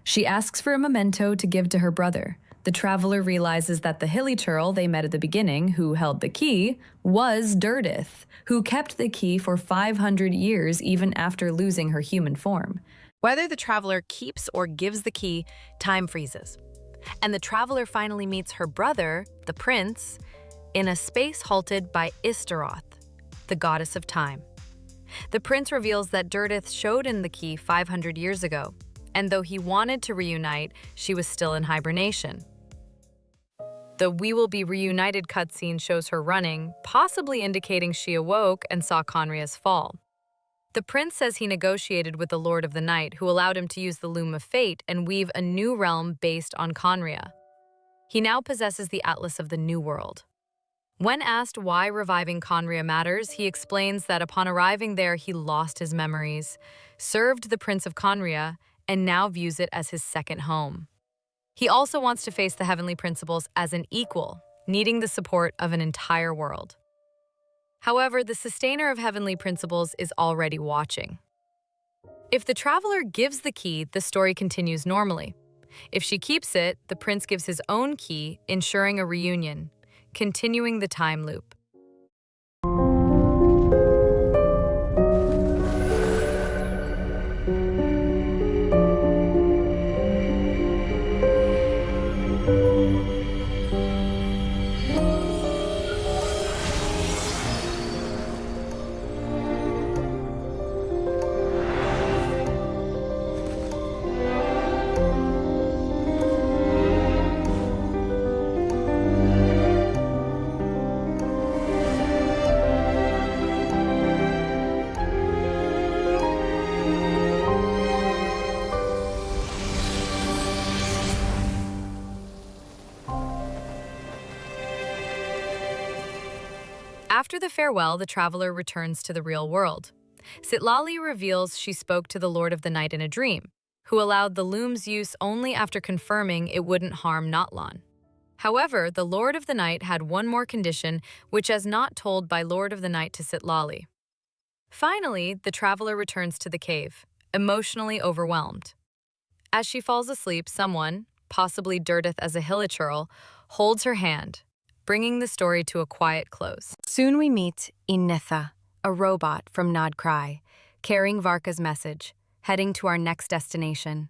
She asks for a memento to give to her brother. The Traveler realizes that the hilly churl they met at the beginning, who held the key, was Durdith, who kept the key for 500 years even after losing her human form. Whether the Traveler keeps or gives the key, time freezes. And the Traveler finally meets her brother, the prince, in a space halted by Istaroth, the goddess of time. The prince reveals that Durdith showed in the key 500 years ago, and though he wanted to reunite, she was still in hibernation. The "We will be reunited" cutscene shows her running, possibly indicating she awoke and saw Khaenri'ah's fall. The prince says he negotiated with the Lord of the Night, who allowed him to use the Loom of Fate and weave a new realm based on Khaenri'ah. He now possesses the Atlas of the New World. When asked why reviving Khaenri'ah matters, he explains that upon arriving there, he lost his memories, served the Prince of Khaenri'ah, and now views it as his second home. He also wants to face the heavenly principles as an equal, needing the support of an entire world. However, the sustainer of heavenly principles is already watching. If the Traveler gives the key, the story continues normally. If she keeps it, the prince gives his own key, ensuring a reunion, continuing the time loop. After the farewell, the Traveler returns to the real world. Citlali reveals she spoke to the Lord of the Night in a dream, who allowed the loom's use only after confirming it wouldn't harm Natlan. However, the Lord of the Night had one more condition, which is not told by Lord of the Night to Citlali. Finally, the Traveler returns to the cave, emotionally overwhelmed. As she falls asleep, someone, possibly Durdith as a hilichurl, holds her hand, bringing the story to a quiet close. Soon we meet Inetha, a robot from KRAI, carrying Varka's message, heading to our next destination.